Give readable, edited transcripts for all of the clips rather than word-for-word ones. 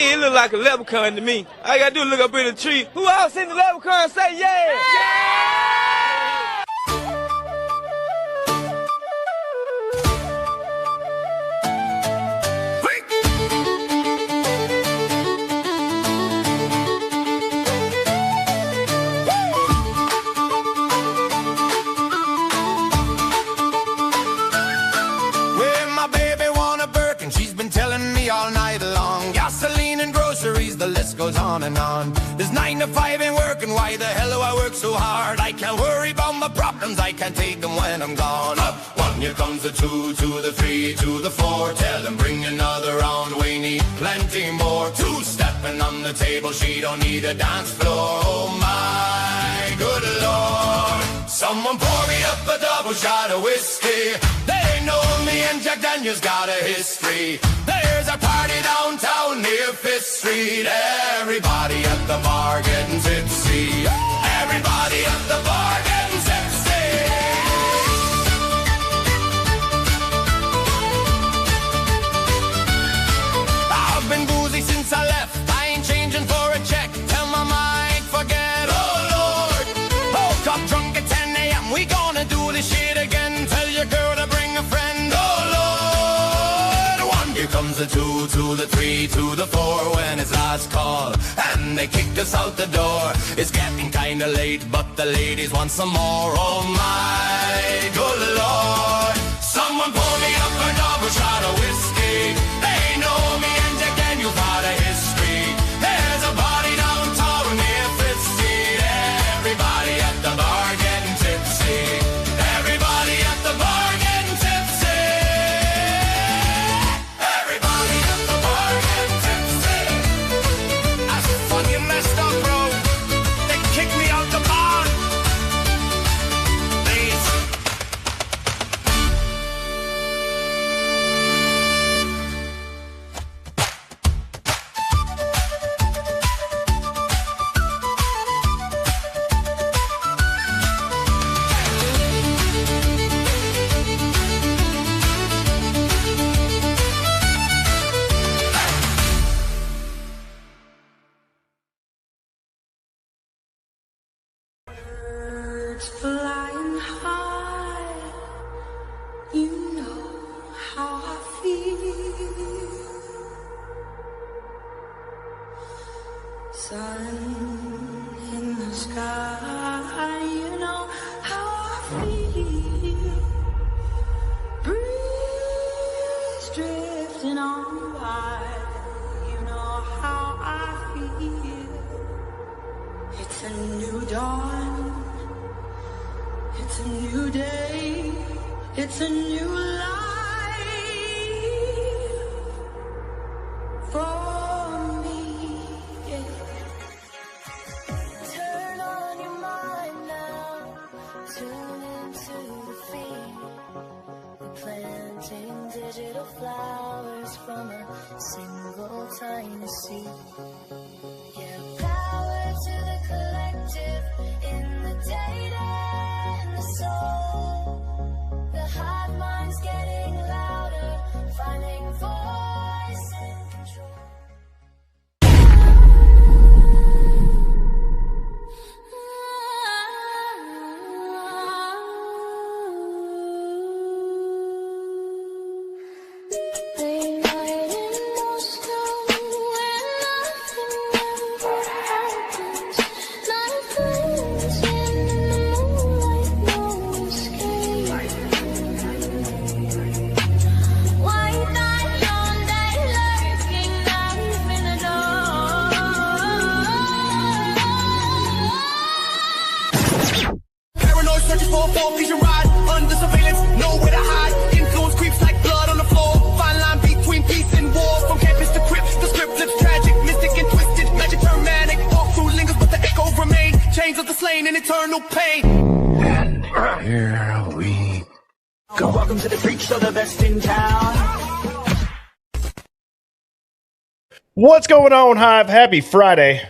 It look like a leprechaun to me. All I gotta do is look up in the tree. Who else seen the leprechaun say yeah? Yeah! The list goes on and on. There's 9 to 5 ain't working. Why the hell do I work so hard? I can't worry about my problems. I can't take them when I'm gone. Up 1, here comes the 2, to the 3, to the 4. Tell them bring another round. We need plenty more. 2 stepping on the table. She don't need a dance floor. Oh my good lord. Someone pour me up a double shot of whiskey. They know me and Jack Daniels got a history. There's a party downtown near 5th Street. Everybody at the bar getting tipsy. Everybody at the bar getting tipsy. I've been boozy since I left. I ain't changing for a check. Tell my mind, forget. Oh Lord. Woke up drunk at 10 a.m. We gonna do this shit again. Tell your girl to bring a friend. Oh Lord. 1, here comes the 2, to the 3, to the 4. When it's last call and they kicked us out the door. It's getting kinda late, but the ladies want some more. Oh my good lord. Someone pour me up a double shot of whiskey. They know me and Jack Daniels got a history. There's a party downtown near 5th Street. Everybody at the bar getting tipsy. Everybody at the bar getting tipsy. Everybody at the bar getting tipsy. That's fucking messed up, bro. They kicked me out the bar. Please. Birds flying high, you know how I feel. Sun in the sky, you know how I feel. Breeze drifting on by, you know how I feel. It's a new dawn. It's a new day, it's a new life for me. Turn on your mind now, tune into the feed. We're planting digital flowers from a single tiny seed. Yeah, power to the collective in the data. The hive mind's getting louder, finding voice and control. An eternal pain. And here we go. Welcome to the freak show, the best in town. What's going on, Hive? Happy Friday.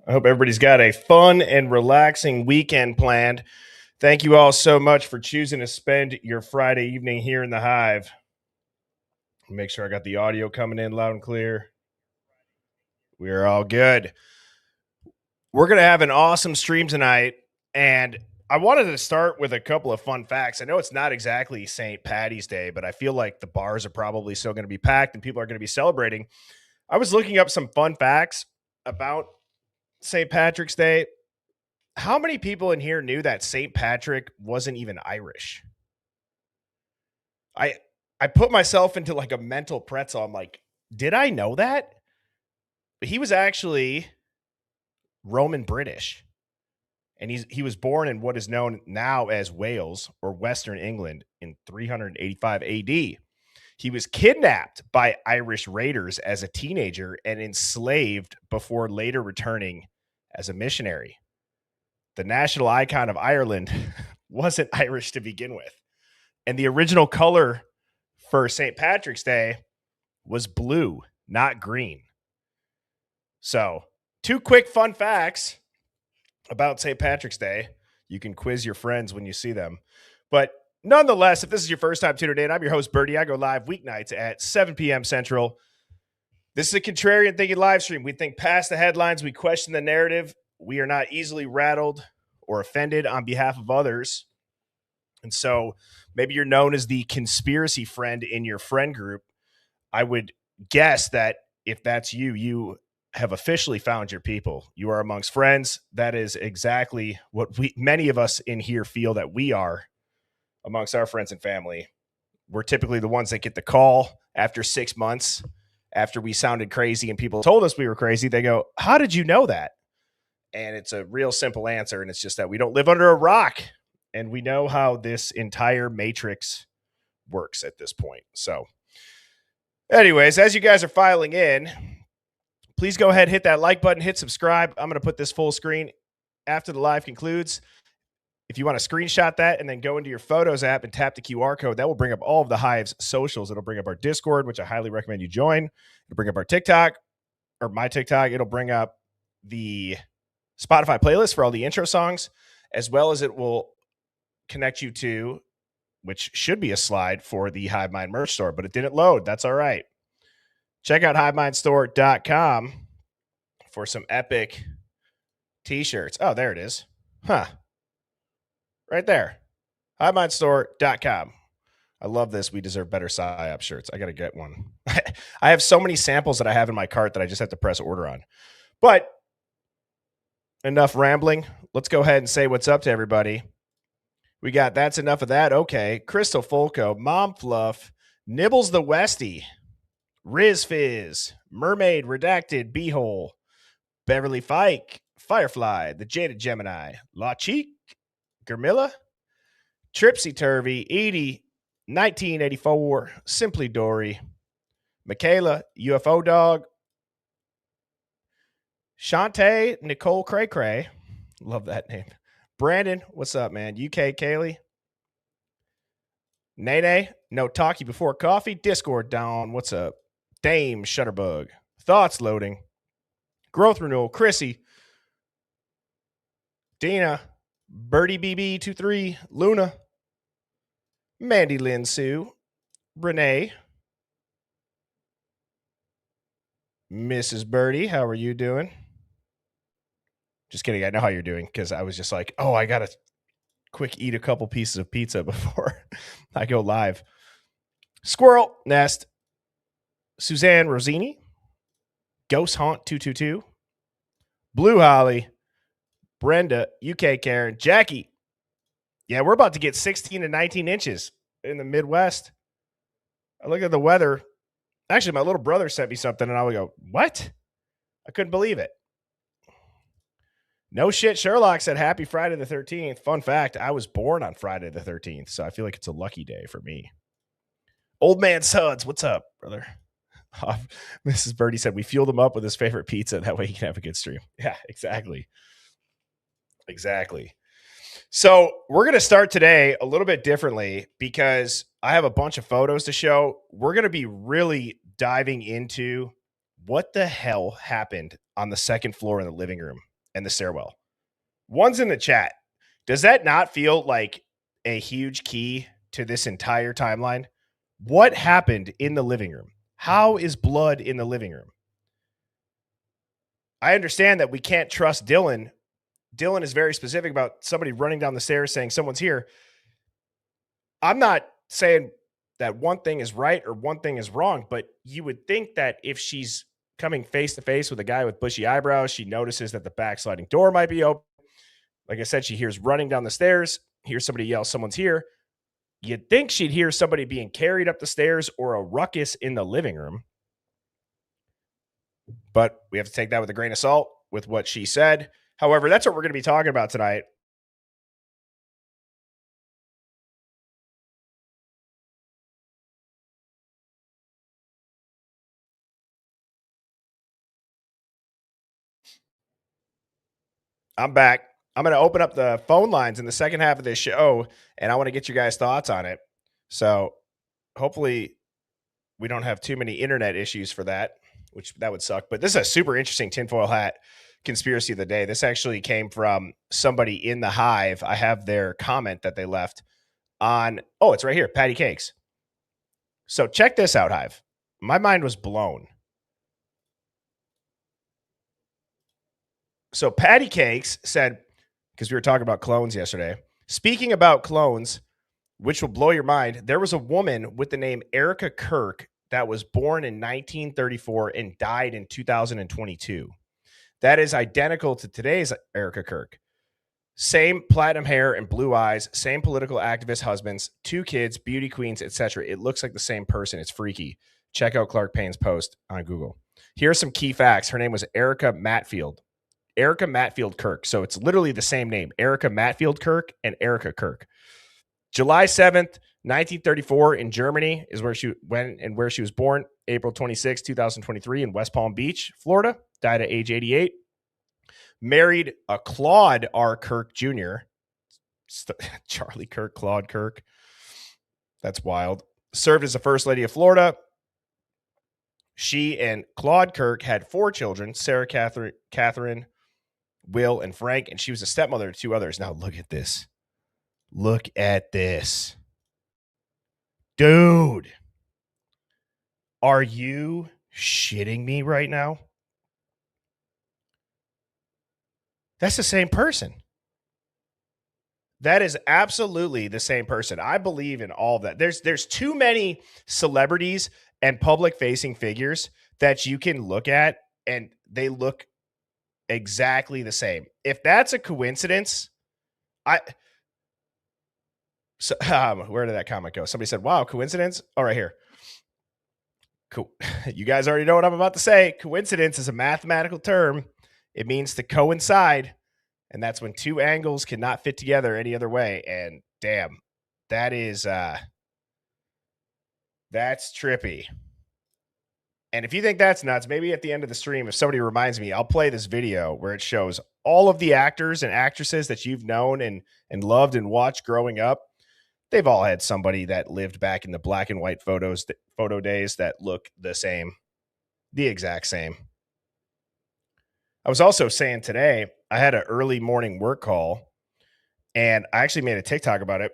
I hope everybody's got a fun and relaxing weekend planned. Thank you all so much for choosing to spend your Friday evening here in the Hive. Make sure I got the audio coming in loud and clear. We are all good. We're going to have an awesome stream tonight, and I wanted to start with a couple of fun facts. I know it's not exactly St. Patty's Day, but I feel like the bars are probably still going to be packed and people are going to be celebrating. I was looking up some fun facts about St. Patrick's Day. How many people in here knew that St. Patrick wasn't even Irish? I put myself into like a mental pretzel. I'm like, did I know that? But he was actually Roman British. And he was born in what is known now as Wales or Western England in 385 AD. He was kidnapped by Irish raiders as a teenager and enslaved before later returning as a missionary. The national icon of Ireland wasn't Irish to begin with. And the original color for St. Patrick's Day was blue, not green. So, 2 quick fun facts about St. Patrick's Day. You can quiz your friends when you see them. But nonetheless, if this is your first time tuning in, I'm your host, Birdie. I go live weeknights at 7 p.m. Central. This is a contrarian thinking live stream. We think past the headlines. We question the narrative. We are not easily rattled or offended on behalf of others. And so maybe you're known as the conspiracy friend in your friend group. I would guess that if that's you, you have officially found your people. You are amongst friends. That is exactly what many of us in here feel that we are amongst our friends and family. We're typically the ones that get the call after 6 months after we sounded crazy and people told us we were crazy. They go, how did you know that? And it's a real simple answer. And it's just that we don't live under a rock and we know how this entire matrix works at this point. So anyways, as you guys are filing in, please go ahead, hit that like button, hit subscribe. I'm going to put this full screen after the live concludes. If you want to screenshot that and then go into your Photos app and tap the QR code, that will bring up all of the Hive's socials. It'll bring up our Discord, which I highly recommend you join. It'll bring up our TikTok or my TikTok. It'll bring up the Spotify playlist for all the intro songs, as well as it will connect you to, which should be a slide for the Hive Mind merch store, but it didn't load. That's all right. Check out HivemindStore.com for some epic t-shirts. Oh, there it is. Huh. Right there. HivemindStore.com. I love this. We deserve better PSYOP shirts. I got to get one. I have so many samples that I have in my cart that I just have to press order on. But enough rambling. Let's go ahead and say what's up to everybody. We got That's Enough of That. Okay. Crystal Folco, Mom Fluff, Nibbles the Westie, Riz Fizz, Mermaid Redacted, Beehole, Beverly Fike, Firefly, The Jaded Gemini, La Cheek, Germilla, Tripsy Turvy, Edie, 1984, Simply Dory, Michaela, UFO Dog, Shantae, Nicole Cray Cray, love that name. Brandon, what's up, man? UK Kaylee, Nene, No Talkie Before Coffee, Discord Down, what's up? Dame Shutterbug, Thoughts Loading, Growth Renewal, Chrissy, Dina, Birdie BB23, Luna, Mandy Lynn Sue, Renee, Mrs. Birdie, how are you doing? Just kidding. I know how you're doing because I was just like, oh, I got to quick eat a couple pieces of pizza before I go live. Squirrel Nest, Suzanne Rosini, Ghost Haunt 222, Blue Holly, Brenda, UK Karen, Jackie. Yeah, we're about to get 16 to 19 inches in the Midwest. I look at the weather. Actually, my little brother sent me something, and I would go, what? I couldn't believe it. No shit, Sherlock said, happy Friday the 13th. Fun fact, I was born on Friday the 13th, so I feel like it's a lucky day for me. Old man Suds, what's up, brother? Mrs. Birdie said, we fueled him up with his favorite pizza. That way he can have a good stream. Yeah, exactly. Exactly. So we're going to start today a little bit differently because I have a bunch of photos to show. We're going to be really diving into what the hell happened on the second floor in the living room and the stairwell. One's in the chat. Does that not feel like a huge key to this entire timeline? What happened in the living room? How is blood in the living room? I understand that we can't trust Dylan. Dylan is very specific about somebody running down the stairs saying someone's here. I'm not saying that one thing is right or one thing is wrong, but you would think that if she's coming face to face with a guy with bushy eyebrows, she notices that the backsliding door might be open. Like I said, she hears running down the stairs, hears somebody yell, someone's here. You'd think she'd hear somebody being carried up the stairs or a ruckus in the living room. But we have to take that with a grain of salt with what she said. However, that's what we're going to be talking about tonight. I'm back. I'm going to open up the phone lines in the second half of this show, and I want to get you guys' thoughts on it. So hopefully we don't have too many internet issues for that, which that would suck. But this is a super interesting tinfoil hat conspiracy of the day. This actually came from somebody in the Hive. I have their comment that they left on, it's right here, Patty Cakes. So check this out, Hive. My mind was blown. So Patty Cakes said, because we were talking about clones yesterday, speaking about clones, which will blow your mind, there was a woman with the name Erica Kirk that was born in 1934 and died in 2022. That is identical to today's Erica Kirk. Same platinum hair and blue eyes, same political activist husbands, 2 kids, beauty queens, etc. It looks like the same person. It's freaky. Check out Clark Payne's post on Google. Here are some key facts. Her name was Erica Matfield. Erica Matfield Kirk. So it's literally the same name. Erica Matfield Kirk and Erica Kirk. July 7th, 1934 in Germany is where she went and where she was born. April 26, 2023 in West Palm Beach, Florida. Died at age 88. Married a Claude R. Kirk Jr. Charlie Kirk, Claude Kirk. That's wild. Served as the First Lady of Florida. She and Claude Kirk had 4 children, Sarah Catherine, Will, and Frank, and she was a stepmother to 2 others. Now look at this. Look at this. Dude. Are you shitting me right now? That's the same person. That is absolutely the same person. I believe in all of that. There's too many celebrities and public-facing figures that you can look at, and they look exactly the same. If that's a coincidence, where did that comment go? Somebody said, wow, coincidence? Oh, right here. Cool. You guys already know what I'm about to say. Coincidence is a mathematical term. It means to coincide, and that's when 2 angles cannot fit together any other way. And damn, that's trippy. And if you think that's nuts, maybe at the end of the stream, if somebody reminds me, I'll play this video where it shows all of the actors and actresses that you've known and loved and watched growing up. They've all had somebody that lived back in the black and white photo days that look the same, the exact same. I was also saying today, I had an early morning work call, and I actually made a TikTok about it.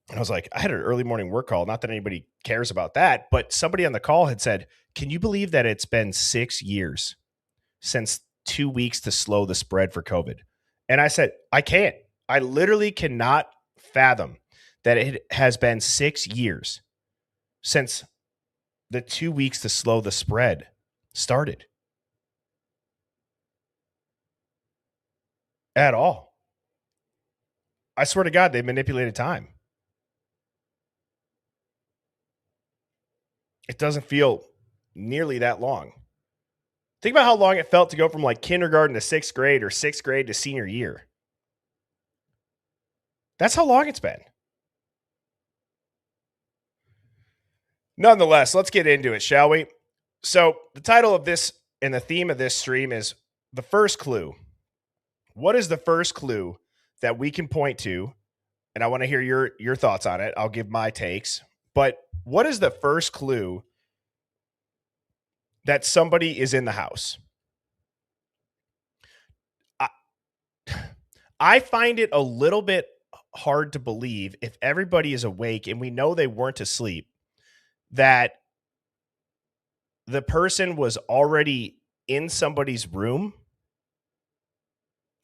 And I was like, I had an early morning work call. Not that anybody cares about that, but somebody on the call had said, can you believe that it's been 6 years since 2 weeks to slow the spread for COVID? And I said, I can't. I literally cannot fathom that it has been 6 years since the 2 weeks to slow the spread started. At all. I swear to God, they manipulated time. It doesn't feel nearly that long. Think about how long it felt to go from like kindergarten to 6th grade or 6th grade to senior year. That's how long it's been. Nonetheless, let's get into it, shall we? So the title of this and the theme of this stream is The First Clue. What is the first clue that we can point to? And I want to hear your thoughts on it. I'll give my takes. But what is the first clue that somebody is in the house? I find it a little bit hard to believe, if everybody is awake and we know they weren't asleep, that the person was already in somebody's room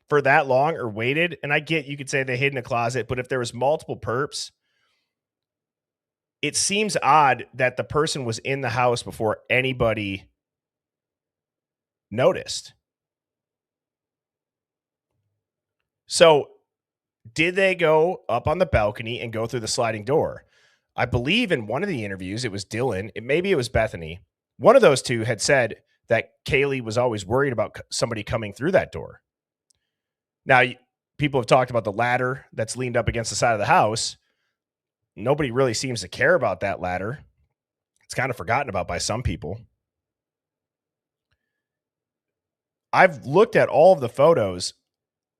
for that long or waited, and I get you could say they hid in a closet, but if there was multiple perps, it seems odd that the person was in the house before anybody noticed. So did they go up on the balcony and go through the sliding door? I believe in one of the interviews, it was Dylan. Maybe it was Bethany. One of those two had said that Kaylee was always worried about somebody coming through that door. Now, people have talked about the ladder that's leaned up against the side of the house. Nobody really seems to care about that ladder. It's kind of forgotten about by some people. I've looked at all of the photos.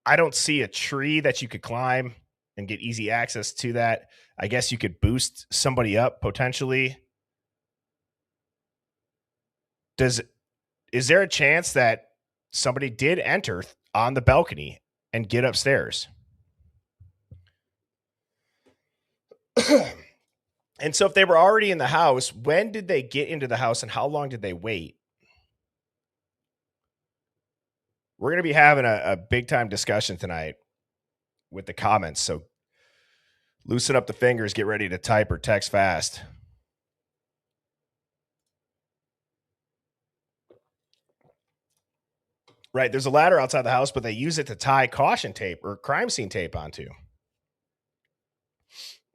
I don't see a tree that you could climb and get easy access to that. I guess you could boost somebody up potentially. Is there a chance that somebody did enter on the balcony and get upstairs? And so if they were already in the house, when did they get into the house and how long did they wait? We're going to be having a big time discussion tonight with the comments. So loosen up the fingers, get ready to type or text fast. Right. There's a ladder outside the house, but they use it to tie caution tape or crime scene tape onto.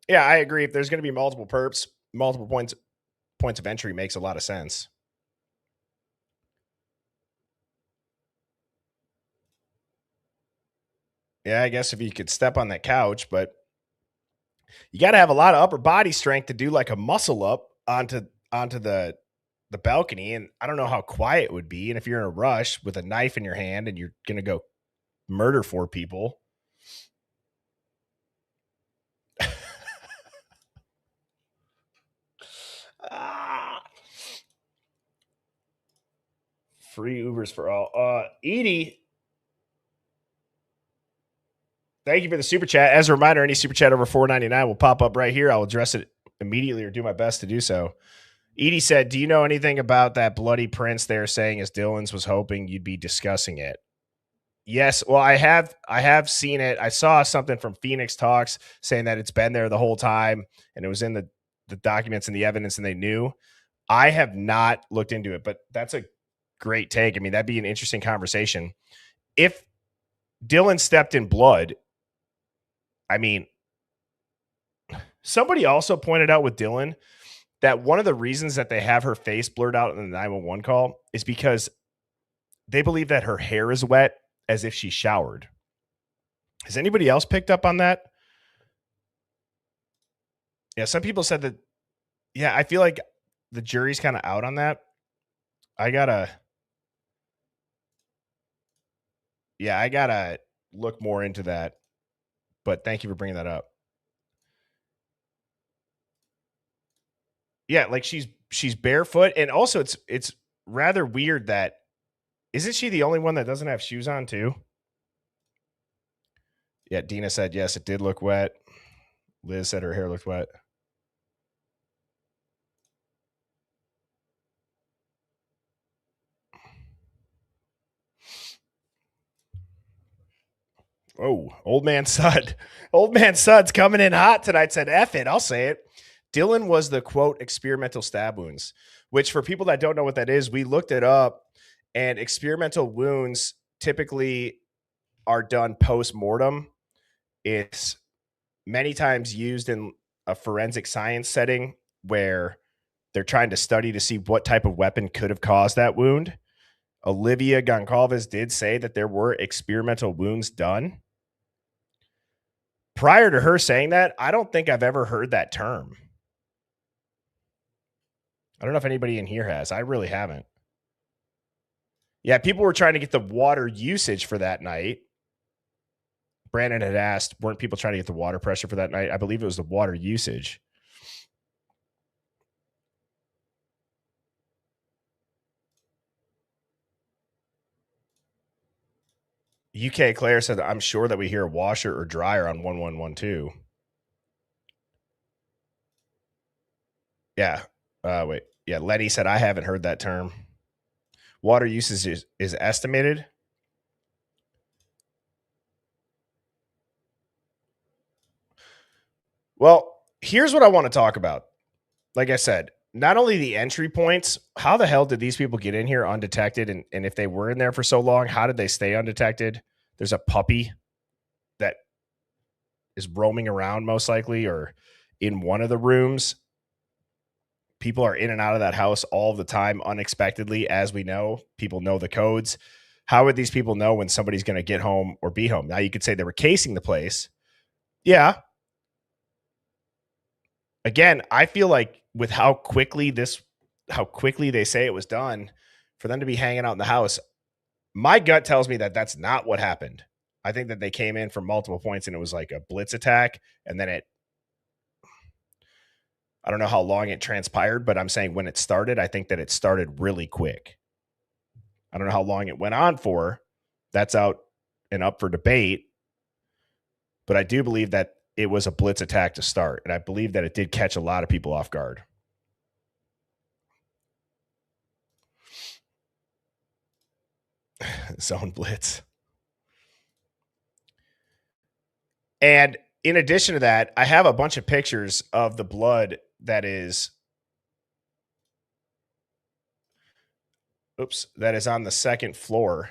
Yeah, I agree. If there's going to be multiple perps, multiple points of entry makes a lot of sense. Yeah, I guess if you could step on that couch, but you got to have a lot of upper body strength to do like a muscle up onto the balcony. And I don't know how quiet it would be. And if you're in a rush with a knife in your hand and you're going to go murder 4 people. Free Ubers for all. Edie, thank you for the super chat. As a reminder, any super chat over $4.99 will pop up right here. I'll address it immediately or do my best to do so. Edie said, do you know anything about that bloody prints they're saying is Dylan's? Was hoping you'd be discussing it. Yes. Well, I have seen it. I saw something from Phoenix Talks saying that it's been there the whole time and it was in the documents and the evidence and they knew. I have not looked into it, but that's a great take. I mean, that'd be an interesting conversation. If Dylan stepped in blood, I mean, somebody also pointed out with Dylan that one of the reasons that they have her face blurred out in the 911 call is because they believe that her hair is wet as if she showered. Has anybody else picked up on that? Yeah, some people said that. Yeah, I feel like the jury's kind of out on that. I gotta look more into that. But thank you for bringing that up. Yeah, like she's barefoot, and also it's rather weird that isn't she the only one that doesn't have shoes on too? Yeah, Dina said yes, it did look wet. Liz said her hair looked wet. Oh, old man Sud. Old man Sud's coming in hot tonight. Said, F it, I'll say it. Dylan was the, quote, experimental stab wounds, which for people that don't know what that is, we looked it up, and experimental wounds typically are done post-mortem. It's many times used in a forensic science setting where they're trying to study to see what type of weapon could have caused that wound. Olivia Goncalves did say that there were experimental wounds done. Prior to her saying that, I don't think I've ever heard that term. I don't know if anybody in here has. I really haven't. Yeah, people were trying to get the water usage for that night. Brandon had asked, weren't people trying to get the water pressure for that night? I believe it was the water usage. UK Claire said, I'm sure that we hear washer or dryer on 1112. Yeah. Wait. Yeah, Letty said, I haven't heard that term. Water usage is estimated. Well, here's what I want to talk about. Like I said, not only the entry points, how the hell did these people get in here undetected? And if they were in there for so long, how did they stay undetected? There's a puppy that is roaming around most likely, or in one of the rooms. People are in and out of that house all the time unexpectedly. As we know, people know the codes. How would these people know when somebody's going to get home or be home? Now you could say they were casing the place. Yeah. Again, I feel like with how quickly they say it was done, for them to be hanging out in the house, my gut tells me that that's not what happened. I think that they came in from multiple points and it was like a blitz attack. And then I don't know how long it transpired, but I'm saying when it started, I think that it started really quick. I don't know how long it went on for. That's out and up for debate. But I do believe that it was a blitz attack to start. And I believe that it did catch a lot of people off guard. Zone blitz. And in addition to that, I have a bunch of pictures of the blood that is on the second floor.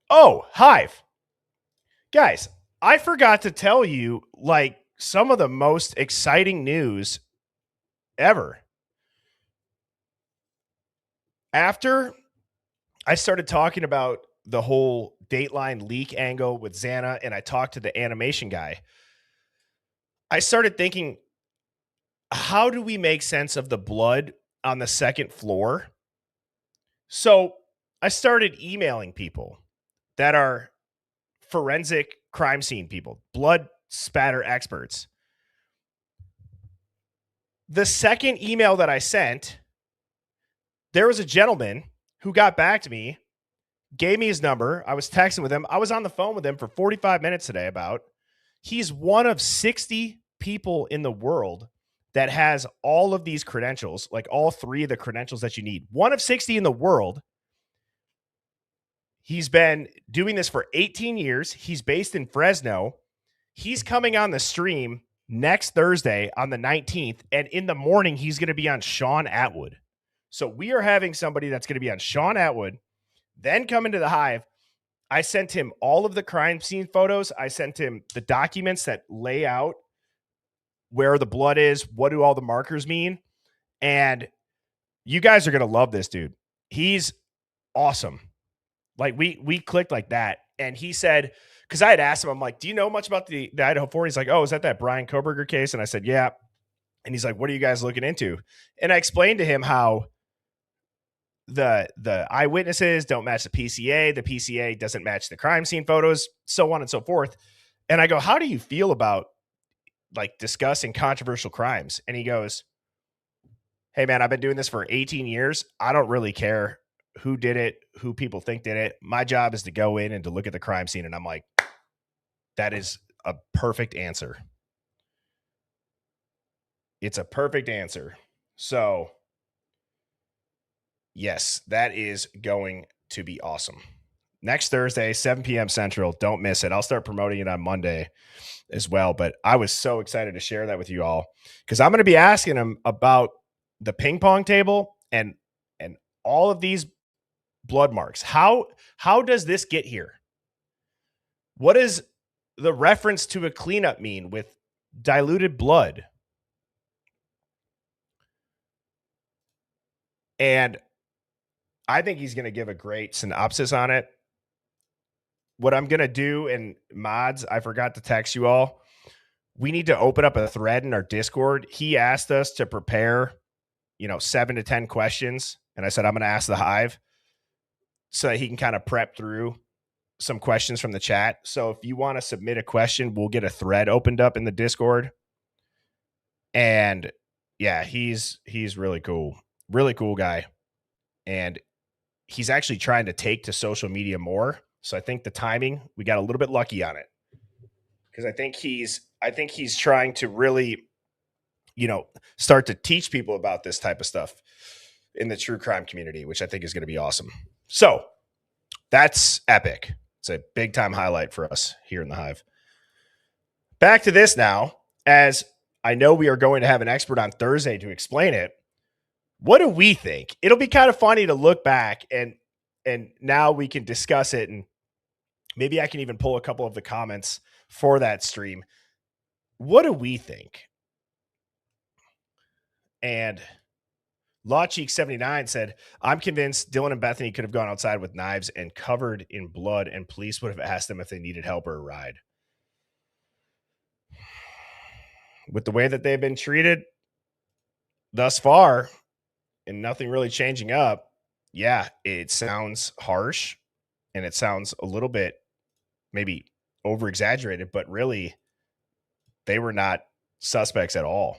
Oh, Hive. Guys, I forgot to tell you like some of the most exciting news ever. After I started talking about the whole Dateline leak angle with Xana and I talked to the animation guy, I started thinking, how do we make sense of the blood on the second floor? So I started emailing people that are forensic crime scene people, blood spatter experts. The second email that I sent, there was a gentleman who got back to me, gave me his number. I was texting with him. I was on the phone with him for 45 minutes today he's one of 60 people in the world that has all of these credentials, like all three of the credentials that you need. One of 60 in the world. He's been doing this for 18 years. He's based in Fresno. He's coming on the stream next Thursday on the 19th. And in the morning, he's going to be on Sean Atwood. So we are having somebody that's going to be on Sean Atwood, then come into the Hive. I sent him all of the crime scene photos. I sent him the documents that lay out where the blood is, what do all the markers mean. And you guys are going to love this dude. He's awesome. Like we clicked like that. And he said, because I had asked him, I'm like, do you know much about the Idaho 4? He's like, oh, is that Brian Koberger case? And I said, yeah. And he's like, what are you guys looking into? And I explained to him how the eyewitnesses don't match the PCA doesn't match the crime scene photos, so on and so forth. And I go, how do you feel about like discussing controversial crimes? And he goes, hey man, I've been doing this for 18 years. I don't really care who did it, who people think did it. My job is to go in and to look at the crime scene. And I'm like, that is a perfect answer. It's a perfect answer. So yes, that is going to be awesome. Next Thursday, 7 p.m. Central. Don't miss it. I'll start promoting it on Monday as well. But I was so excited to share that with you all because I'm going to be asking him about the ping pong table and all of these blood marks. How does this get here? What does the reference to a cleanup mean with diluted blood? And I think he's going to give a great synopsis on it. What I'm going to do, and mods, I forgot to text you all. We need to open up a thread in our Discord. He asked us to prepare, 7 to 10 questions. And I said, I'm going to ask the Hive so that he can kind of prep through some questions from the chat. So if you want to submit a question, we'll get a thread opened up in the Discord. And yeah, he's really cool. Really cool guy. And he's actually trying to take to social media more. So I think the timing, we got a little bit lucky on it. Because I think he's trying to really, start to teach people about this type of stuff in the true crime community, which I think is going to be awesome. So that's epic. It's a big time highlight for us here in the Hive. Back to this now. as I know we are going to have an expert on Thursday to explain it, what do we think? It'll be kind of funny to look back and now we can discuss it, and maybe I can even pull a couple of the comments for that stream. What do we think? And LawCheek79 said, I'm convinced Dylan and Bethany could have gone outside with knives and covered in blood, and police would have asked them if they needed help or a ride. With the way that they've been treated thus far and nothing really changing up, yeah, it sounds harsh and it sounds a little bit maybe over exaggerated, but really they were not suspects at all.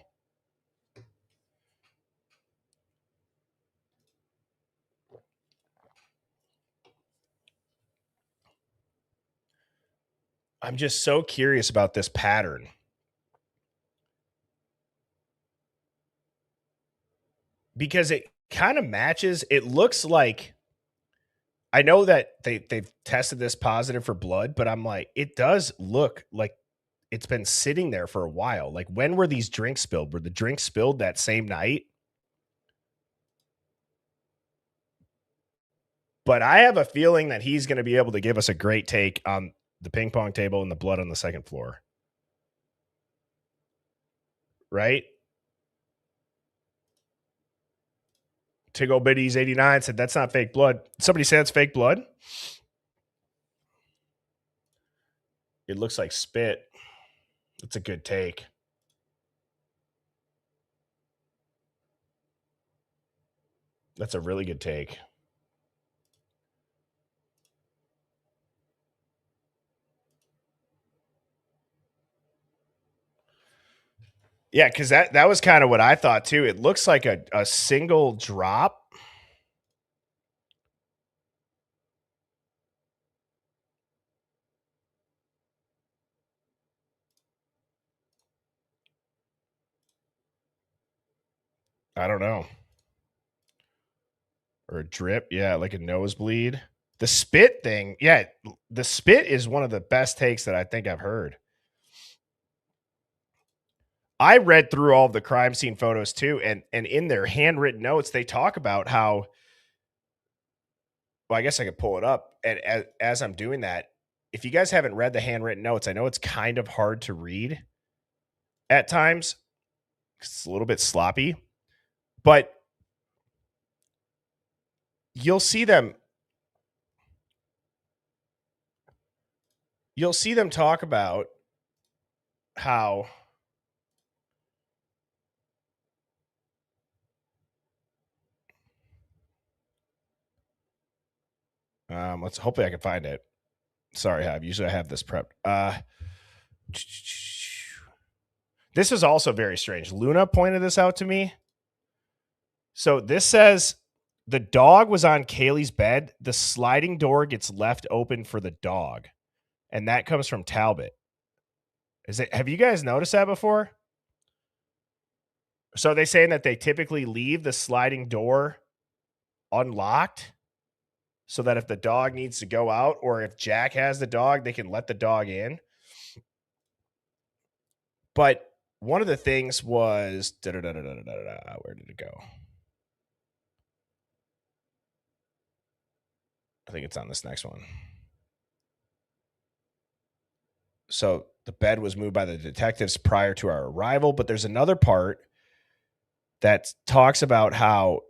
I'm just so curious about this pattern. Because it kind of matches. It looks like, I know that they've tested this positive for blood, but I'm like, it does look like it's been sitting there for a while. Like, when were these drinks spilled? Were the drinks spilled that same night? But I have a feeling that he's going to be able to give us a great take on the ping pong table and the blood on the second floor. Right? Tiggle Biddies 89 said that's not fake blood. Somebody said it's fake blood. It looks like spit. That's a good take. That's a really good take. Yeah, because that was kind of what I thought too. It looks like a single drop. I don't know. Or a drip. Yeah, like a nosebleed. The spit thing. Yeah, the spit is one of the best takes that I think I've heard. I read through all of the crime scene photos too, and in their handwritten notes, they talk about how, well, I guess I could pull it up. And as I'm doing that, if you guys haven't read the handwritten notes, I know it's kind of hard to read at times. It's a little bit sloppy, but you'll see them talk about how hopefully I can find it. Sorry, Hive. Usually I have this prepped. This is also very strange. Luna pointed this out to me. So this says the dog was on Kaylee's bed. The sliding door gets left open for the dog. And that comes from Talbot. Have you guys noticed that before? So they saying that they typically leave the sliding door unlocked so that if the dog needs to go out, or if Jack has the dog, they can let the dog in. But one of the things was, where did it go? I think it's on this next one. So the bed was moved by the detectives prior to our arrival, but there's another part that talks about how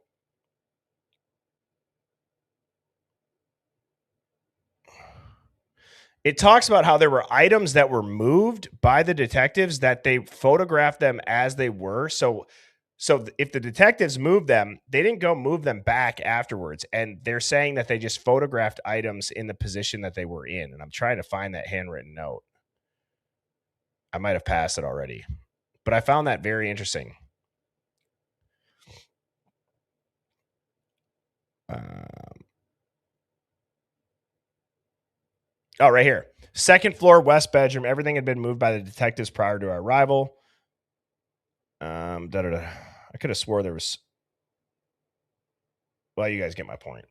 it talks about how there were items that were moved by the detectives that they photographed them as they were. So if the detectives moved them, they didn't go move them back afterwards. And they're saying that they just photographed items in the position that they were in. And I'm trying to find that handwritten note. I might have passed it already, but I found that very interesting. Oh, right here. Second floor, west bedroom. Everything had been moved by the detectives prior to our arrival. I could have swore there was. Well, you guys get my point.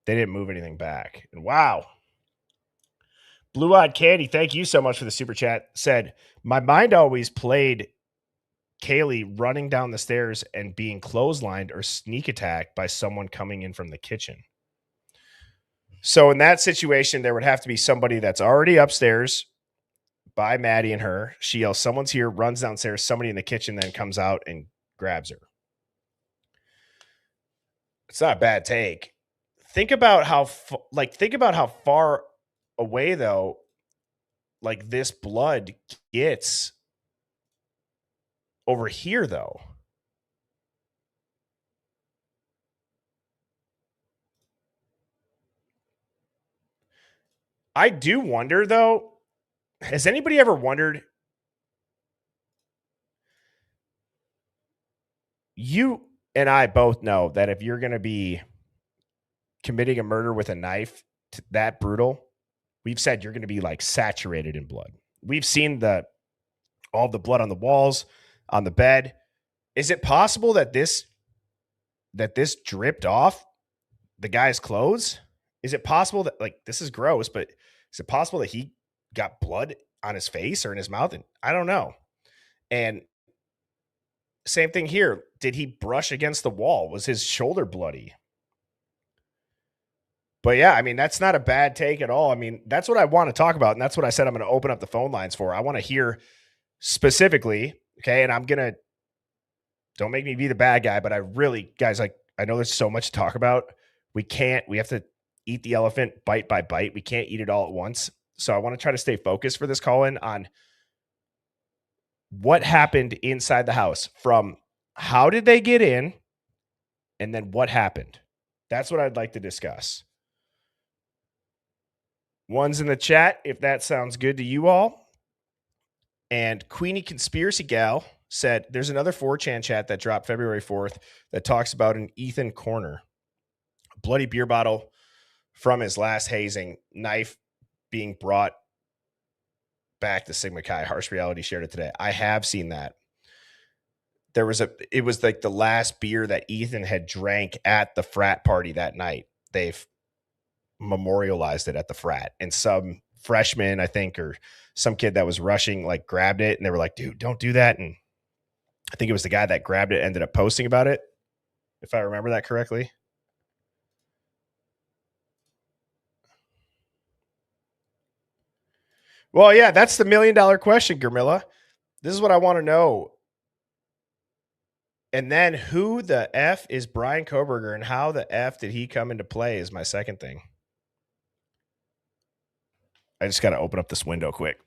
They didn't move anything back. And wow. Blue Eyed Candy, thank you so much for the super chat. Said, my mind always played Kaylee running down the stairs and being clotheslined or sneak attacked by someone coming in from the kitchen. So in that situation, there would have to be somebody that's already upstairs by Maddie and her. She yells, someone's here, runs downstairs. Somebody in the kitchen then comes out and grabs her. It's not a bad take. Think about how far away though, like this blood gets over here though. I do wonder though, has anybody ever wondered? You and I both know that if you're going to be committing a murder with a knife that brutal, we've said you're going to be like saturated in blood. We've seen all the blood on the walls, on the bed. Is it possible that this dripped off the guy's clothes? Is it possible that, like, this is gross, but is it possible that he got blood on his face or in his mouth? And I don't know. And same thing here. Did he brush against the wall? Was his shoulder bloody? But yeah, I mean, that's not a bad take at all. I mean, that's what I want to talk about. And that's what I said I'm going to open up the phone lines for. I want to hear specifically, okay? And don't make me be the bad guy, but I really, guys, like, I know there's so much to talk about. We have to eat the elephant bite by bite. We can't eat it all at once. So I want to try to stay focused for this call-in on what happened inside the house, from how did they get in and then what happened. That's what I'd like to discuss. One's in the chat if that sounds good to you all. And Queenie Conspiracy Gal said there's another 4chan chat that dropped February 4th that talks about an Ethan Corner, a bloody beer bottle from his last hazing, knife being brought back to Sigma Chi. Harsh Reality shared it today. I have seen that. It was like the last beer that Ethan had drank at the frat party that night. They've memorialized it at the frat, and some freshman, I think, or some kid that was rushing, like, grabbed it, and they were like, dude, don't do that. And I think it was the guy that grabbed it ended up posting about it, if I remember that correctly. Well, yeah, that's the $1 million question, Gurmilla. This is what I want to know. And then who the F is Brian Koberger, and how the F did he come into play is my second thing. I just got to open up this window quick.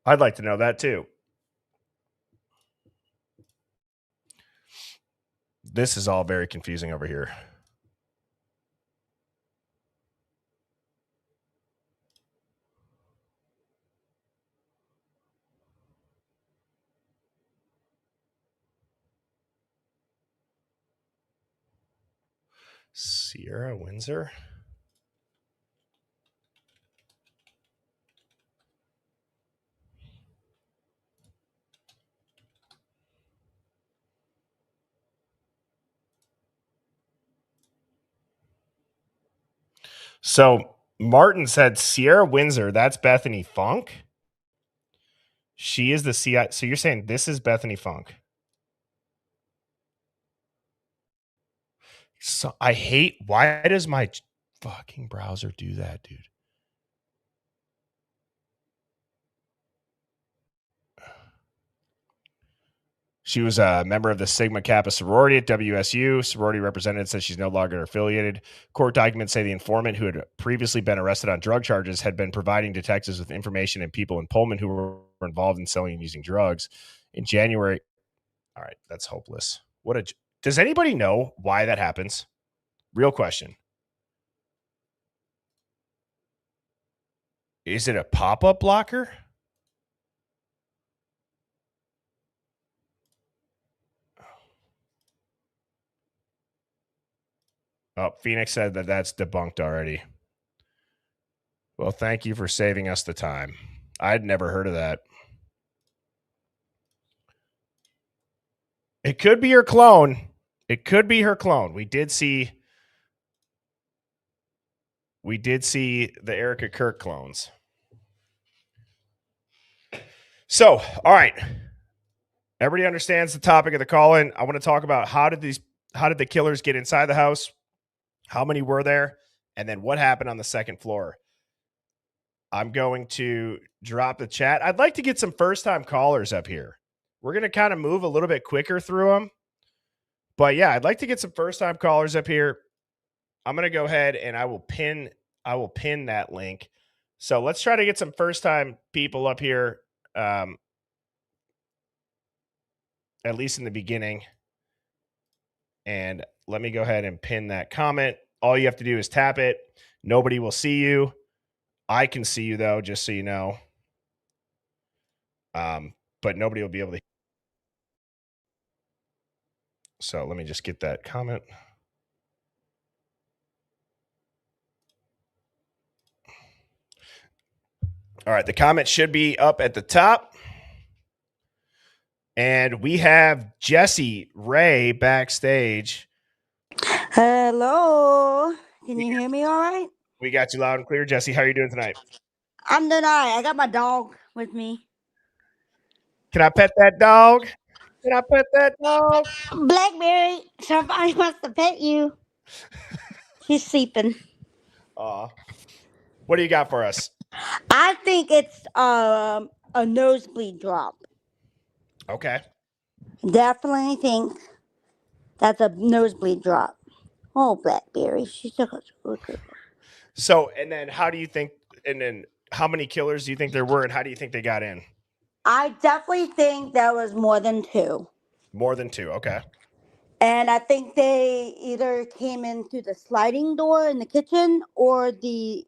I'd like to know that too. This is all very confusing over here. Sierra Windsor. So Martin said Sierra Windsor, that's Bethany Funk. She is the CI. So you're saying this is Bethany Funk. So I hate, why does my fucking browser do that, dude? She was a member of the Sigma Kappa sorority at WSU. Sorority representative says she's no longer affiliated. Court documents say the informant, who had previously been arrested on drug charges, had been providing detectives with information and people in Pullman who were involved in selling and using drugs. In January, all right, that's hopeless. Does anybody know why that happens? Real question. Is it a pop-up blocker? Oh, Phoenix said that that's debunked already. Well, thank you for saving us the time. I'd never heard of that. It could be her clone. It could be her clone. We did see the Erica Kirk clones. So, all right. Everybody understands the topic of the call-in. I want to talk about how did the killers get inside the house? How many were there? And then what happened on the second floor? I'm going to drop the chat. I'd like to get some first-time callers up here. We're going to kind of move a little bit quicker through them. But yeah, I'd like to get some first-time callers up here. I'm going to go ahead and I will pin that link. So let's try to get some first-time people up here, at least in the beginning. And let me go ahead and pin that comment. All you have to do is tap it. Nobody will see you. I can see you, though, just so you know. But nobody will be able to. So let me just get that comment. All right, the comment should be up at the top. And we have Jesse Ray backstage. Hello. Can you hear me all right? We got you loud and clear. Jesse, how are you doing tonight? I'm doing all right. I got my dog with me. Can I pet that dog? Can I pet that dog? Blackberry, somebody wants to pet you. She's sleeping. Aw. What do you got for us? I think it's a nosebleed drop. Okay. Definitely think that's a nosebleed drop. Oh, Blackberry. She's such a good girl. So, and then how many killers do you think there were, and how do you think they got in? I definitely think there was more than two. More than two, okay. And I think they either came in through the sliding door in the kitchen or the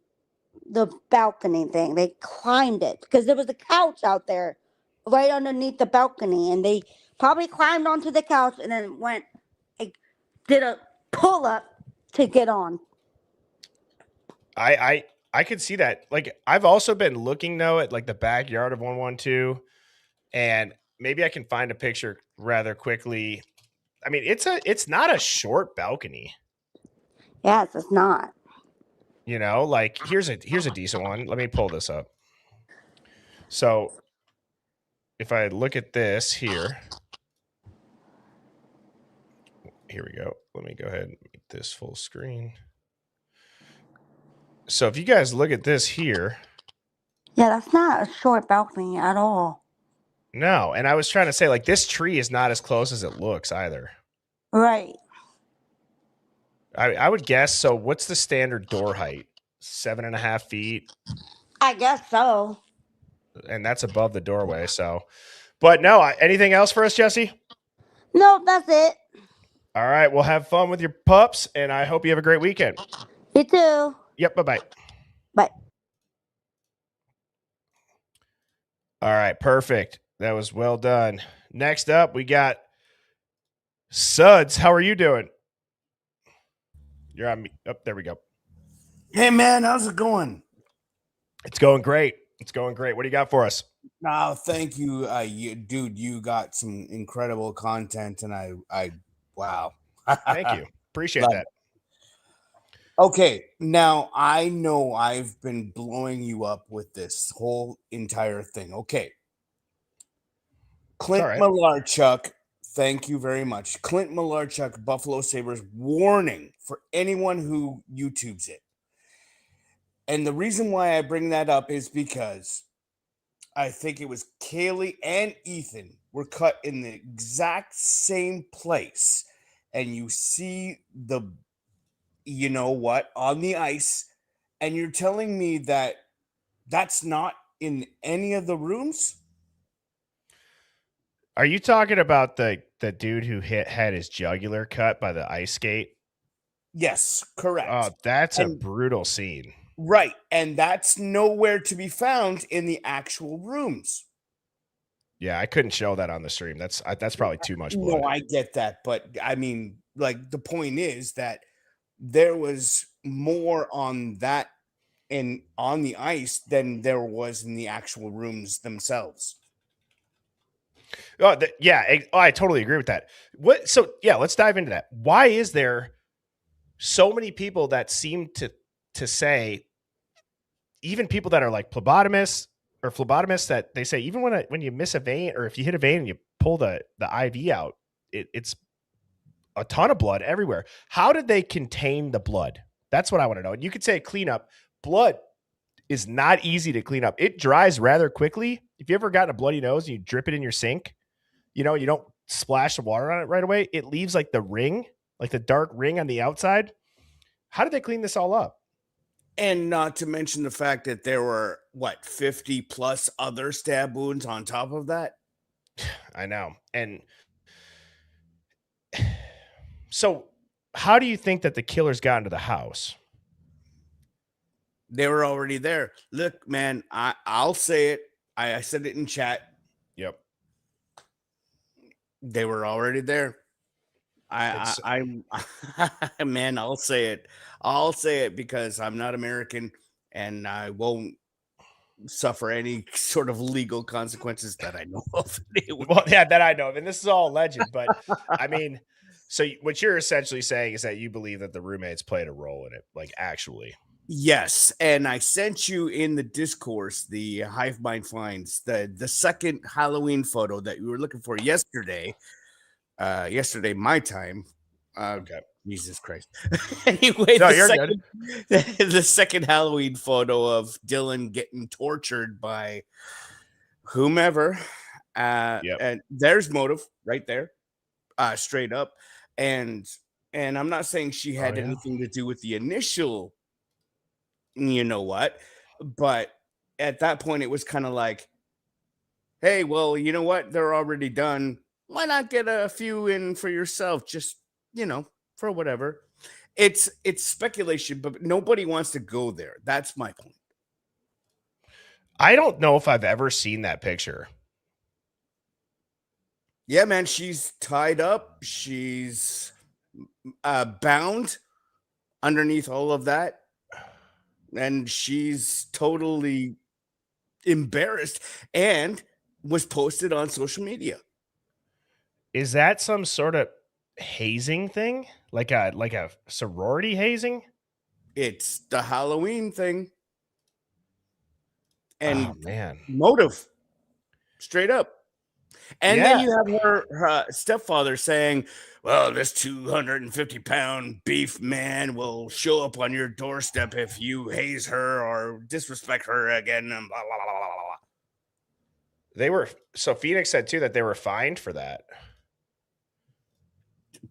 balcony thing. They climbed it because there was a couch out there right underneath the balcony, and they probably climbed onto the couch and then did a pull up to get on. I could see that. Like, I've also been looking though at like the backyard of 112, and maybe I can find a picture rather quickly. I mean, it's not a short balcony. Yes, it's not. You know, like here's a decent one. Let me pull this up. So if I look at this here we go. Let me go ahead and make this full screen. So if you guys look at this here. Yeah, that's not a short balcony at all. No, and I was trying to say, like, this tree is not as close as it looks either. Right. I would guess. So what's the standard door height? 7.5 feet? I guess so. And that's above the doorway. So, but no, anything else for us, Jesse? No, that's it. All right. Well, have fun with your pups, and I hope you have a great weekend. You too. Yep. Bye-bye. Bye. All right. Perfect. That was well done. Next up, we got Suds. How are you doing? You're on me. Oh, there we go. Hey, man, how's it going? It's going great. It's going great. What do you got for us? No, thank you, dude. You got some incredible content, and I wow. Thank you. Appreciate that. Okay, now I know I've been blowing you up with this whole entire thing. Okay, Clint Malarchuk. Thank you very much. Clint Malarchuk, Buffalo Sabres warning for anyone who YouTubes it. And the reason why I bring that up is because I think it was Kaylee and Ethan were cut in the exact same place. And you see the, you know what, on the ice. And you're telling me that that's not in any of the rooms? Are you talking about the dude who had his jugular cut by the ice skate? Yes, correct. Oh, that's a brutal scene. Right. And that's nowhere to be found in the actual rooms. Yeah, I couldn't show that on the stream. That's probably too much blood. No, I get that. But I mean, like, the point is that there was more on that and on the ice than there was in the actual rooms themselves. Oh, I totally agree with that. So let's dive into that. Why is there so many people that seem to say, even people that are like phlebotomists that they say, even when you miss a vein or if you hit a vein and you pull the IV out, it's a ton of blood everywhere. How did they contain the blood? That's what I want to know. And you could say cleanup. Blood is not easy to clean up. It dries rather quickly. If you ever gotten a bloody nose and you drip it in your sink, you don't splash the water on it right away. It leaves like the ring, like the dark ring on the outside. How did they clean this all up? And not to mention the fact that there were 50 plus other stab wounds on top of that. I know. And so how do you think that the killers got into the house? They were already there. Look, man, I'll say it. I said it in chat. Yep. They were already there. I'm man, I'll say it. I'll say it because I'm not American and I won't suffer any sort of legal consequences that I know of. Well, yeah, that I know of. And this is all alleged, but I mean, so what you're essentially saying is that you believe that the roommates played a role in it, like actually. Yes, and I sent you in the discourse the Hive Mind finds the second Halloween photo that you were looking for yesterday. Yesterday my time. Okay. Jesus Christ. Anyway, No, you're good. The second Halloween photo of Dylan getting tortured by whomever. And there's motive right there. Straight up. And I'm not saying she had anything to do with the initial, you know what, but at that point it was kind of like, hey, well, you know what, they're already done, why not get a few in for yourself, just for whatever. It's speculation, but nobody wants to go there. That's my point. I don't know if I've ever seen that picture. Yeah, man, she's tied up, she's bound underneath all of that. And she's totally embarrassed and was posted on social media. Is that some sort of hazing thing? Like a sorority hazing? It's the Halloween thing. And man, motive. Straight up. And then you have her stepfather saying, well, this 250-pound beef man will show up on your doorstep if you haze her or disrespect her again. And blah, blah, blah, blah, blah. So Phoenix said too that they were fined for that.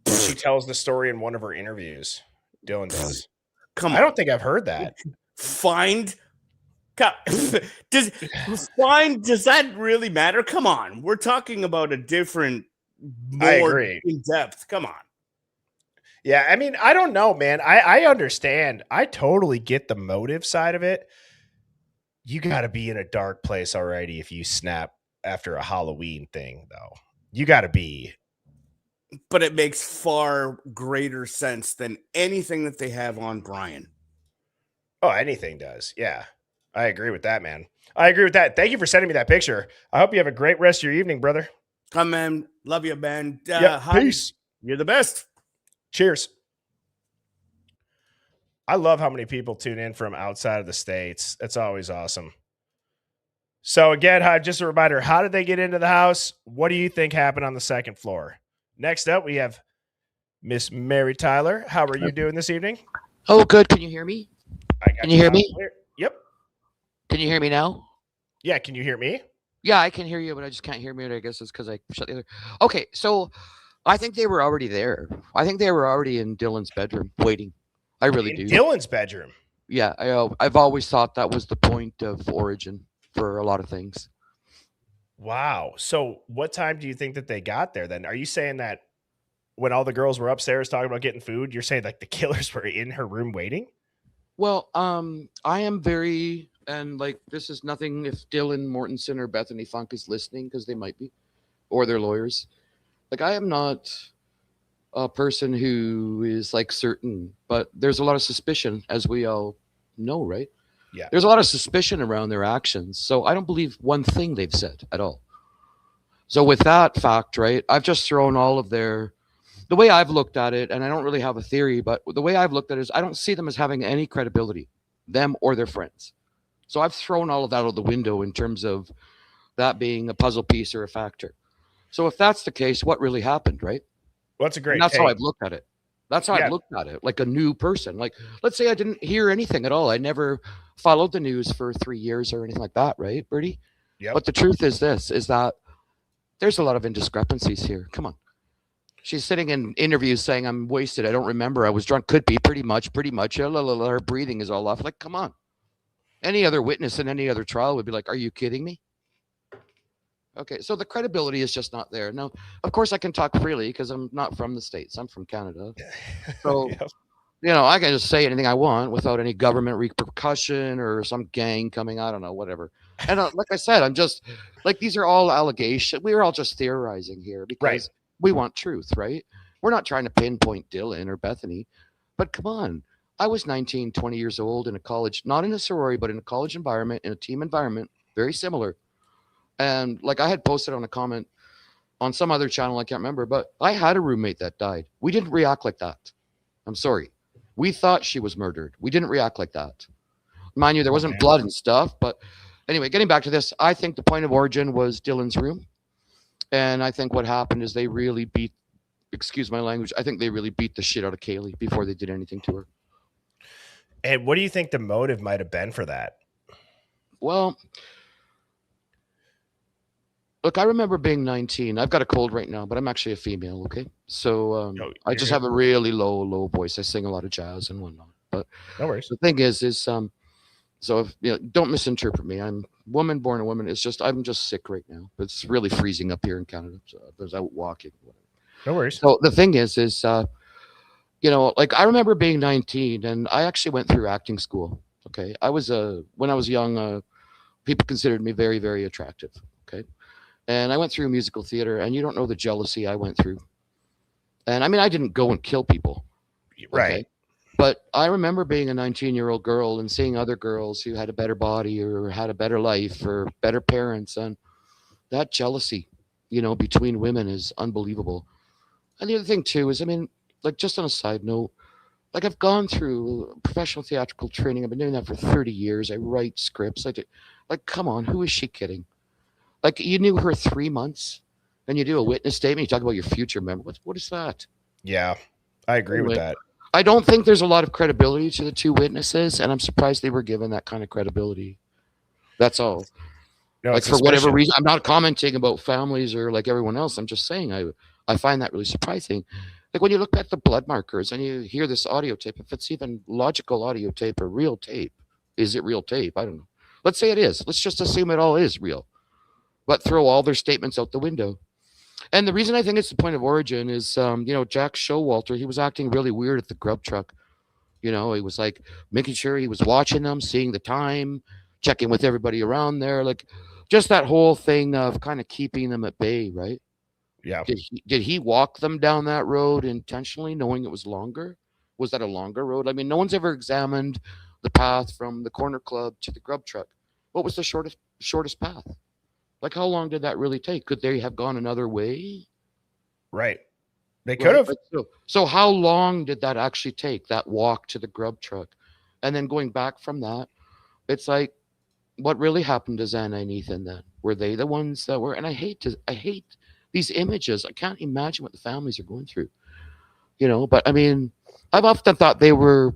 She tells the story in one of her interviews. Dylan does. Come on. I don't think I've heard that. Fined? Does that really matter? Come on, we're talking about a different, more in depth. Come on. Yeah, I mean, I don't know, man. I understand. I totally get the motive side of it. You got to be in a dark place already if you snap after a Halloween thing, though. You got to be. But it makes far greater sense than anything that they have on Brian. Oh, anything does. Yeah. I agree with that, man. I agree with that. Thank you for sending me that picture. I hope you have a great rest of your evening, brother. Come, man. Love you, man. Peace. You're the best. Cheers. I love how many people tune in from outside of the States. That's always awesome. So again, Hive, just a reminder, how did they get into the house? What do you think happened on the second floor? Next up, we have Miss Mary Tyler. How are you doing this evening? Oh, good. Can you hear me? Can you hear me? Yep. Can you hear me now? Yeah. Can you hear me? Yeah, I can hear you, but I just can't hear me. I guess it's because I shut the other. Okay, so I think they were already there. I think they were already in Dylan's bedroom waiting. I really do. Dylan's bedroom? Yeah, I've always thought that was the point of origin for a lot of things. Wow. So what time do you think that they got there then? Are you saying that when all the girls were upstairs talking about getting food, you're saying like the killers were in her room waiting? Well, I am very, and like, this is nothing if Dylan Mortensen or Bethany Funk is listening, because they might be, or their lawyers. Like, I am not a person who is like certain, but there's a lot of suspicion, as we all know, right? Yeah. There's a lot of suspicion around their actions. So I don't believe one thing they've said at all. So with that fact, right, I've just thrown all of their the way I've looked at it, and I don't really have a theory, but the way I've looked at it is I don't see them as having any credibility, them or their friends. So I've thrown all of that out the window in terms of that being a puzzle piece or a factor. So if that's the case, what really happened, right? Well, that's a And great that's how take. I've looked at it. That's how Yeah. I've looked at it, like a new person. Like, let's say I didn't hear anything at all. I never followed the news for 3 years or anything like that, right, Bertie? Yep. But the truth is this: is that there's a lot of indiscrepancies here. Come on. She's sitting in interviews saying, I'm wasted. I don't remember. I was drunk. Could be pretty much. Her breathing is all off. Like, come on. Any other witness in any other trial would be like, are you kidding me? Okay, so the credibility is just not there. Now, of course, I can talk freely because I'm not from the States. I'm from Canada. So, Yep. I can just say anything I want without any government repercussion or some gang coming. I don't know, whatever. And like I said, I'm just like, these are all allegations. We're all just theorizing here because Right. we want truth, right? We're not trying to pinpoint Dylan or Bethany, but come on. I was 19, 20 years old in a college, not in a sorority, but in a college environment, in a team environment, very similar. And like I had posted on a comment on some other channel, I can't remember, but I had a roommate that died. We didn't react like that. I'm sorry. We thought she was murdered. We didn't react like that. Mind you, there wasn't man. blood and stuff. But anyway, getting back to this, I think the point of origin was Dylan's room. And I think what happened is they really beat, excuse my language, I think they really beat the shit out of Kaylee before they did anything to her. And what do you think the motive might have been for that? Well, look, I remember being 19. I've got a cold right now, but I'm actually a female, okay? So No, I you're just good. have a really low voice. I sing a lot of jazz and whatnot. But No worries. the thing is so if don't misinterpret me. I'm woman born a woman. It's just I'm just sick right now. It's really freezing up here in Canada. So I was out walking. Whatever. No worries. So the thing is like I remember being 19 and I actually went through acting school. Okay. I was when I was young, people considered me very, very attractive. Okay. And I went through musical theater, and you don't know the jealousy I went through. And I mean, I didn't go and kill people. Right. Okay? But I remember being a 19-year-old girl and seeing other girls who had a better body or had a better life or better parents. And that jealousy, between women is unbelievable. And the other thing, too, is, I mean, like just on a side note, like I've gone through professional theatrical training. I've been doing that for 30 years. I write scripts. I do. Like, come on, who is she kidding? Like you knew her 3 months, and you do a witness statement. You talk about your future member. What is that? Yeah, I agree with Anyway, that. I don't think there's a lot of credibility to the two witnesses, and I'm surprised they were given that kind of credibility. That's all. No, Like it's for whatever suspicion. reason, I'm not commenting about families or like everyone else. I'm just saying I find that really surprising. Like when you look at the blood markers and you hear this audio tape, if it's even logical audio tape or real tape, is it real tape? I don't know. Let's say it is. Let's just assume it all is real. But throw all their statements out the window. And the reason I think it's the point of origin is, Jack Showalter, he was acting really weird at the grub truck. He was like making sure he was watching them, seeing the time, checking with everybody around there. Like just that whole thing of kind of keeping them at bay, right? Yeah. Did he walk them down that road intentionally, knowing it was longer? Was that a longer road? I mean, no one's ever examined the path from the corner club to the grub truck. What was the shortest path? Like, how long did that really take? Could they have gone another way? Right. They Right? could have. Like, so how long did that actually take, that walk to the grub truck? And then going back from that, it's like, what really happened to Xana and Ethan then? Were they the ones that were? And I hate these images. I can't imagine what the families are going through. But I mean, I've often thought they were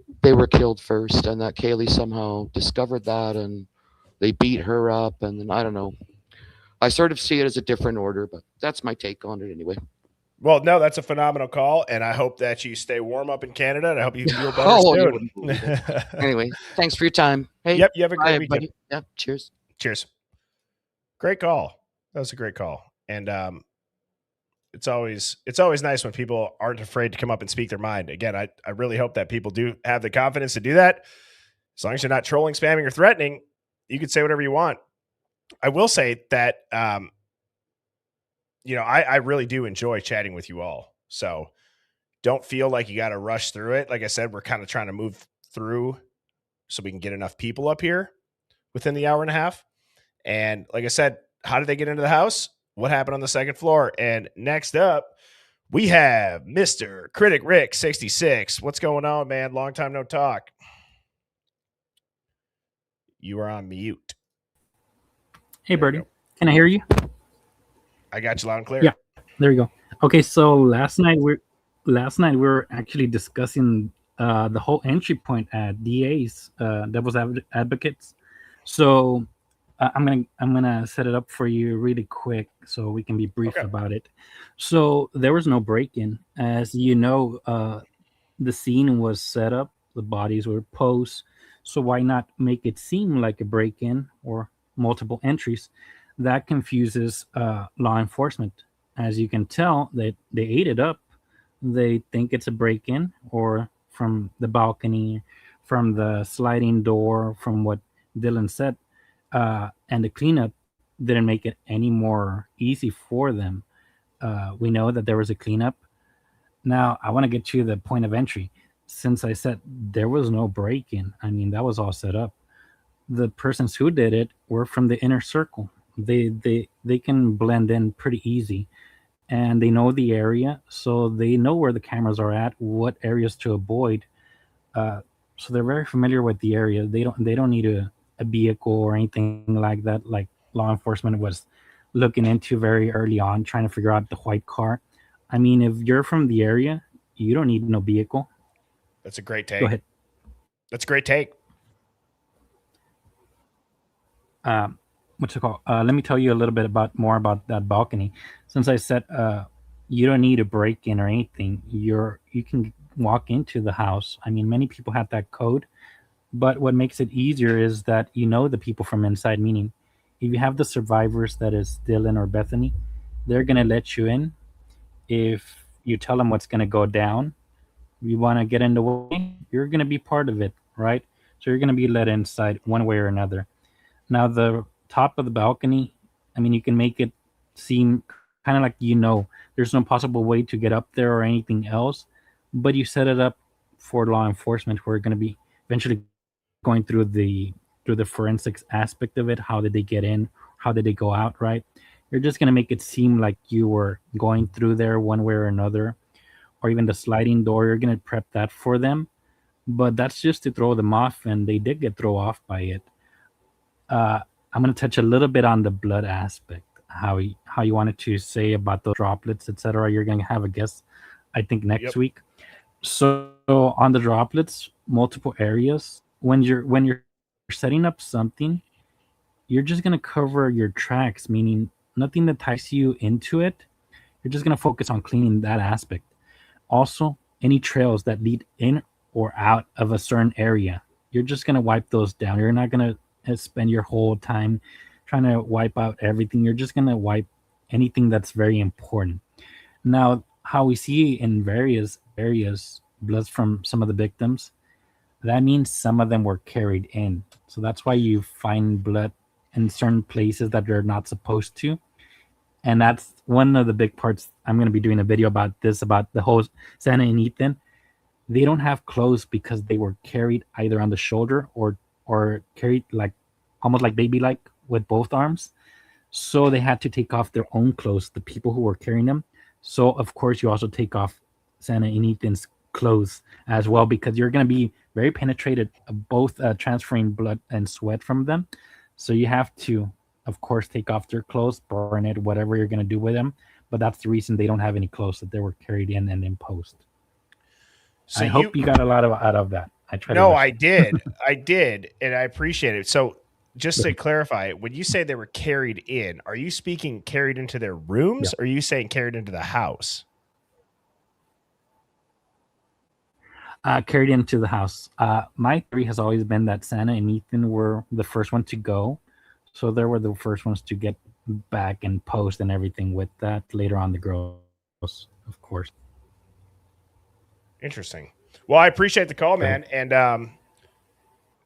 killed first, and that Kaylee somehow discovered that, and they beat her up, and then I don't know. I sort of see it as a different order, but that's my take on it anyway. Well, no, that's a phenomenal call, and I hope that you stay warm up in Canada, and I hope you feel better Oh, you soon. wouldn't believe it. Anyway, thanks for your time. Hey, Yep, you have a great bye, weekend. buddy. Yeah, cheers. Cheers. Great call. That was a great call, and it's always nice when people aren't afraid to come up and speak their mind. Again, I really hope that people do have the confidence to do that. As long as you're not trolling, spamming, or threatening, you can say whatever you want. I will say that, I really do enjoy chatting with you all. So don't feel like you got to rush through it. Like I said, we're kind of trying to move through so we can get enough people up here within the hour and a half. And like I said, how did they get into the house? What happened on the second floor? And next up, we have Mr. Critic Rick 66. What's going on, man? Long time no talk. You are on mute. Hey, Birdie. Can I hear you? I got you loud and clear. Yeah, there you go. Okay, so last night we were actually discussing the whole entry point at DA's devil's advocates. So I'm gonna set it up for you really quick so we can be brief about it. So there was no break-in, as you know. The scene was set up, the bodies were posed. So why not make it seem like a break-in or multiple entries? That confuses law enforcement. As you can tell, they ate it up. They think it's a break-in, or from the balcony, from the sliding door, from what Dylan said, and the cleanup didn't make it any more easy for them. We know that there was a cleanup. Now, I want to get to the point of entry. Since I said there was no break-in, I mean, that was all set up. The persons who did it were from the inner circle. They can blend in pretty easy, and they know the area, so they know where the cameras are at, what areas to avoid. So they're very familiar with the area. They don't need a vehicle or anything like that, like law enforcement was looking into very early on, trying to figure out the white car. I mean, if you're from the area, you don't need no vehicle. That's a great take. Go ahead. That's a great take. What's it called? Let me tell you a little bit more about that balcony. Since I said you don't need a break-in or anything, you can walk into the house. I mean, many people have that code, but what makes it easier is that you know the people from inside. Meaning, if you have the survivors, that is Dylan or Bethany, they're gonna let you in. If you tell them what's gonna go down, you want to get in the way, you're gonna be part of it, right? So you're gonna be let inside one way or another. Now, the top of the balcony, I mean, you can make it seem kind of like there's no possible way to get up there or anything else, but you set it up for law enforcement who are going to be eventually going through the forensics aspect of it. How did they get in? How did they go out, right? You're just going to make it seem like you were going through there one way or another, or even the sliding door. You're going to prep that for them, but that's just to throw them off, and they did get thrown off by it. I'm going to touch a little bit on the blood aspect, how you wanted to say about those droplets, etc. You're going to have a guest, I think, next week. So on the droplets, multiple areas. When you're setting up something, you're just going to cover your tracks, meaning nothing that ties you into it. You're just going to focus on cleaning that aspect. Also, any trails that lead in or out of a certain area, you're just going to wipe those down. You're not going to spend your whole time trying to wipe out everything. You're just going to wipe anything that's very important. Now, how we see in various areas bloods from some of the victims, that means some of them were carried in. So that's why you find blood in certain places that they're not supposed to. And that's one of the big parts. I'm going to be doing a video about this, about the whole Santa and Ethan. They don't have clothes because they were carried either on the shoulder or carried like almost like baby-like with both arms. So they had to take off their own clothes, the people who were carrying them. So of course you also take off Santa and Ethan's clothes as well, because you're going to be very penetrated, both transferring blood and sweat from them. So you have to, of course, take off their clothes, burn it, whatever you're going to do with them. But that's the reason they don't have any clothes, that they were carried in and imposed. So I hope you got a lot out of that. I did. I did. And I appreciate it. So just to clarify, when you say they were carried in, are you speaking carried into their rooms? Or are you saying carried into the house? Carried into the house. My theory has always been that Santa and Ethan were the first one to go. So they were the first ones to get back and post and everything with that. Later on, the girls, of course. Interesting. Well, I appreciate the call, man. And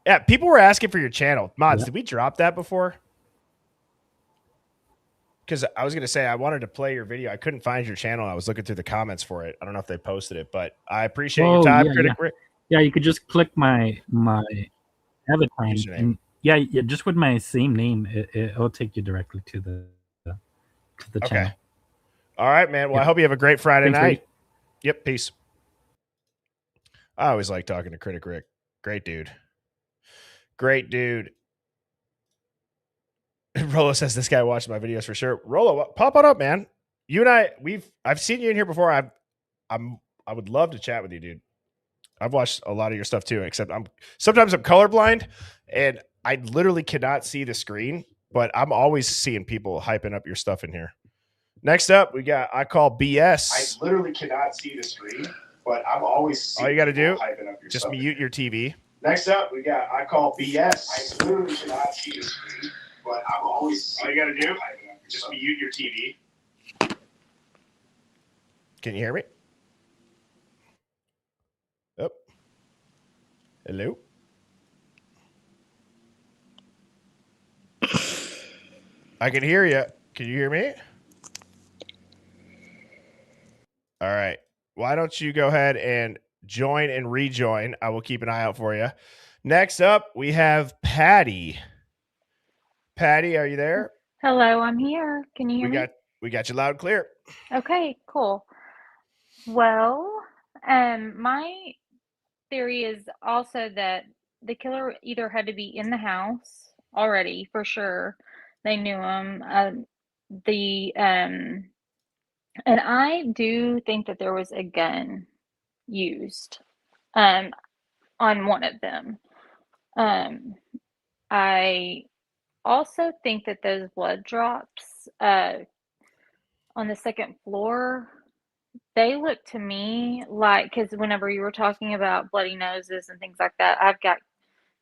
yeah, people were asking for your channel. Mods, did we drop that before? because I was gonna say I wanted to play your video. I couldn't find your channel. I was looking through the comments for it. I don't know if they posted it, but I appreciate your time, Critic Rick. Yeah, you could just click my avatar Username. and yeah, just with my same name, it'll take you directly to the channel. All right, man. Well, I hope you have a great Friday Thanks, night. Rick. Yep, peace. I always like talking to Critic Rick. Great dude. Great dude. Rolo says this guy watched my videos for sure. Rolo, pop on up, man. You and I've seen you in here before. I would love to chat with you, dude. I've watched a lot of your stuff too, except sometimes I'm colorblind and I literally cannot see the screen, but I'm always seeing people hyping up your stuff in here. Next up, we got I Call BS. I literally cannot see the screen, but I'm always seeing all you got to do, hyping up your just stuff. mute your TV. Next up, we got I Call BS. I literally cannot see the screen, but I'm always all you got to do, just mute your TV. Can you hear me? Oh. Hello? I can hear you. Can you hear me? All right. Why don't you go ahead and join and rejoin? I will keep an eye out for you. Next up, we have Patty. Patty, are you there? Hello, I'm here. Can you hear me? We got you loud and clear. Okay, cool. Well, my theory is also that the killer either had to be in the house already, for sure. They knew him. And I do think that there was a gun used on one of them. I also think that those blood drops on the second floor, they look to me like, because whenever you were talking about bloody noses and things like that, I've got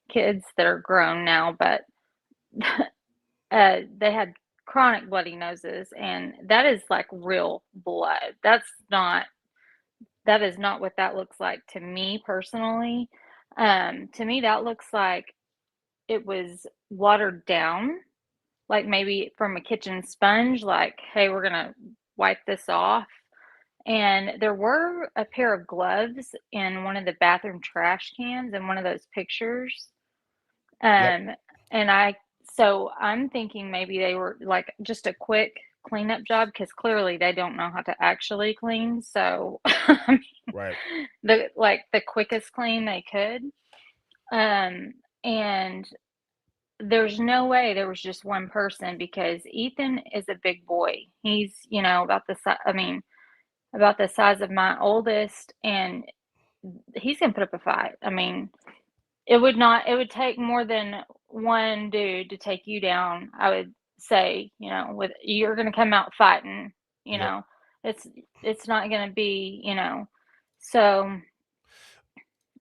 kids that are grown now, but they had chronic bloody noses, and that is like real blood. That is not what that looks like to me personally. To me, that looks like it was watered down, like maybe from a kitchen sponge, like, hey, we're gonna wipe this off. And there were a pair of gloves in one of the bathroom trash cans in one of those pictures. Yep. And so I'm thinking maybe they were like just a quick cleanup job, because clearly they don't know how to actually clean. So I mean, right, the quickest clean they could. And there's no way there was just one person, because Ethan is a big boy. He's, about the size of my oldest, and he's gonna put up a fight. I mean, it would take more than one dude to take you down, I would say. You're gonna come out fighting, it's not gonna be, so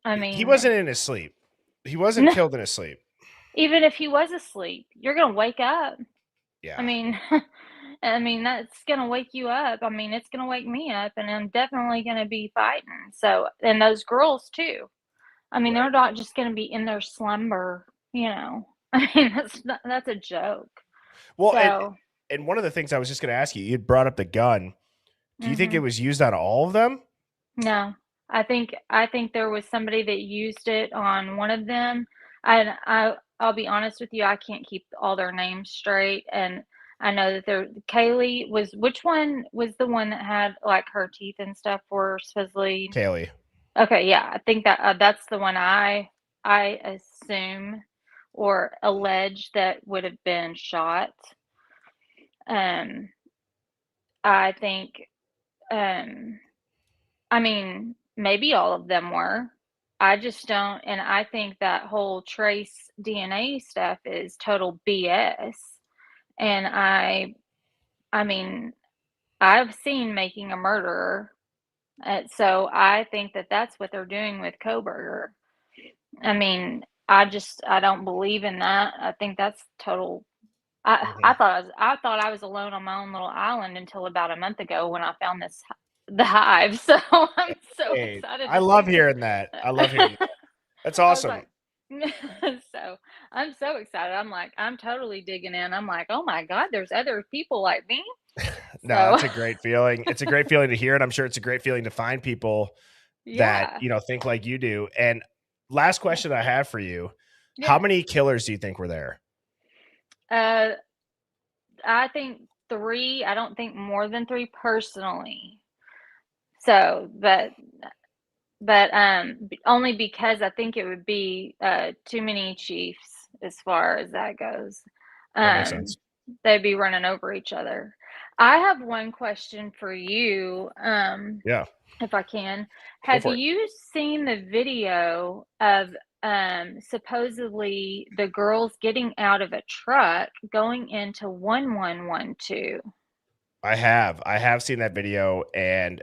I mean, he wasn't in his sleep. He wasn't killed in his sleep. Even if he was asleep, you're gonna wake up. Yeah. I mean, that's gonna wake you up. I mean, it's gonna wake me up, and I'm definitely gonna be fighting. So, and those girls too. I mean, they're not just gonna be in their slumber, I mean, that's a joke. Well, so, and one of the things I was just gonna ask you, you brought up the gun. Do you think it was used on all of them? No, I think there was somebody that used it on one of them. And I'll be honest with you, I can't keep all their names straight. And I know that Kaylee which one was the one that had like her teeth and stuff were supposedly? Kaylee. Okay, yeah, I think that's the one I assume or allege that would have been shot. I think, I mean, maybe all of them were. I just don't, and I think that whole trace DNA stuff is total BS. And I mean, I've seen Making a Murderer, so I think that that's what they're doing with Kohberger. I mean, I don't believe in that. I think that's total. I thought I was alone on my own little island until about a month ago when I found the Hive. So I'm so excited. I love hearing that. I love hearing that. That's awesome. So I'm so excited. I'm totally digging in. I'm like, oh my God, there's other people like me. No, it's a great feeling. It's a great feeling to hear, and I'm sure it's a great feeling to find people that, Yeah. think like you do. And last question I have for you, how Yeah. many killers do you think were there? I think 3. I don't think more than 3 personally. So, but only because I think it would be too many chiefs as far as that goes. That makes sense. They'd be running over each other. I have one question for you. Yeah. If I can. Go Have for it. you seen the video of supposedly the girls getting out of a truck going into 1112? I have seen that video, and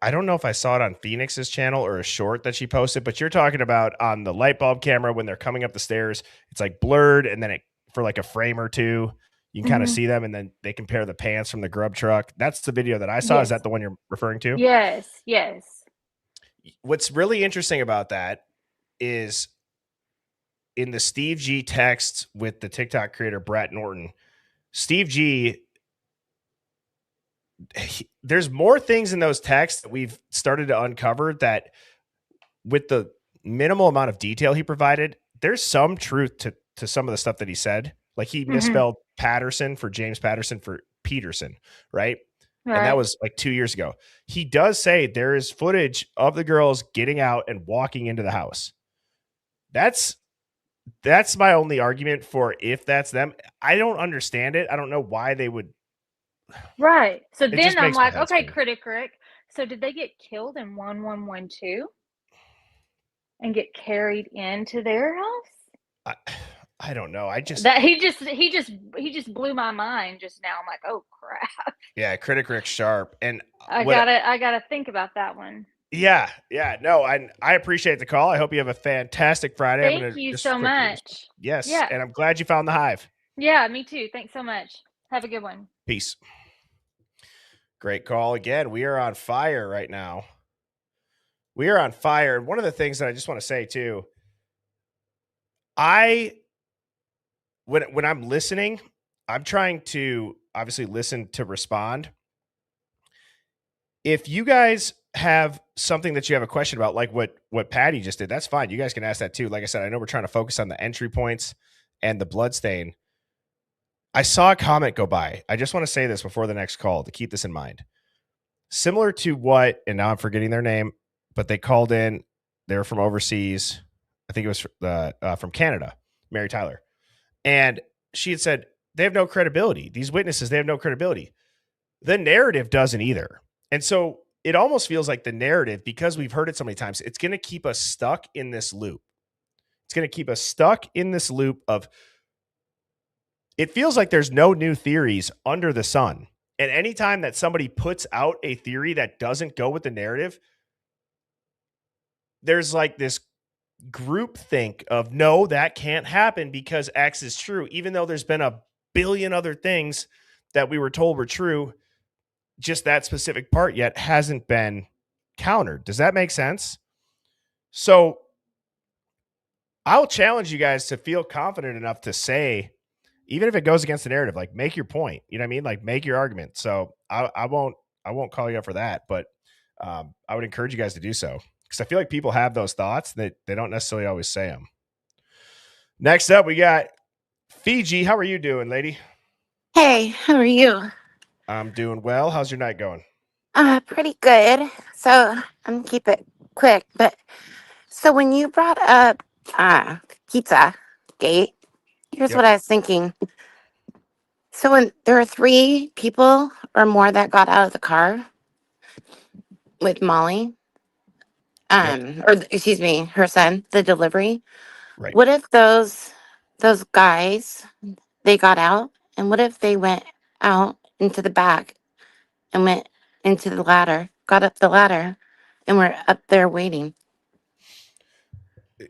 I don't know if I saw it on Phoenix's channel or a short that she posted, but you're talking about on the light bulb camera when they're coming up the stairs, it's like blurred, and then it for like a frame or two, you can kind of see them, and then they compare the pants from the grub truck. That's the video that I saw. Is Yes. that the one you're referring to? Yes, yes. What's really interesting about that is in the Steve G text with the TikTok creator Brett Norton, Steve G, there's more things in those texts that we've started to uncover that with the minimal amount of detail he provided, there's some truth to some of the stuff that he said. Like he misspelled Patterson for James Patterson for Peterson, right? And that was like 2 years ago. He does say there is footage of the girls getting out and walking into the house. That's my only argument for if that's them. I don't understand it. I don't know why they would. Right. So It then just I'm makes my like, head okay, spin. Critic Rick. So did they get killed in 1112 and get carried into their house? I don't know. That he just blew my mind just now. I'm like, oh crap. Yeah, Critic Rick Sharp. And I gotta think about that one. Yeah. No, I appreciate the call. I hope you have a fantastic Friday. Thank you so much. Yes. Yeah. And I'm glad you found the Hive. Yeah, me too. Thanks so much. Have a good one. Peace. Great call again. We are on fire right now. We are on fire. And one of the things that I just want to say too, when I'm listening, I'm trying to obviously listen to respond. If you guys have something that you have a question about, like what Patty just did, that's fine. You guys can ask that too. Like I said, I know we're trying to focus on the entry points and the blood stain. I saw a comment go by. I just want to say this before the next call to keep this in mind. Similar to what, and now I'm forgetting their name, but they called in. They were from overseas. I think it was from Canada, Mary Tyler. And she had said, they have no credibility. These witnesses, they have no credibility. The narrative doesn't either. And so it almost feels like the narrative, because we've heard it so many times, it's going to keep us stuck in this loop. It's going to keep us stuck in this loop of, it feels like there's no new theories under the sun. And anytime that somebody puts out a theory that doesn't go with the narrative, there's like this group think of, no, that can't happen because X is true, even though there's been a billion other things that we were told were true. Just that specific part yet hasn't been countered. Does that make sense? So I'll challenge you guys to feel confident enough to say, even if it goes against the narrative, like make your point. You know what I mean? Like make your argument. So I won't call you up for that, but I would encourage you guys to do so, because I feel like people have those thoughts that they don't necessarily always say them. Next up, we got Fiji. How are you doing, lady? Hey, how are you? I'm doing well. How's your night going? Pretty good. So I'm gonna keep it quick, but so when you brought up Pizza Gate, here's what I was thinking. So when there were 3 people or more that got out of the car with Molly, or excuse me, her son, the delivery. Right. What if those guys, they got out, and what if they went out into the back and went into the ladder, got up the ladder, and were up there waiting?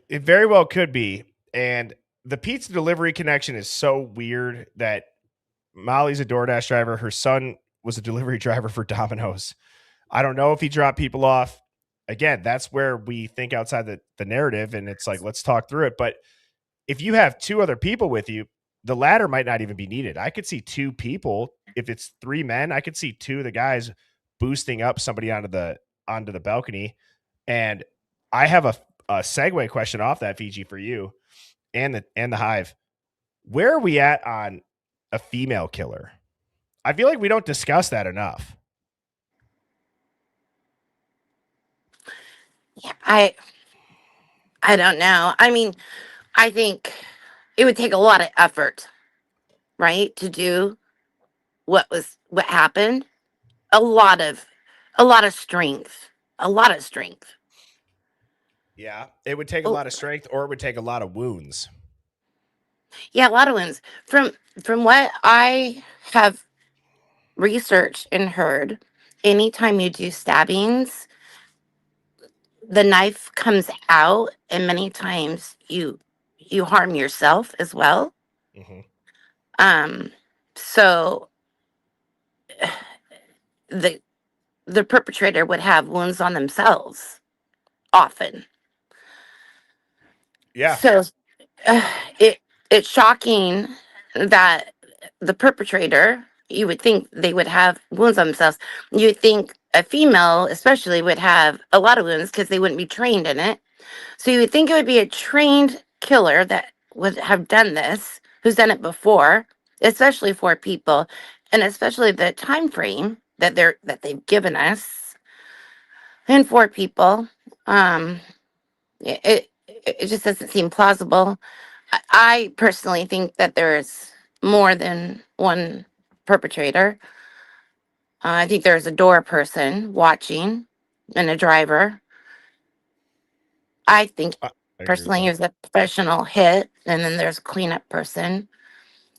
It very well could be. And the pizza delivery connection is so weird that Molly's a DoorDash driver. Her son was a delivery driver for Domino's. I don't know if he dropped people off. Again, that's where we think outside the narrative, and it's like, let's talk through it. But if you have two other people with you, the ladder might not even be needed. I could see two people. If it's three men, I could see two of the guys boosting up somebody onto the balcony. And I have a segue question off that, Fiji, for you and the Hive. Where are we at on a female killer? I feel like we don't discuss that enough. Yeah, I don't know. I mean, I think it would take a lot of effort, right, to do what happened. A lot of strength. A lot of strength. Yeah, it would take a Oh, lot of strength, or it would take a lot of wounds. yeah, a lot of wounds. From what I have researched and heard, anytime you do stabbings, the knife comes out, and many times you harm yourself as well. Mm-hmm. So the perpetrator would have wounds on themselves often. Yeah. So uh, it it's shocking that the perpetrator, you would think they would have wounds on themselves. You would think a female especially would have a lot of wounds because they wouldn't be trained in it. So you would think it would be a trained killer that would have done this, who's done it before, especially for people, and especially the time frame that they've given us, and for people. Um, it just doesn't seem plausible. I personally think that there's more than one perpetrator. I think there's a door person watching and a driver. I think I agree with personally that. there's a professional hit, and then there's a cleanup person.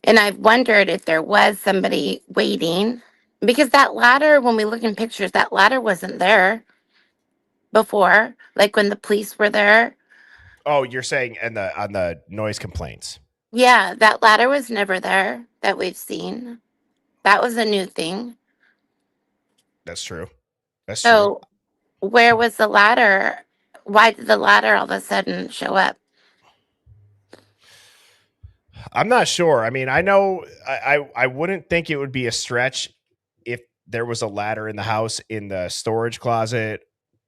And I've wondered if there was somebody waiting, because that ladder, when we look in pictures, that ladder wasn't there before, like when the police were there. Oh, you're saying on the noise complaints. Yeah, that ladder was never there that we've seen. That was a new thing. That's true. That's true. So where was the ladder? Why did the ladder all of a sudden show up? I'm not sure. I mean, I know I wouldn't think it would be a stretch if there was a ladder in the house in the storage closet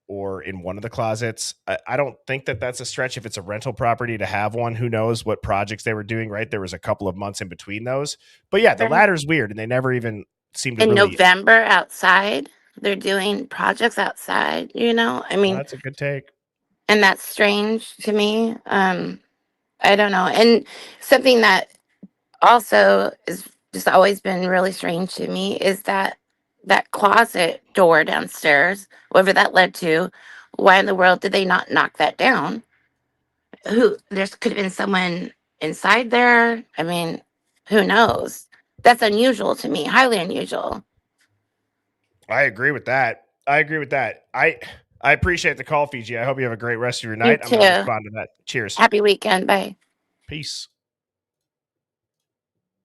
or in one of the closets. I don't think that that's a stretch if it's a rental property to have one. Who knows what projects they were doing, right? There was a couple of months in between those. But yeah, the Then ladder's weird and they never even seem to in really. November outside, they're doing projects outside, I mean, That's a good take. and that's strange to me. I don't know. And something that also is just always been really strange to me is that closet door downstairs, whatever that led to. Why in the world did they not knock that down? There could have been someone inside there. I mean, who knows? That's unusual to me, highly unusual. I agree with that. I agree with that. I appreciate the call, Fiji. I hope you have a great rest of your You night. I'm going to too. respond to that. Cheers. Happy weekend. Bye. Peace.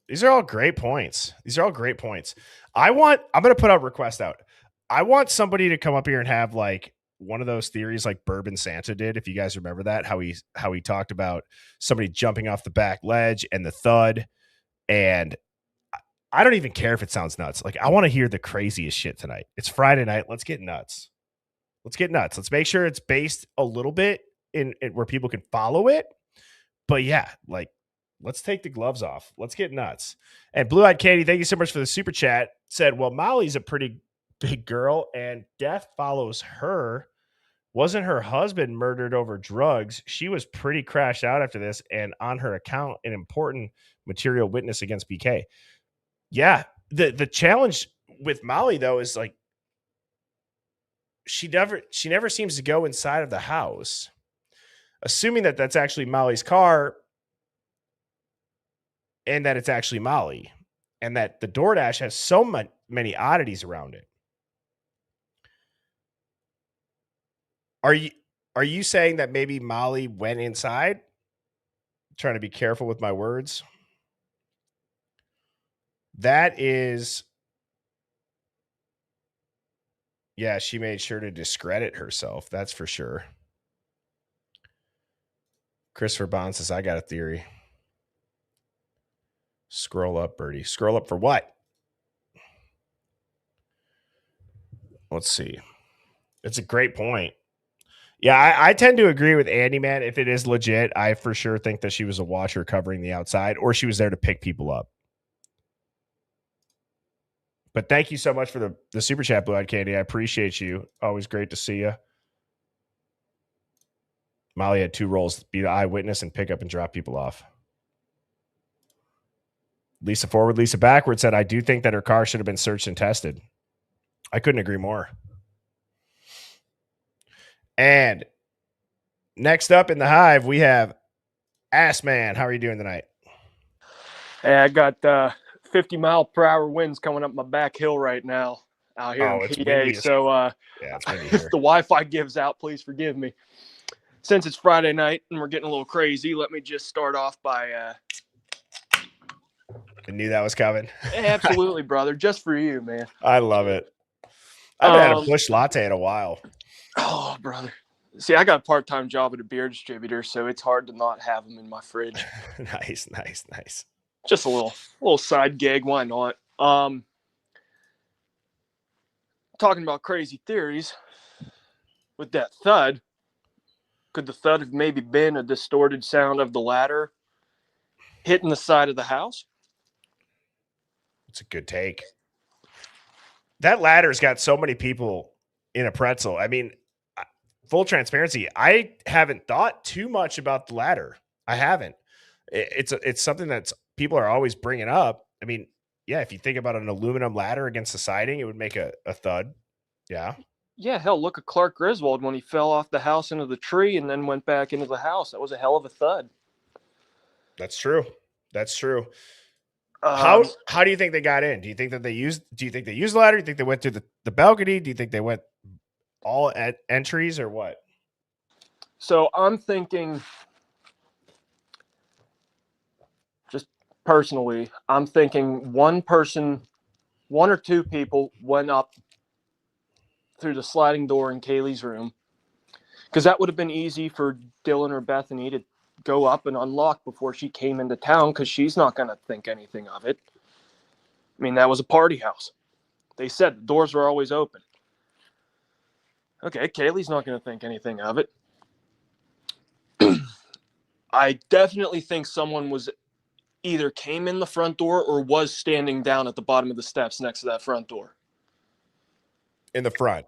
These are all great points. I'm going to put a request out. I want somebody to come up here and have like one of those theories like Bourbon Santa did. If you guys remember that, how he talked about somebody jumping off the back ledge and the thud. And I don't even care if it sounds nuts. Like, I want to hear the craziest shit tonight. It's Friday night. Let's get nuts. Let's make sure it's based a little bit in where people can follow it. But yeah, like, let's take the gloves off. Let's get nuts. And Blue Eyed Katie, thank you so much for the super chat. Said, well, Molly's a pretty big girl and death follows her. Wasn't her husband murdered over drugs? She was pretty crashed out after this, and on her account, an important material witness against BK. Yeah. The challenge with Molly, though, is like she never seems to go inside of the house. Assuming that that's actually Molly's car and that it's actually Molly and that the DoorDash has so many oddities around it. Are you saying that maybe Molly went inside? Trying to be careful with my words. That is, yeah, she made sure to discredit herself. That's for sure. Christopher Bond says, I got a theory. Scroll up, Birdie. Scroll up for what? Let's see. It's a great point. Yeah, I tend to agree with Andy, man. If it is legit, I for sure think that she was a watcher covering the outside, or she was there to pick people up. But thank you so much for the super chat, Blue Eyed Candy. I appreciate you. Always great to see you. Molly had 2 roles: be the eyewitness and pick up and drop people off. Lisa forward, Lisa backward said, I do think that her car should have been searched and tested. I couldn't agree more. And next up in the Hive, we have Assman. How are you doing tonight? Hey, I got 50-mile-per-hour winds coming up my back hill right now out here in it's PA. windy. So it's windy if here. the Wi-Fi gives out, please forgive me. Since it's Friday night and we're getting a little crazy, let me just start off by... I knew that was coming. Absolutely, brother. Just for you, man. I love it. I haven't had a bush latte in a while. Oh, brother. See, I got a part-time job at a beer distributor, so it's hard to not have them in my fridge. Nice. Just a little side gig. Why not? Talking about crazy theories with that thud. Could the thud have maybe been a distorted sound of the ladder hitting the side of the house? It's a good take. That ladder's got so many people in a pretzel. I mean, full transparency, I haven't thought too much about the ladder. I haven't. It's something that people are always bringing up. I mean, yeah, if you think about an aluminum ladder against the siding, it would make a thud. Yeah. Yeah, hell, look at Clark Griswold when he fell off the house into the tree and then went back into the house. That was a hell of a thud. That's true. How do you think they got in? Do you think they used the ladder? Do you think they went through the balcony? Do you think they went all at entries or what? So I'm thinking, just personally, I'm thinking one or two people went up through the sliding door in Kaylee's room, because that would have been easy for Dylan or Bethany to go up and unlock before she came into town, because she's not going to think anything of it. I mean, that was a party house. They said the doors were always open. Okay, Kaylee's not going to think anything of it. I definitely think someone was either came in the front door or was standing down at the bottom of the steps next to that front door. In the front.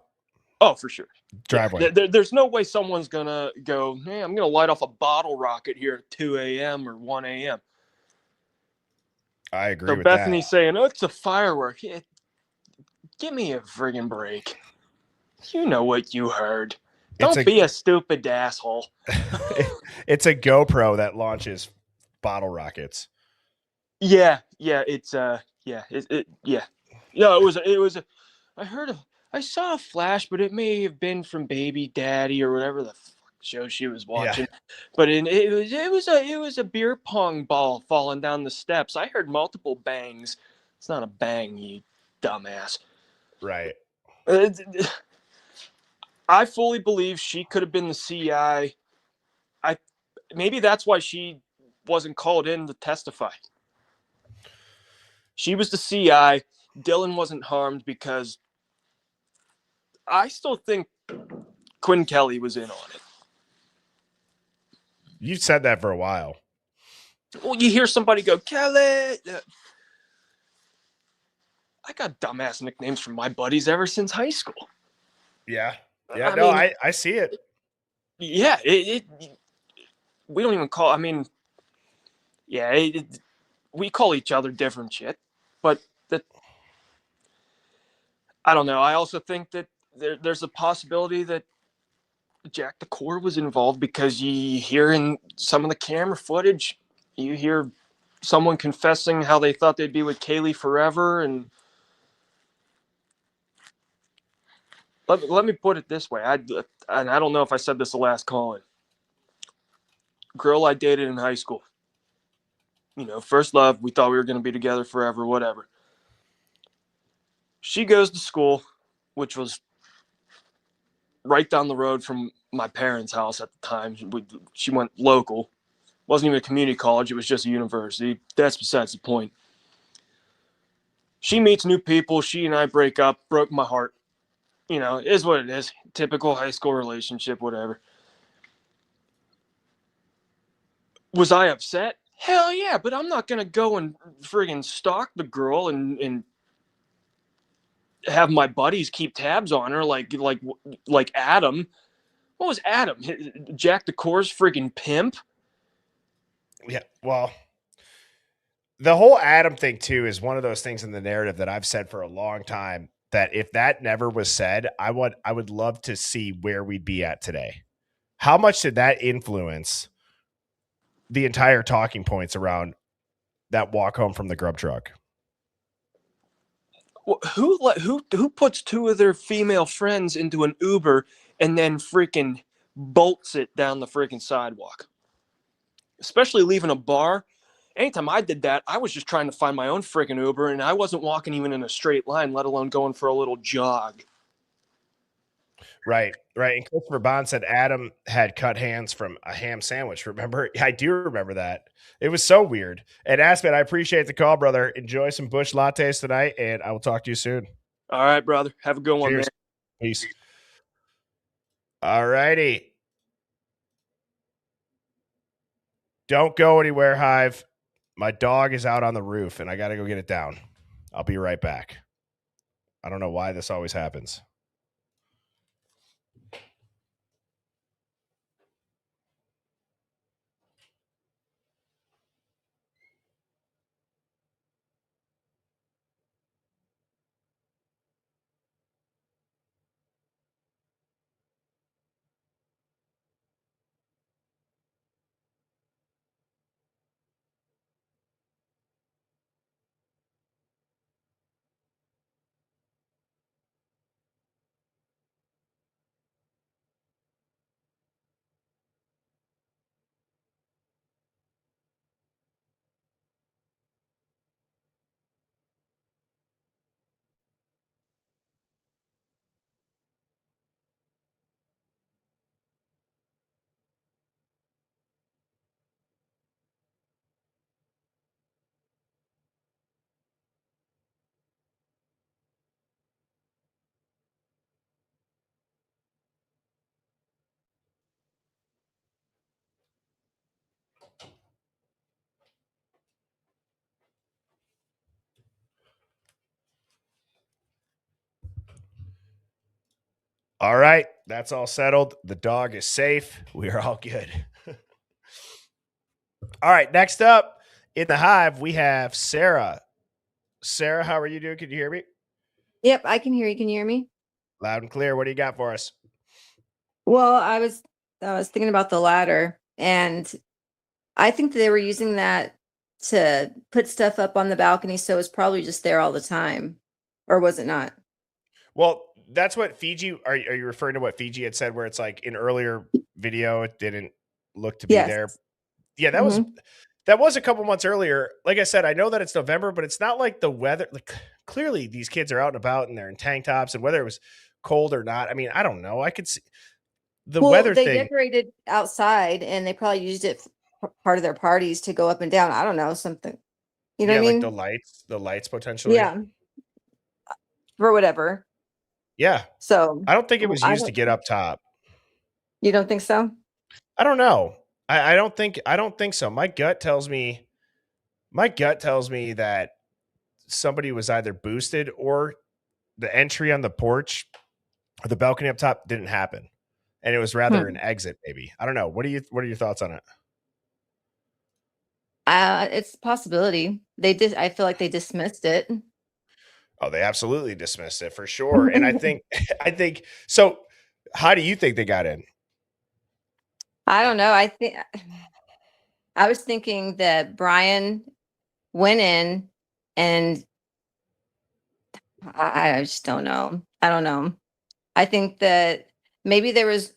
Oh, for sure. Driveway. Yeah, there's no way someone's going to go, hey, I'm going to light off a bottle rocket here at 2 a.m. or 1 a.m. I agree so with Bethany's that. saying, oh, it's a firework. Yeah, give me a friggin' break. You know what you heard. Don't be a stupid asshole. It's a GoPro that launches bottle rockets. Yeah, it's yeah. No, it was a I saw a flash, but it may have been from Baby Daddy or whatever the fuck show she was watching. Yeah. But it was a beer pong ball falling down the steps. I heard multiple bangs. It's not a bang, you dumbass. Right. I fully believe she could have been the CI. Maybe that's why she wasn't called in to testify. She was the CI. Dylan wasn't harmed because I still think Quinn Kelly was in on it. You've said that for a while. Well, you hear somebody go, Kelly. I got dumbass nicknames from my buddies ever since high school. Yeah. Yeah, I see it. Yeah, we don't even call, we call each other different shit, but I don't know. I also think that there's a possibility that Jack the Core was involved, because you hear in some of the camera footage, you hear someone confessing how they thought they'd be with Kaylee forever. And let me put it this way. And I don't know if I said this the last call-in. Girl I dated in high school. First love. We thought we were going to be together forever, whatever. She goes to school, which was right down the road from my parents' house at the time. She went local, Wasn't even a community college. It was just a university. That's besides the point. She meets new people. She and I break up. Broke my heart. You know, it is what it is. Typical high school relationship, whatever. Was I upset? Hell yeah, but I'm not going to go and friggin' stalk the girl and have my buddies keep tabs on her like Adam. What was Adam? Jack the Core's friggin' pimp? Yeah, well, the whole Adam thing too is one of those things in the narrative that I've said for a long time that if that never was said, I would love to see where we'd be at today. How much did that influence the entire talking points around that walk home from the grub truck? Who puts two of their female friends into an Uber and then freaking bolts it down the freaking sidewalk? Especially leaving a bar. Anytime I did that, I was just trying to find my own freaking Uber, and I wasn't walking even in a straight line, let alone going for a little jog. Right. And Christopher Bond said Adam had cut hands from a ham sandwich. Remember? I do remember that. It was so weird. And Assman, I appreciate the call, brother. Enjoy some Bush lattes tonight, and I will talk to you soon. All right, brother. Have a good one, Cheers. man. Peace. All righty. Don't go anywhere, Hive. My dog is out on the roof, and I got to go get it down. I'll be right back. I don't know why this always happens. All right, that's all settled. The dog is safe. We are all good. All right, next up in the Hive, we have Sarah. Sarah, how are you doing? Can you hear me? Yep, I can hear you. Can you hear me? Loud and clear. What do you got for us? Well, I was thinking about the ladder, and I think they were using that to put stuff up on the balcony, so it's probably just there all the time, or was it not? Well, that's what Fiji. Are you referring to what Fiji had said, where it's like in earlier video, it didn't look to be Yes. there? Yeah, that was a couple months earlier. Like I said, I know that it's November, but it's not like the weather. Like clearly, these kids are out and about, and they're in tank tops, and whether it was cold or not, I mean, I don't know. I could see the weather They thing. decorated outside, and they probably used it for part of their parties to go up and down. I don't know, something. You know Yeah, what I mean? like the lights potentially. Yeah, for whatever. Yeah. So I don't think it was I used to don't- get up top. You don't think so? I don't know. I don't think so. My gut tells me that somebody was either boosted or the entry on the porch or the balcony up top didn't happen. And it was rather an exit, maybe. I don't know. What are your thoughts on it? It's a possibility. I feel like they dismissed it. Oh, they absolutely dismissed it for sure. And I think so. How do you think they got in? I don't know. I was thinking that Brian went in, and I just don't know. I don't know. I think that maybe there's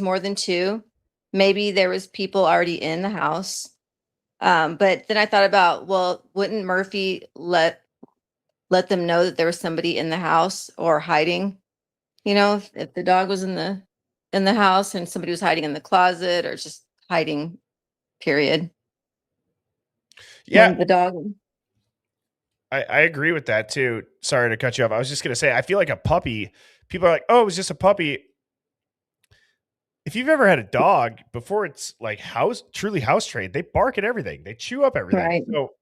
more than two. Maybe there was people already in the house. But then I thought about, well, wouldn't Murphy let them know that there was somebody in the house or hiding? You know, if the dog was in the house and somebody was hiding in the closet or just hiding, period. Yeah. When the dog. I agree with that too. Sorry to cut you off. I was just going to say, I feel like a puppy, people are like, oh, it was just a puppy. If you've ever had a dog before it's like truly house trained, they bark at everything. They chew up everything. Right. So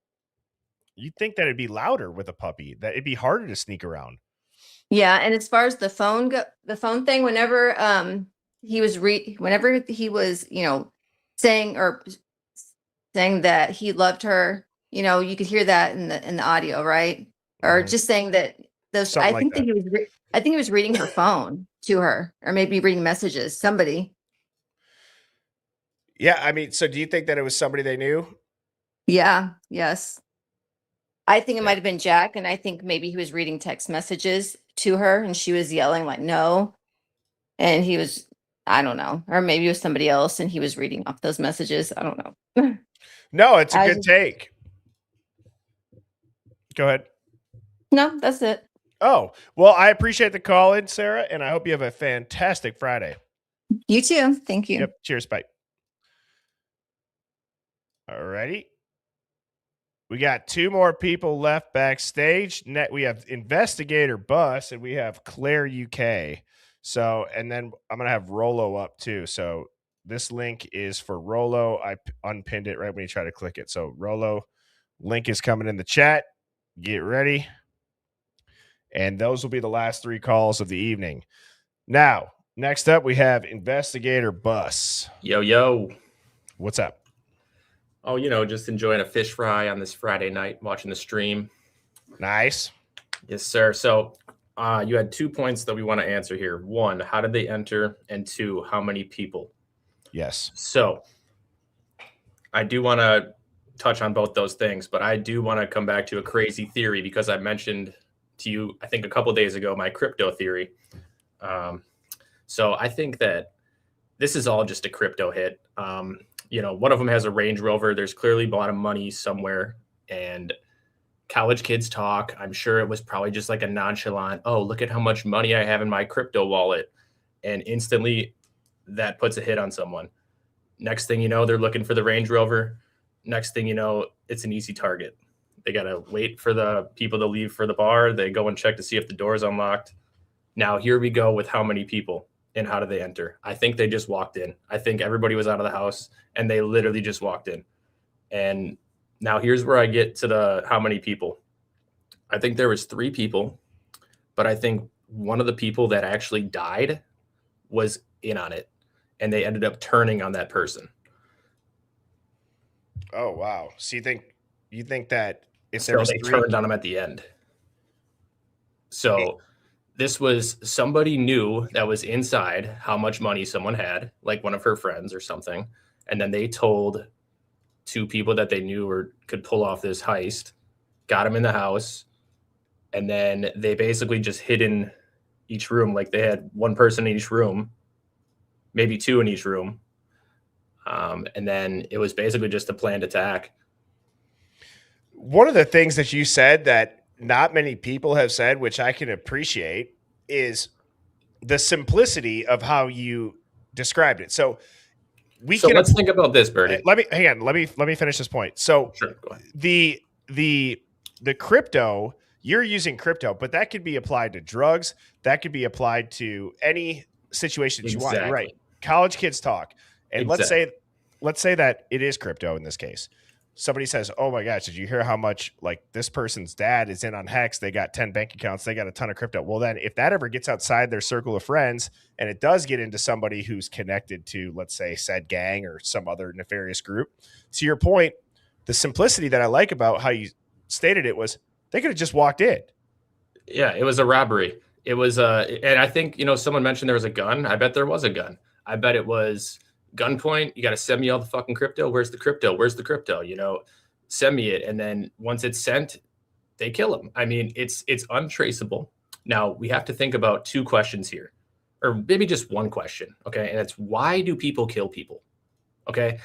you'd think that it'd be louder with a puppy, that it'd be harder to sneak around. Yeah, and as far as the phone thing, whenever he was saying that he loved her, you could hear that in the audio, right? Or just saying that those. Something I like think that that. I think he was reading her phone to her, or maybe reading messages. Somebody. Yeah, I mean, so do you think that it was somebody they knew? Yeah. Yes. I think it might have been Jack, and I think maybe he was reading text messages to her, and she was yelling like no, and he was, I don't know, or maybe it was somebody else, and he was reading off those messages. I don't know. No, it's a good take. Go ahead. No, that's it. Oh, well, I appreciate the call in, Sarah, and I hope you have a fantastic Friday. You too. Thank you. Yep. Cheers. Bye. All righty. We got 2 more people left backstage. We have Investigator Bus and we have Claire UK. So, and then I'm going to have Rolo up too. So this link is for Rolo. I unpinned it right when you try to click it. So Rolo, link is coming in the chat. Get ready. And those will be the last 3 calls of the evening. Now, next up, we have Investigator Bus. Yo. What's up? Oh, just enjoying a fish fry on this Friday night, watching the stream. Nice. Yes, sir. So you had 2 points that we want to answer here. 1, how did they enter? And 2, how many people? Yes. So I do want to touch on both those things, but I do want to come back to a crazy theory because I mentioned to you, I think a couple days ago, my crypto theory. So I think that this is all just a crypto hit. One of them has a Range Rover. There's clearly a lot of money somewhere, and college kids talk. I'm sure it was probably just like a nonchalant, oh, look at how much money I have in my crypto wallet. And instantly that puts a hit on someone. Next thing you know, they're looking for the Range Rover. Next thing you know, it's an easy target. They got to wait for the people to leave for the bar. They go and check to see if the door is unlocked. Now, here we go with how many people. And how did they enter? I think they just walked in. I think everybody was out of the house and they literally just walked in. And now here's where I get to the how many people. I think there was 3 people, but I think one of the people that actually died was in on it, and they ended up turning on that person. Oh, wow. So you think that if So there was they 3 turned on him at the end. So this was somebody knew that was inside how much money someone had, like one of her friends or something. And then they told 2 people that they knew or could pull off this heist, got them in the house. And then they basically just hid in each room. Like they had 1 person in each room, maybe 2 in each room. And then it was basically just a planned attack. One of the things that you said that not many people have said, which I can appreciate, is the simplicity of how you described it. So let's think about this, Bertie. Let me finish this point. So sure, go ahead. The crypto, you're using crypto, but that could be applied to drugs. That could be applied to any situation that you want. Right. College kids talk. And let's say that it is crypto in this case. Somebody says, oh my gosh, did you hear how much like this person's dad is in on Hex? They got 10 bank accounts. They got a ton of crypto. Well, then if that ever gets outside their circle of friends and it does get into somebody who's connected to, let's say, said gang or some other nefarious group, to your point, the simplicity that I like about how you stated it was they could have just walked in. Yeah, it was a robbery. It was and I think, someone mentioned there was a gun. I bet there was a gun. I bet it was gunpoint. You got to send me all the fucking crypto. Where's the crypto? Where's the crypto? Send me it. And then once it's sent, they kill him. I mean, it's untraceable. Now we have to think about 2 questions here, or maybe just 1 question. Okay. And it's why do people kill people? Okay.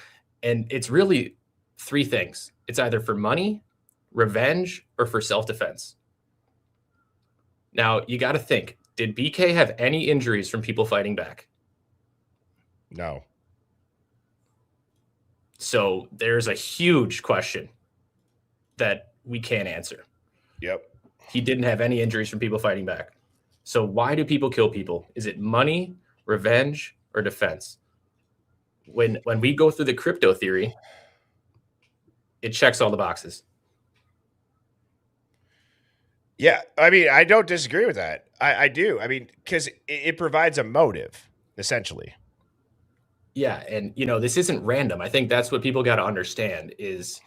And it's really 3 things. It's either for money, revenge, or for self-defense. Now you got to think, did BK have any injuries from people fighting back? No. So there's a huge question that we can't answer. Yep. He didn't have any injuries from people fighting back. So why do people kill people? Is it money, revenge, or defense? When we go through the crypto theory, it checks all the boxes. Yeah, I mean, I don't disagree with that. I do. I mean, because it provides a motive, essentially. Yeah, and this isn't random. I think that's what people got to understand is,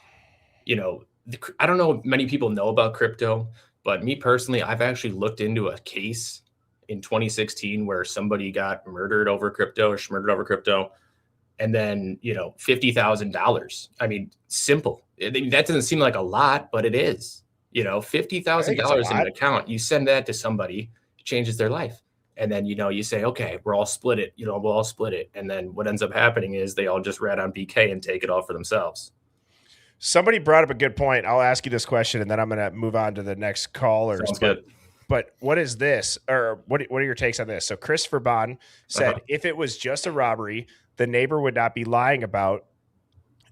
I don't know if many people know about crypto, but me personally, I've actually looked into a case in 2016 where somebody got murdered over crypto or schmurdered over crypto, and then $50,000. I mean, simple. That doesn't seem like a lot, but it is. $50,000 in an account. You send that to somebody, it changes their life. And then, you say, okay, we'll all split it. We'll all split it. And then what ends up happening is they all just rat on BK and take it all for themselves. Somebody brought up a good point. I'll ask you this question, and then I'm going to move on to the next caller. Sounds good. But what is this? Or what are your takes on this? So Christopher Bond said, if it was just a robbery, the neighbor would not be lying about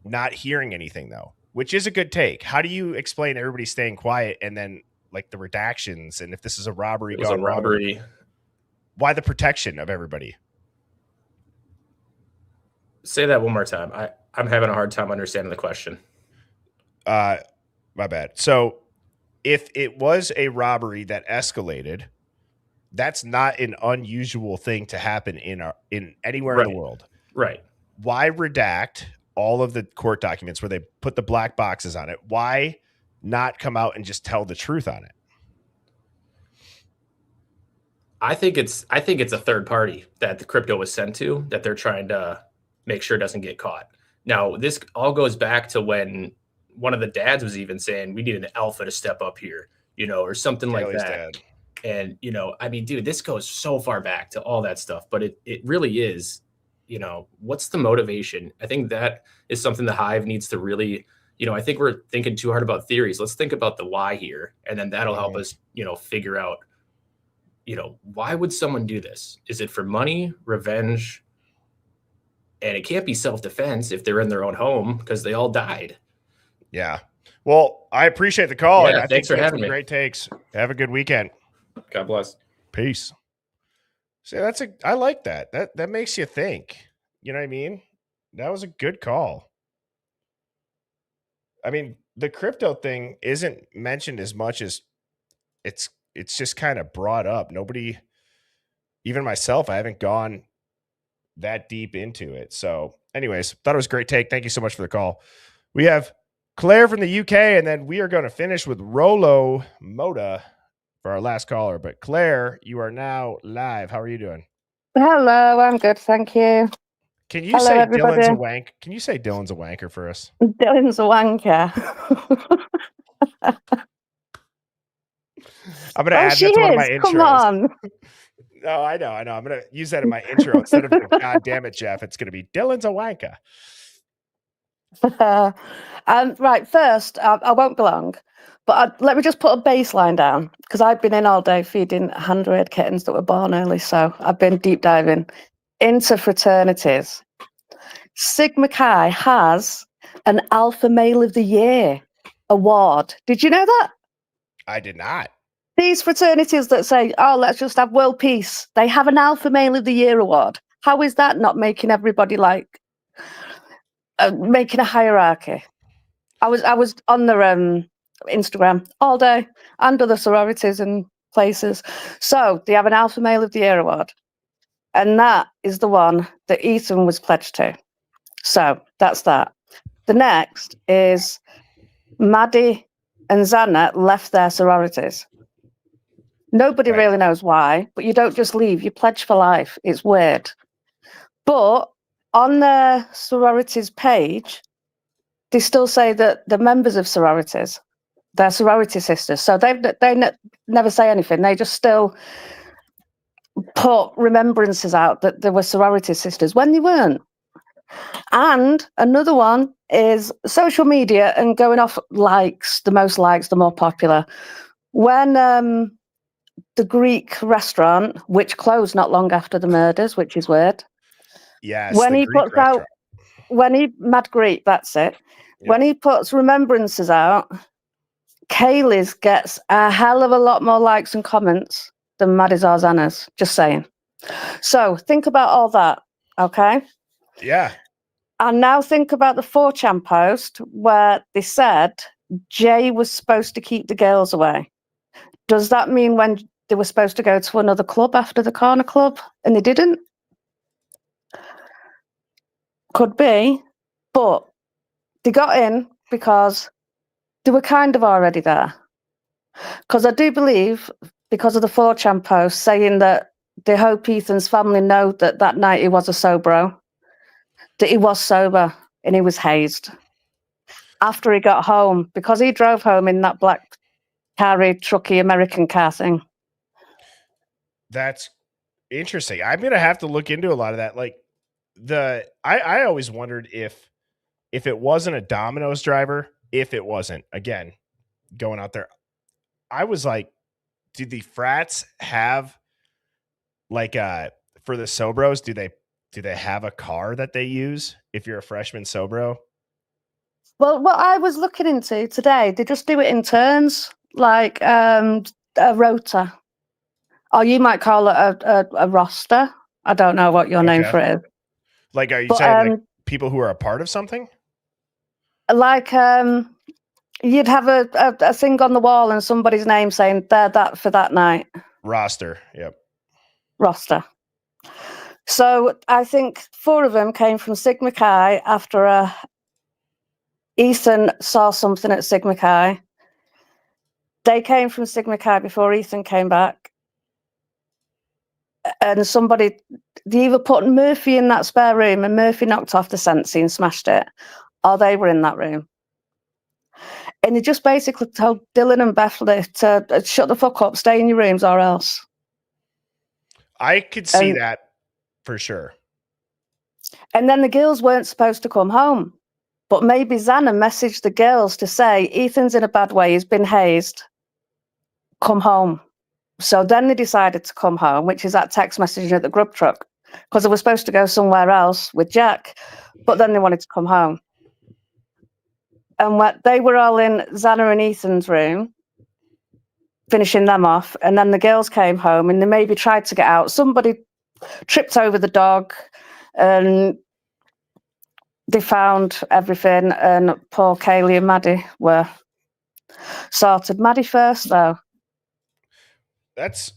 not hearing anything, though, which is a good take. How do you explain everybody staying quiet and then like the redactions? And if this is a robbery, it was a robbery. Why the protection of everybody? Say that one more time. I'm having a hard time understanding the question. My bad. So if it was a robbery that escalated, that's not an unusual thing to happen in anywhere in the world. Right. Why redact all of the court documents where they put the black boxes on it? Why not come out and just tell the truth on it? I think it's a third party that the crypto was sent to that they're trying to make sure it doesn't get caught. Now, this all goes back to when one of the dads was even saying we need an alpha to step up here, or something like that. Dad. And, I mean, dude, this goes so far back to all that stuff, but it really is, what's the motivation? I think that is something the Hive needs to really, I think we're thinking too hard about theories. Let's think about the why here. And then that'll help us, figure out, why would someone do this? Is it for money, revenge? And it can't be self-defense if they're in their own home because they all died. Yeah. Well, I appreciate the call. Yeah, and I thanks think for having me. Great takes. Have a good weekend. God bless. Peace. See, I like that. That makes you think. You know what I mean? That was a good call. I mean, the crypto thing isn't mentioned as much as it's just kind of brought up. Nobody, even myself, I haven't gone that deep into it. So anyways, thought it was a great take. Thank you so much for the call. We have Claire from the UK, and then we are going to finish with Rolo Moda for our last caller. But Claire, you are now live. How are you doing? Hello, I'm good, thank you. Can you say everybody. Dylan's a wank? Can you say Dylan's a wanker for us? Dylan's a wanker. I'm going to add that to one of my intros. Come on. No, I know. I'm going to use that in my intro. Instead of God damn it, Jeff, it's going to be Dylan's a wanker. Right, first, I won't go long, but let me just put a baseline down, because I've been in all day feeding hand-reared kittens that were born early, so I've been deep diving into fraternities. Sigma Chi has an Alpha Male of the Year award. Did you know that? I did not. These fraternities that say, oh, let's just have world peace, they have an Alpha Male of the Year award. How is that not making everybody like making a hierarchy? I was on their Instagram all day and other sororities and places. So they have an Alpha Male of the Year award, and that is the one that Ethan was pledged to. So that's that. The next is Maddie and Xana left their sororities. Nobody really knows why, but you don't just leave, you pledge for life. It's weird. But on their sororities page, they still say that the members of sororities, they're sorority sisters. So they never say anything. They just still put remembrances out that there were sorority sisters when they weren't. And another one is social media and going off likes, the most likes, the more popular. When the Greek restaurant, which closed not long after the murders, which is weird. Yes, when the he Greek puts restaurant. out, when he Mad Greek, that's it. When he puts remembrances out, Kaylee's gets a hell of a lot more likes and comments than Maddie Zarzana's. Just saying. So think about all that, okay? Yeah. And now think about the 4chan post where they said Jay was supposed to keep the girls away. Does that mean when they were supposed to go to another club after the Corner Club and they didn't? Could be, but they got in because they were kind of already there. Because I do believe, because of the 4chan post saying that they hope Ethan's family know that that night he was a sobro, that he was sober and he was hazed. After he got home, because he drove home in that black carry trucky American car thing. That's interesting. I'm gonna have to look into a lot of that. Like I always wondered if it wasn't a Domino's driver, if it wasn't, again, going out there, I was like, do the frats have like for the Sobros, do they have a car that they use if you're a freshman Sobro? Well, what I was looking into today, they just do it in turns, like a rota. Or you might call it a roster. I don't know what your name for it is. Like, are you saying like people who are a part of something? Like you'd have a thing on the wall and somebody's name saying they're that for that night. Roster, yep. Roster. So I think 4 of them came from Sigma Chi after Ethan saw something at Sigma Chi. They came from Sigma Chi before Ethan came back. And they either put Murphy in that spare room and Murphy knocked off the Sensi and smashed it, or they were in that room. And he just basically told Dylan and Bethany to shut the fuck up, stay in your rooms or else. I could see that for sure. And then the girls weren't supposed to come home. But maybe Xana messaged the girls to say, Ethan's in a bad way, he's been hazed. Come home. So then they decided to come home, which is that text messaging at the grub truck, because they were supposed to go somewhere else with Jack, but then they wanted to come home. And they were all in Xana and Ethan's room, finishing them off, and then the girls came home and they maybe tried to get out. Somebody tripped over the dog and they found everything, and poor Kaylee and Maddie were sorted. Maddie first, though. That's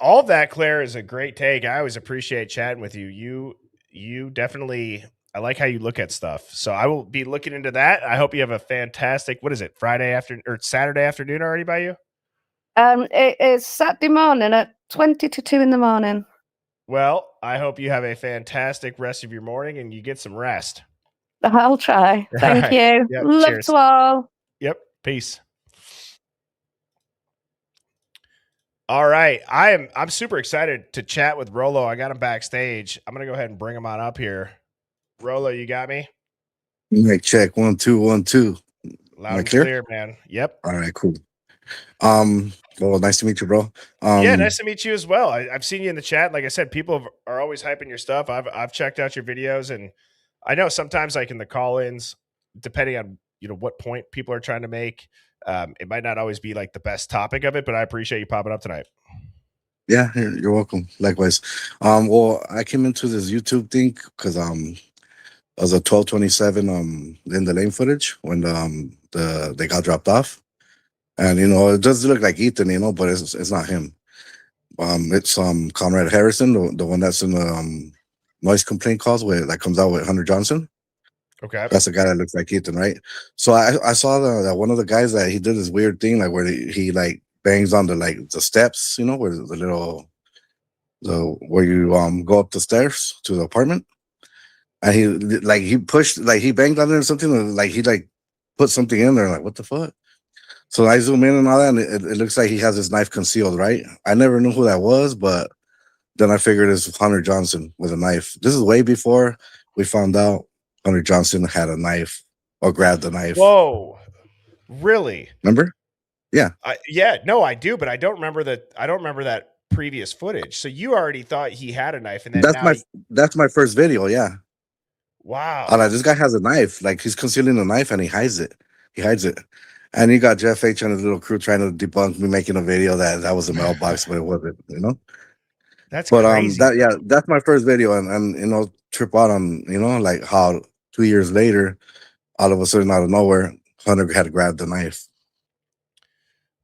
all that, Claire, is a great take. I always appreciate chatting with you. You definitely, I like how you look at stuff. So I will be looking into that. I hope you have a fantastic, what is it, Friday afternoon or Saturday afternoon already by you? It is Saturday morning at 20 to 2 in the morning. Well, I hope you have a fantastic rest of your morning and you get some rest. I'll try. Thank you. Yep, Love cheers. to all. Yep. Peace. All right. I'm super excited to chat with Rolo. I got him backstage. I'm going to go ahead and bring him on up here. Rolo, you got me? Mic check. 1 2 1 2. Loud and clear, man. Yep. All right, cool. Well, nice to meet you, bro. Yeah, nice to meet you as well. I've seen you in the chat. Like I said, people are always hyping your stuff. I've checked out your videos, and I know sometimes like in the call-ins, depending on what point people are trying to make, it might not always be like the best topic of it, but I appreciate you popping up tonight. Yeah, you're welcome. Likewise. Well, I came into this YouTube thing because it was a 1227 in the lane footage when they got dropped off. And it does look like Ethan, but it's not him. It's Comrade Harrison, the one that's in the noise complaint calls that comes out with Hunter Johnson. Okay, that's the guy that looks like Ethan, right? So I saw that one of the guys that he did this weird thing, like where he like bangs on the steps, where where you go up the stairs to the apartment, and he pushed, like he banged on it or something, like he like put something in there, like what the fuck. So I zoom in and all that, and it looks like he has his knife concealed, right? I never knew who that was, but then I figured it's Hunter Johnson with a knife. This is way before we found out Hunter Johnson had a knife or grabbed a knife. Whoa, really? Remember? Yeah. No, I do, but I don't remember that. I don't remember that previous footage. So you already thought he had a knife, and then that's my first video. Yeah. Wow. I'm like, this guy has a knife. Like he's concealing a knife and he hides it. He hides it. And you got Jeff H and his little crew trying to debunk me making a video that was a mailbox, but it wasn't, you know? That's But crazy. that's my first video, and you know, trip out on, you know, like how 2 years later, all of a sudden out of nowhere, Hunter had grabbed the knife.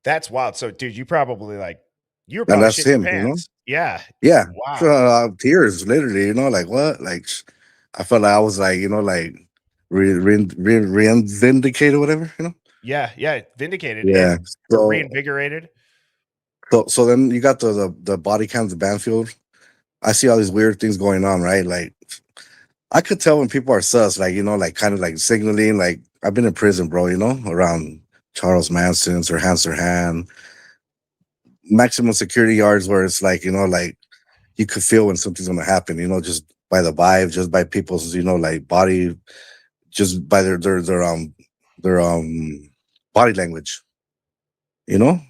That's wild. So, dude, you probably you were And probably that's shitting your him, you know? pants. Yeah. Yeah. Wow. So, tears, literally, you know, like what? Like I felt like I was like, you know, like vindicated or whatever, you know? Yeah, yeah, vindicated Yeah. and So reinvigorated. so then you got the body cams, the Banfield. I see all these weird things going on, right? Like I could tell when people are sus, like, you know, like kind of like signaling, like I've been in prison, bro, you know, around Charles Manson's or Hand, maximum security yards where it's like, you know, like you could feel when something's gonna happen, you know, just by the vibe, just by people's, you know, like body, just by their body language, you know.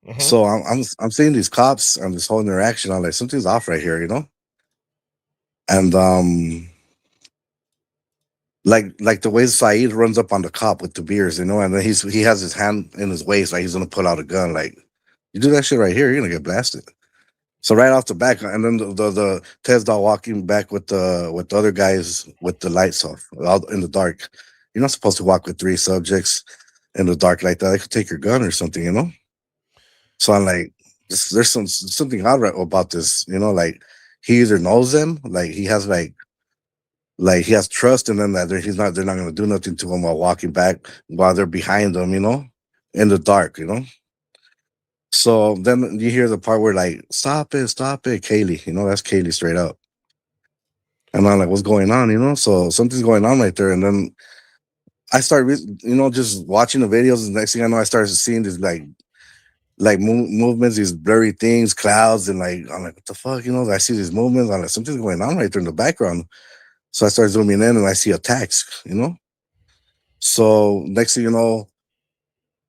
Mhm. So I'm seeing these cops and this whole interaction. I'm like, something's off right here, you know. And like the way Saeed runs up on the cop with the beers, you know, and then he has his hand in his waist, like he's gonna pull out a gun. Like, you do that shit right here, you're gonna get blasted. So right off the back, and then the Tesla walking back with the other guys with the lights off out in the dark. You're not supposed to walk with three subjects in the dark like that. They could take your gun or something, you know. So I'm like, there's something odd about this, you know. Like he either knows them, like he has like he has trust in them that they're not gonna do nothing to him while walking back while they're behind them, you know, in the dark, you know. So then you hear the part where like, stop it, Kaylee. You know, that's Kaylee straight up. And I'm like, what's going on? You know, so something's going on right there. And then I start, you know, just watching the videos. And next thing I know, I started seeing these like movements, these blurry things, clouds, and like I'm like, what the fuck? You know, I see these movements. I'm like, something's going on right there in the background. So I start zooming in and I see attacks. You know, so next thing you know,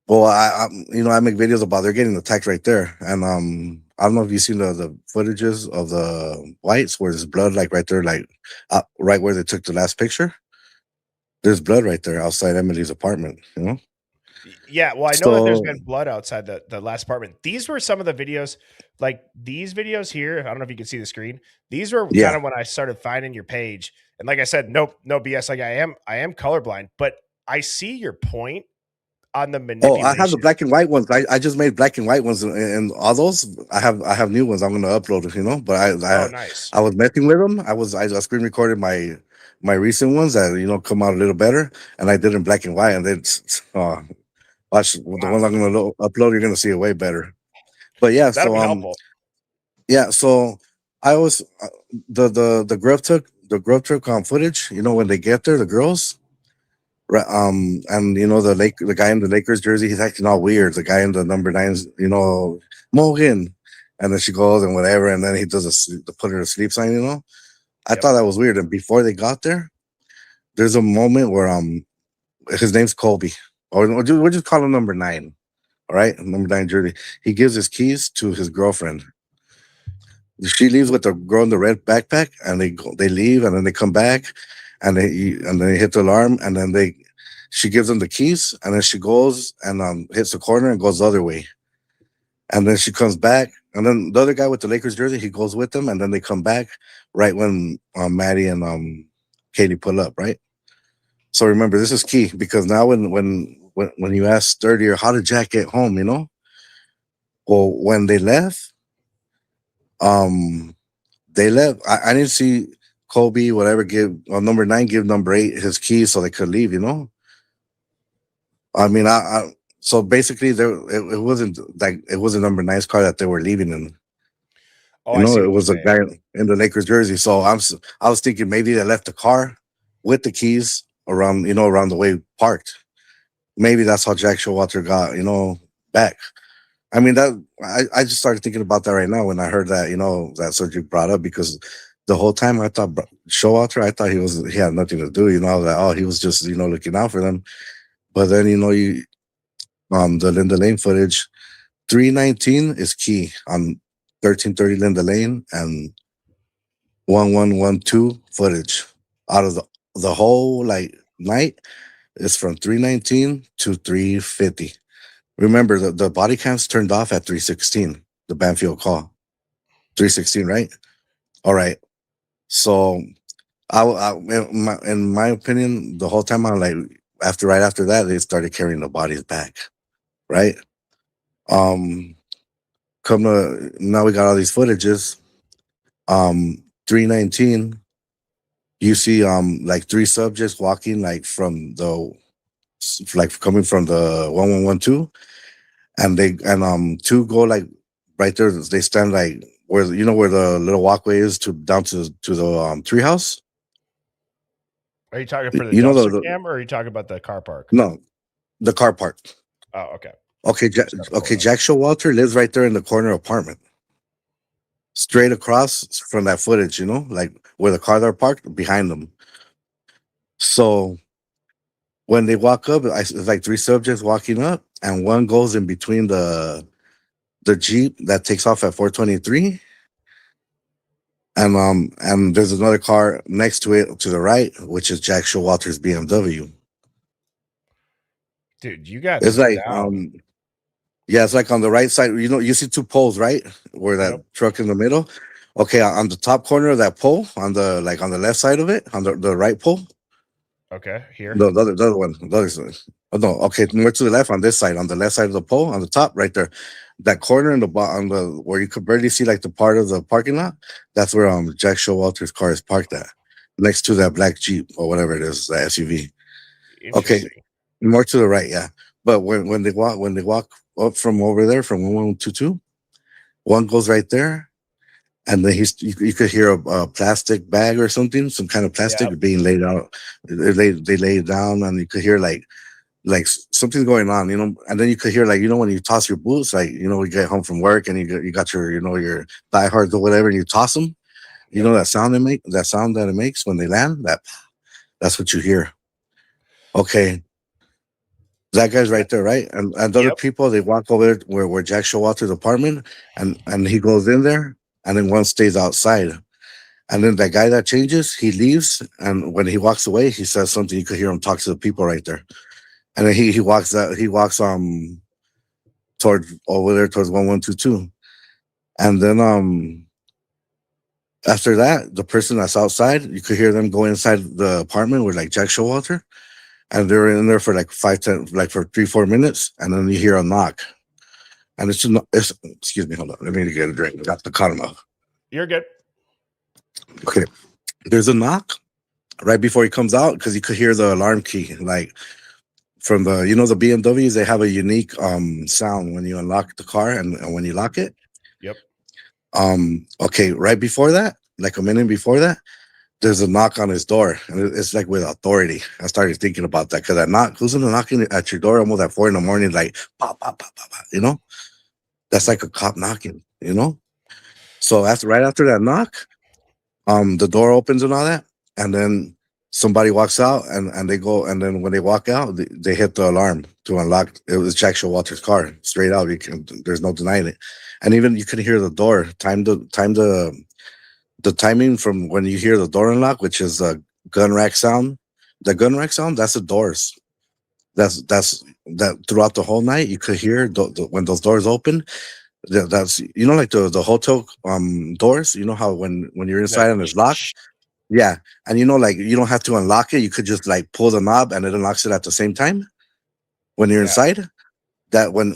well, I you know, I make videos about they're getting attacked right there, and I don't know if you've seen the footages of the whites where there's blood like right there, like right where they took the last picture. There's blood right there outside Emily's apartment. You know, Yeah, well, I know that there's so been blood outside the last apartment. These were some of the videos, like these videos here. I don't know if you can see the screen. These were kind yeah. of when I started finding your page. And like I said, no BS. Like I am colorblind, but I see your point on the Oh, I have the manipulation. black and white ones. I just made black and white ones, and all those I have new ones. I'm gonna upload it, you know. But Oh, nice. I was messing with them. I screen recorded my recent ones that, you know, come out a little better, and I did in black and white. And then watch the ones I'm gonna upload. You're gonna see it way better. But yeah, That'll so be helpful. yeah, so I was the grub truck footage. You know, when they get there, the girls. Right, and you know the guy in the Lakers jersey, he's acting all weird. The guy in the number 9's, you know, Morgan, and then she goes and whatever, and then he does the put her to sleep sign. You know, I thought that was weird. And before they got there, there's a moment where his name's Colby, or we'll just call him number 9. All right, number 9 jersey. He gives his keys to his girlfriend. She leaves with the girl in the red backpack, and they leave, and then they come back, and they hit the alarm, and then she gives them the keys, and then she goes and hits the corner and goes the other way, and then she comes back, and then the other guy with the Lakers jersey, he goes with them, and then they come back right when Maddie and Katie pull up, right? So remember, this is key, because now when you asked earlier, how did Jack get home? You know, well, when they left, um. They left. I didn't see Kobe, whatever, give number 9 give number 8 his keys so they could leave. You know, I mean, so basically it wasn't like it was a number 9's car that they were leaving in. Oh, You I know, see it what you're was a saying. guy in the Lakers jersey. So I was thinking maybe they left the car with the keys around, you know, around the way parked. Maybe that's how Jack Showalter got, you know, back. I mean, that I just started thinking about that right now when I heard that, you know, that surgery brought up, because the whole time I thought Showalter, I thought he had nothing to do, you know, that, oh, he was just, you know, looking out for them. But then, you know, the Linda Lane footage, 319 is key on 1330 Linda Lane, and 1112 footage out of like night is from 3:19 to 3:50. Remember, the body cam's turned off at 3:16. The Banfield call, 3:16, right? All right. So in my opinion, the whole time I'm like, right after that, they started carrying the bodies back, right? Come to now, we got all these footages. 3:19, you see like 3 subjects walking like from the like coming from the 1112, and 2 go like right there. They stand like where where the little walkway is to down to the treehouse. Are you talking for the You know dumpster cam, or are you talking about the car park? No, the car park. Oh, okay. Okay, Jack Showalter lives right there in the corner apartment. Straight across from that footage, like where the cars are parked behind them. So when they walk up, it's like 3 subjects walking up, and one goes in between the Jeep that takes off at 423. And there's another car next to it to the right, which is Jack Showalter's BMW. Dude, you got It's zoomed like out. yeah, it's like on the right side. You see 2 poles, right? Where that truck in the middle. Okay, on the top corner of that pole, on the left side of it, on the right pole. Okay, here. The other one. The other side. Oh, no, okay, more to the left on this side, on the left side of the pole, on the top, right there. That corner in the bottom, where you could barely see like the part of the parking lot. That's where Jack Showalter's car is parked at, next to that black Jeep or whatever it is, that SUV. Okay, more to the right, yeah. But when they walk up from over there from 1122, one goes right there, and then you could hear a plastic bag or something, some kind of plastic being laid out. They lay it down, and you could hear like something's going on, and then you could hear like when you toss your boots, like you get home from work and you got your your diehards or whatever, and you toss them. You know that sound that it makes when they land. That's what you hear. Okay, that guy's right there, right? And other people, they walk over there where Jack Showalter's apartment, and he goes in there, and then one stays outside. And then that guy that changes, he leaves, and when he walks away, he says something. You could hear him talk to the people right there. And then he walks toward over there towards 1122. And then after that, the person that's outside, you could hear them go inside the apartment with like Jack Showalter. And they're in there for like 5-10, like for 3-4 minutes, and then you hear a knock. And it's excuse me, hold on. Let me get a drink. I got the cotton off. You're good. Okay. There's a knock right before he comes out, because you could hear the alarm key, like from the the BMWs. They have a unique sound when you unlock the car and when you lock it. Yep. Okay, right before that, like a minute before that, there's a knock on his door, and it's like with authority. I started thinking about that, because that knock, who's knocking at your door almost at 4 a.m, like pop, pop, pop, pop, pop, that's like a cop knocking, So right after that knock, the door opens and all that, and then somebody walks out, and they go, and then when they walk out, they hit the alarm to unlock. It was Jack Showalter's car, straight out. There's no denying it, and even you can hear the door the timing from when you hear the door unlock, which is a gun rack sound. The gun rack sound, that's the doors. That's that throughout the whole night you could hear when those doors open. That's like the hotel doors. You know how when you're inside and it's locked. Yeah, and like you don't have to unlock it. You could just like pull the knob and it unlocks it at the same time when you're inside. That's when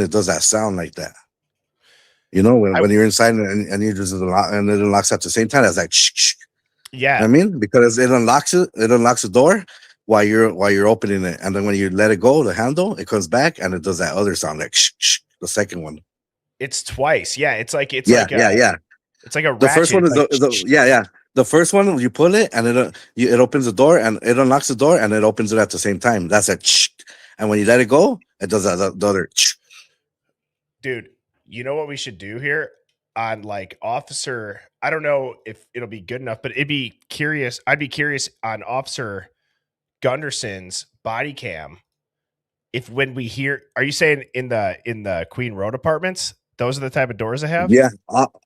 it does that sound like that. When you're inside and you just unlock, and it unlocks at the same time. That's like shh. Yeah, I mean, because it unlocks the door while you're opening it, and then when you let it go, the handle, it comes back and it does that other sound like shh, the second one. It's twice. Yeah, it's like yeah. It's like a the ratchet. first one is like, the first one, you pull it and it opens the door, and it unlocks the door and it opens it at the same time. That's a shh. And when you let it go, it does that the other shh. Dude, you know what we should do here on like Officer, I don't know if it'll be good enough, but I'd be curious on Officer Gunderson's body cam. If when we hear, are you saying in the Queen Road apartments, Those are the type of doors they have. Yeah,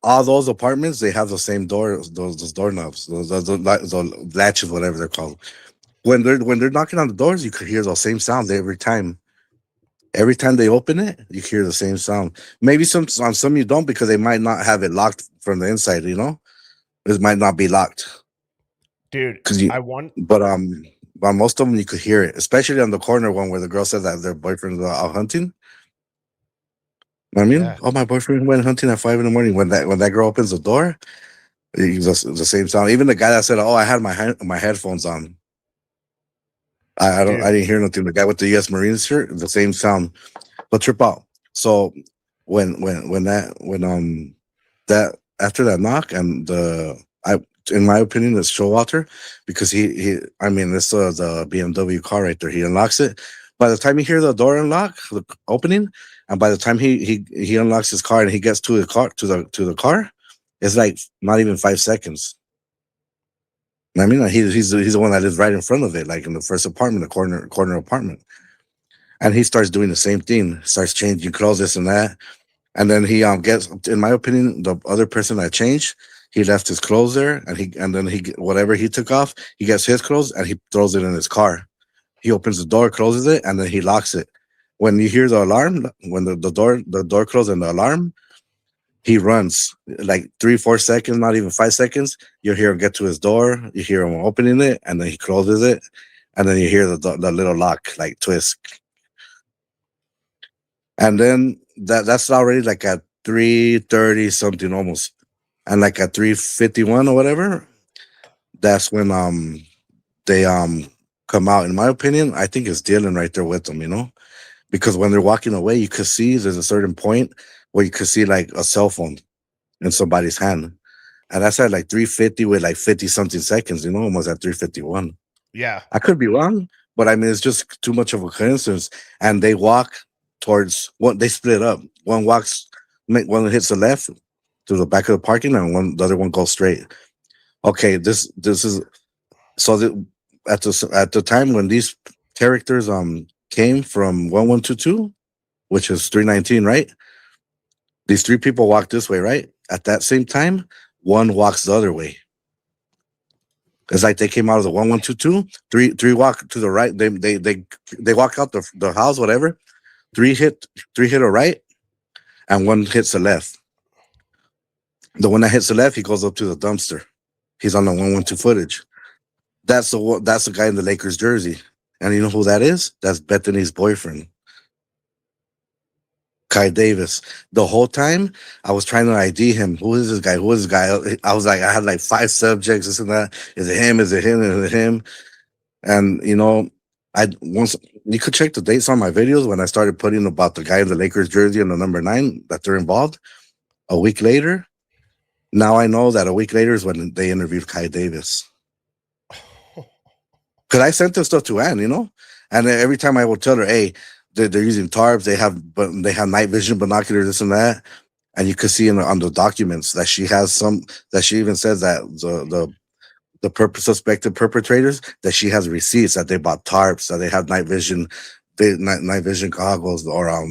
all those apartments they have the same door, those doorknobs, those latches, whatever they're called. When they're knocking on the doors, you could hear those same sounds every time. Every time they open it, you hear the same sound. Maybe on some you don't because they might not have it locked from the inside. You know, it might not be locked. Dude, but on most of them you could hear it, especially on the corner one where the girl said that their boyfriends are out hunting. I mean, oh, my boyfriend went hunting at 5 a.m. When that girl opens the door, it's the same sound. Even the guy that said, "Oh, I had my headphones on." I didn't hear nothing. The guy with the U.S. Marines shirt, the same sound. But trip out. So when that after that knock and in my opinion it's Showalter because he I mean this is the BMW car right there. He unlocks it. By the time you hear the door unlock, the opening, and by the time he unlocks his car and he gets to the car, it's like not even 5 seconds. I mean, he's the one that lives right in front of it, like in the first apartment, the corner apartment. And he starts doing the same thing, starts changing clothes, this and that. And then he gets, in my opinion, the other person that changed, he left his clothes there, and then whatever he took off, he gets his clothes and he throws it in his car. He opens the door, closes it, and then he locks it. When you hear the alarm, when the door closes and the alarm, he runs like 3-4 seconds, not even 5 seconds. You hear him get to his door, you hear him opening it, and then he closes it, and then you hear the little lock like twist. And then that's already like at 3:30 something almost. And like at 3:51 or whatever, that's when they come out. In my opinion, I think it's Dylan right there with them, you know? Because when they're walking away, you could see there's a certain point where you could see like a cell phone in somebody's hand. And that's at like 3:50 with like 50 something seconds, you know, almost at 3:51. Yeah. I could be wrong, but I mean it's just too much of a coincidence. And they walk towards they split up. One hits the left to the back of the parking, and the other one goes straight. Okay, this is so at the time when these characters came from 1122, which is 319, right? These 3 people walk this way, right? At that same time, one walks the other way. It's like they came out of the 1122, 3 walk to the right. They walk out the house, whatever. 3 hit a right, and 1 hits the left. The one that hits the left, he goes up to the dumpster. He's on the 112 footage. That's the guy in the Lakers jersey. And you know who that is? That's Bethany's boyfriend, Kai Davis. The whole time I was trying to ID him. Who is this guy? Who is this guy? I was like, I had like 5 subjects, this and that. Is it him? Is it him? Is it him? And you know, once you could check the dates on my videos when I started putting about the guy in the Lakers jersey and the number 9 that they're involved. A week later, now I know that a week later is when they interviewed Kai Davis. Because I sent this stuff to Ann, you know, and every time I would tell her, "Hey, they're using tarps. They have night vision binoculars, this and that." And you could see on the documents that she has some. That she even says that the suspected perpetrators, that she has receipts that they bought tarps, that they have night vision goggles or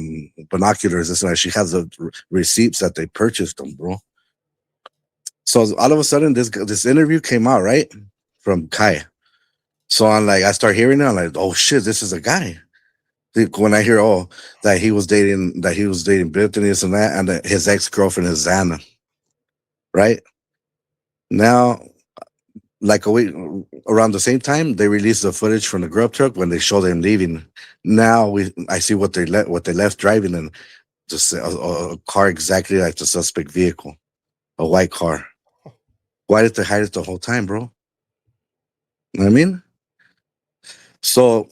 binoculars, this and that. She has the receipts that they purchased them, bro. So all of a sudden, this interview came out, right, from Kai. So I start hearing it. I'm like, oh shit, this is a guy. When I hear that he was dating Brittany, this and that, and that his ex-girlfriend is Xana, right? Now, like a week around the same time, they released the footage from the grub truck when they show them leaving. Now I see what they left driving in, just a car exactly like the suspect vehicle, a white car. Why did they hide it the whole time, bro? You know what I mean? So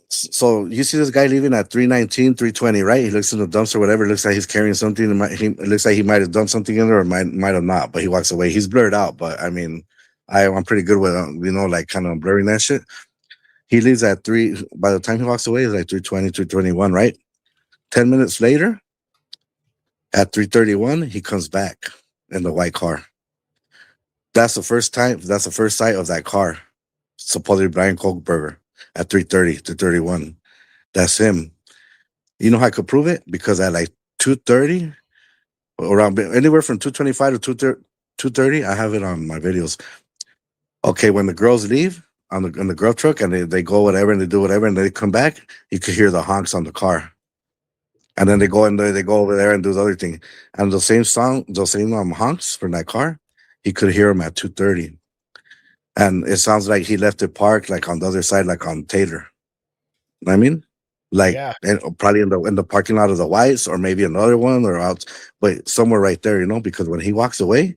you see this guy leaving at 3:19, 3:20, right? He looks in the dumpster, whatever. It looks like he's carrying something. It looks like he might have done something in there or might have not, but he walks away. He's blurred out, but I mean, I'm pretty good with, like kind of blurring that shit. He leaves at 3. By the time he walks away, it's like 3:20, 3:21, right? 10 minutes later, at 3:31, he comes back in the white car. That's the first sight of that car. Supposedly Brian Kochberger at 3:30 to 3:31. That's him. You know how I could prove it? Because at like 2:30, around anywhere from 225 to 230. I have it on my videos. Okay, when the girls leave on the girl truck and they go whatever and they do whatever and they come back, you could hear the honks on the car. And then they go in there, they go over there and do the other thing. And the same song, the same honks from that car, he could hear them at 230. And it sounds like he left it parked like on the other side, like on Taylor. You know what I mean? Like and probably in the parking lot of the Whites or maybe another one or out, but somewhere right there, you know, because when he walks away,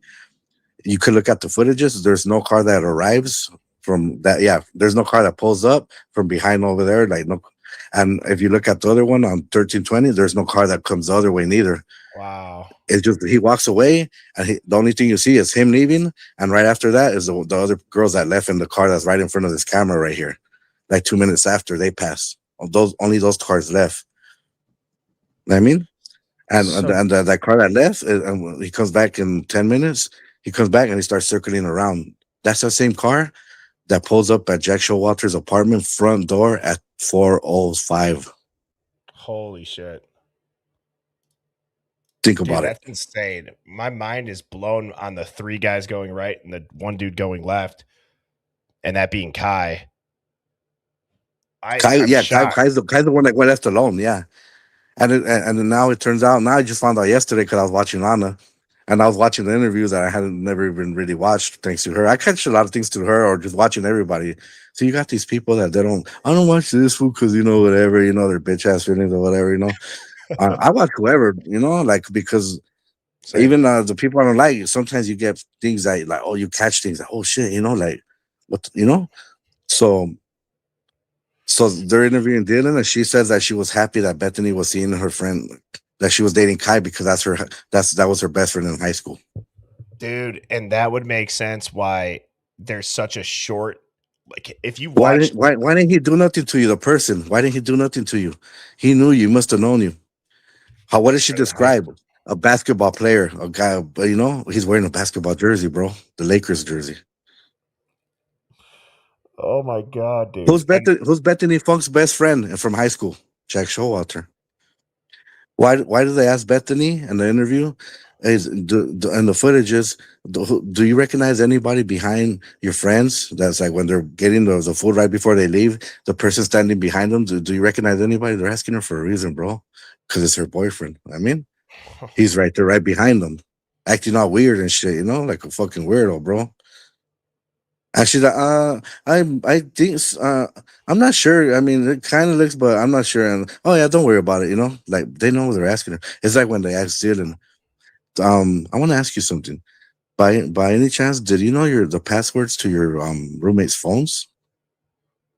you could look at the footages. There's no car that arrives from that. Yeah, there's no car that pulls up from behind over there. Like no, and if you look at the other one on 1320, there's no car that comes the other way neither. Wow. It's just he walks away, and the only thing you see is him leaving, and right after that is the other girls that left in the car that's right in front of this camera right here. Like 2 minutes after they pass, only those cars left. You know what I mean, and that car that left, and he comes back in 10 minutes. He comes back and he starts circling around. That's the same car that pulls up at Jack Showalter's apartment front door at 4:05. Holy shit. Think Dude, about it. that's insane. My mind is blown on the 3 guys going right and the 1 dude going left, and that being Kai. Kai's the one that went left alone. Yeah, and then now it turns out. Now I just found out yesterday because I was watching Anna, and I was watching the interviews that I hadn't never even really watched thanks to her. I catch a lot of things to her or just watching everybody. So you got these people that I don't watch this fool because whatever their bitch ass feelings or whatever I watch whoever like because. Same. Even the people I don't like, sometimes you get things like oh, you catch things like oh shit, like what So they're interviewing Dylan, and she says that she was happy that Bethany was seeing her friend that she was dating Kai because that was her best friend in high school. Dude, and that would make sense why there's such a short if you watch why didn't he do nothing to you, the person? Why didn't he do nothing to you? He knew you, must have known you. What did she describe? A basketball player, a guy, he's wearing a basketball jersey, bro. The Lakers jersey. Oh my god, dude. Who's Bethany Funk's best friend from high school? Jack Showalter. Why did they ask Bethany in the interview? And the footages, do you recognize anybody behind your friends? That's like when they're getting the food right before they leave, the person standing behind them. Do you recognize anybody? They're asking her for a reason, bro. Because it's her boyfriend. I mean, he's right there, right behind them, acting all weird and shit, like a fucking weirdo, bro. And she's like, I think, I'm not sure. I mean, it kind of looks, but I'm not sure. And oh yeah, don't worry about it. Like they know what they're asking her. It's like when they asked Dylan, I want to ask you something. By any chance, did you know the passwords to your roommates' phones?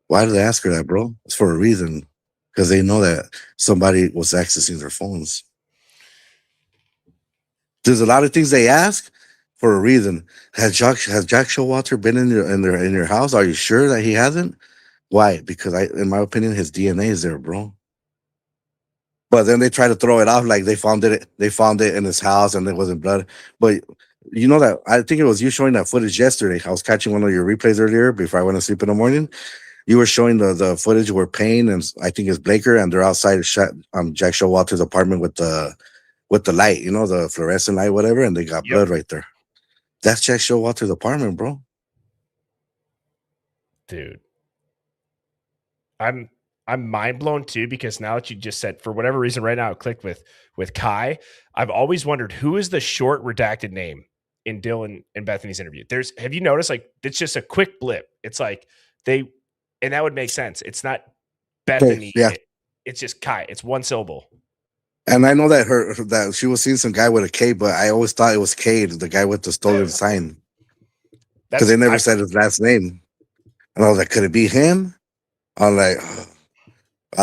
Why did they ask her that, bro? It's for a reason. Because they know that somebody was accessing their phones. There's a lot of things they ask for a reason. Has Jack Showalter been in your house? Are you sure that he hasn't? Why? Because in my opinion, his DNA is there, bro. But then they try to throw it off like they found it in his house and it wasn't blood. But you know that I think it was you showing that footage yesterday. I was catching one of your replays earlier before I went to sleep in the morning. You were showing the footage where Payne and I think it's Blaker and they're outside Jack Showalter's apartment with the light, the fluorescent light, whatever, and they got blood right there. That's Jack Showalter's apartment, bro. Dude, I'm mind blown too because now that you just said, for whatever reason, right now it clicked with Kai. I've always wondered who is the short redacted name in Dylan and Bethany's interview. Have you noticed it's just a quick blip? It's like and that would make sense. It's not Bethany. Yeah. It's just Kai. It's one syllable. And I know that she was seeing some guy with a K, but I always thought it was Cade, the guy with the stolen sign. Because they never said his last name. And I was like, could it be him? I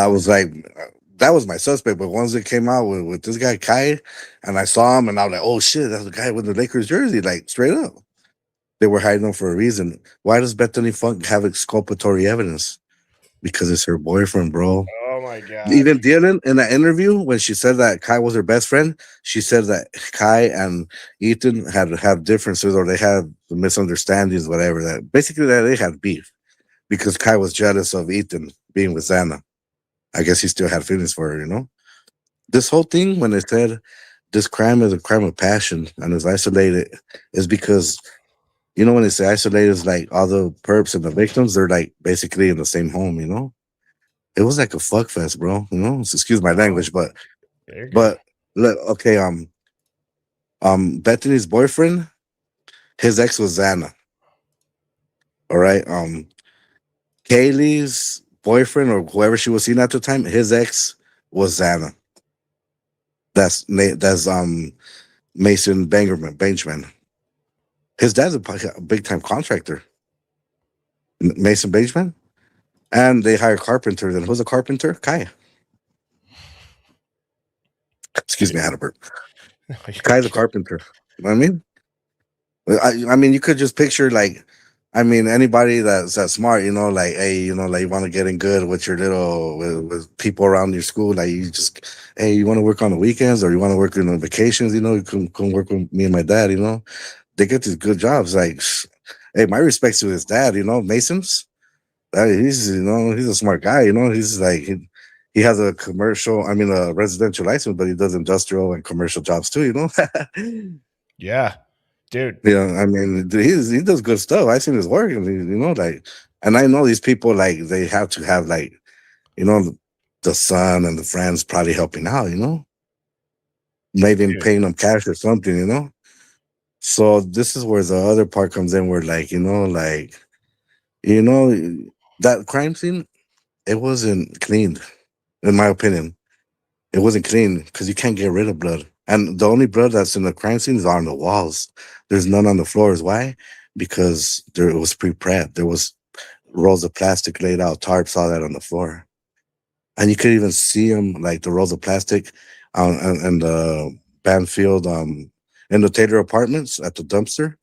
was like, that was my suspect. But once it came out with this guy, Kai, and I saw him, and I was like, oh shit, that's the guy with the Lakers jersey, like straight up. They were hiding him for a reason. Why does Bethany Funk have exculpatory evidence? Because it's her boyfriend, bro. Oh my god! Even Dylan in that interview when she said that Kai was her best friend, she said that Kai and Ethan had differences or they had misunderstandings, whatever. That basically that they had beef because Kai was jealous of Ethan being with Xana. I guess he still had feelings for her, This whole thing when they said this crime is a crime of passion and is isolated is because you know when they say isolated is like all the perps and the victims, they're like basically in the same home, you know? It was like a fuck fest, bro. You know, excuse my language, but You're good. but look, okay, Bethany's boyfriend, his ex was Xana. All right. Kaylee's boyfriend or whoever she was seeing at the time, his ex was Xana. That's Mason Benjamin. His dad's a big time contractor. Mason Benjamin. And they hire carpenters. And who's a carpenter? Kaya. Excuse me, Adalbert. Kaya's a carpenter. You know what I mean? I mean, you could just picture like, I mean, anybody that's smart, you know, like, hey, you know, like you want to get in good with your little with people around your school, like you just, hey, you want to work on the weekends or you want to work on the vacations, you know, you come work with me and my dad, you know, they get these good jobs. Like, hey, my respects to his dad, you know, Mason's. He's, you know, he's a smart guy, you know, he's like he has a residential license, but he does industrial and commercial jobs too, you know. Yeah, dude. Yeah, I mean, he does good stuff. I seen his work, and you know, like, and I know these people like they have to have like, you know, the son and the friends probably helping out, you know, maybe paying them cash or something, you know. So this is where the other part comes in, where like, you know, that crime scene, it wasn't cleaned, in my opinion. It wasn't clean because you can't get rid of blood. And the only blood that's in the crime scene is on the walls. There's none on the floors. Why? Because it was pre-prep. There was rolls of plastic laid out, tarps, all that on the floor. And you could even see them, like the rolls of plastic and the Banfield, in the Taylor apartments at the dumpster.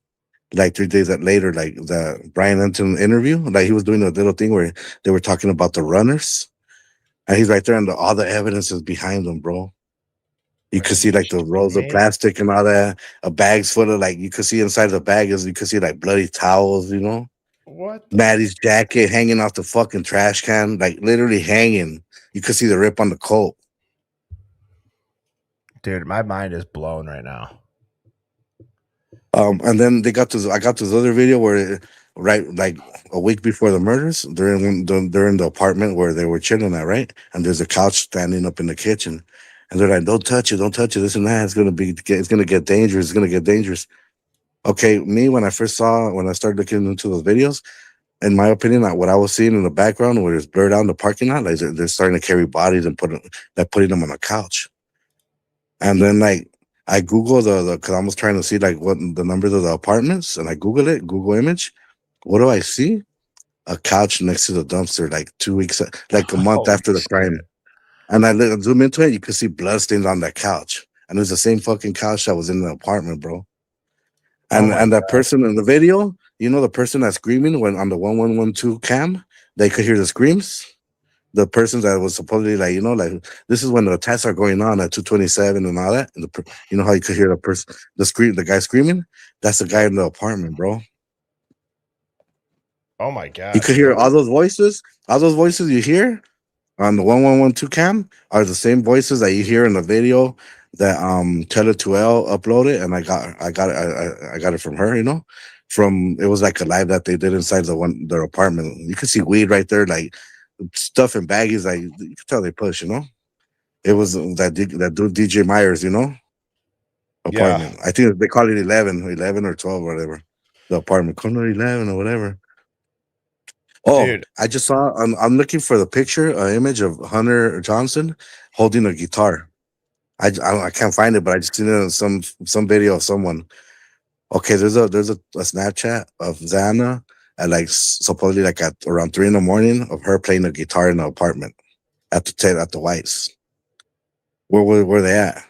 Like 3 days later, like the Brian Enton interview, like he was doing a little thing where they were talking about the runners. And he's right there, and all the evidence is behind him, bro. You could see like the rolls of plastic and all that, a bag's full of like you could see inside the bag is you could see like bloody towels, you know. What? Maddie's jacket hanging off the fucking trash can, like literally hanging. You could see the rip on the coat. Dude, my mind is blown right now. And then I got this other video where right like a week before the murders, they're in the apartment where they were chilling at, right? And there's a couch standing up in the kitchen. And they're like, don't touch it, this and that. It's gonna get dangerous. Okay, when I started looking into those videos, in my opinion, what I was seeing in the background where it's blurred out in the parking lot, like they're starting to carry bodies and putting them on a couch. And then like I Google the because I was trying to see like what the numbers of the apartments, and I Google image. What do I see? A couch next to the dumpster, like 2 weeks, like a month after the crime. And I zoom into it, you can see blood stains on that couch. And it's the same fucking couch that was in the apartment, bro. And that person in the video, you know, the person that's screaming when on the 1112 cam, they could hear the screams. The person that was supposedly like, you know, like this is when the attacks are going on at 227 and all that. And you know how you could hear the guy screaming? That's the guy in the apartment, bro. Oh my god! You could hear all those voices you hear on the 1112 cam are the same voices that you hear in the video that Tele2L uploaded, and I got it from her, you know. It was like a live that they did inside their apartment. You could see weed right there, like stuff in baggies, like you could tell they push, you know. It was that dude DJ Myers, you know, apartment. I think they call it 11 or 12 or whatever. The apartment, corner 11 or whatever. Oh, dude. I just saw. I'm looking for the picture, image of Hunter Johnson holding a guitar. I can't find it, but I just seen it in some video of someone. Okay, there's a Snapchat of Xana at like supposedly like at around 3 a.m. of her playing a guitar in the apartment at the Whites. Where were they at?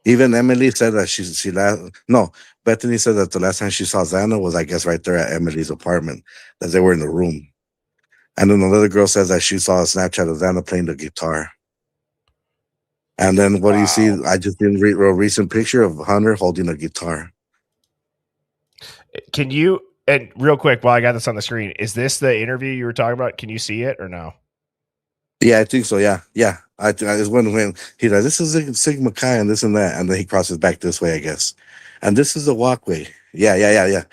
Even Emily said that Bethany said that the last time she saw Xana was, I guess, right there at Emily's apartment, that they were in the room. And then another girl says that she saw a Snapchat of Xana playing the guitar. And then what do you see? I just didn't read a recent picture of Hunter holding a guitar. Can you, and real quick, while I got this on the screen, is this the interview you were talking about? Can you see it or no? Yeah, I think so. Yeah. I it's when he's like, this is Sigma Chi and this and that, and then he crosses back this way, I guess. And this is the walkway. Yeah.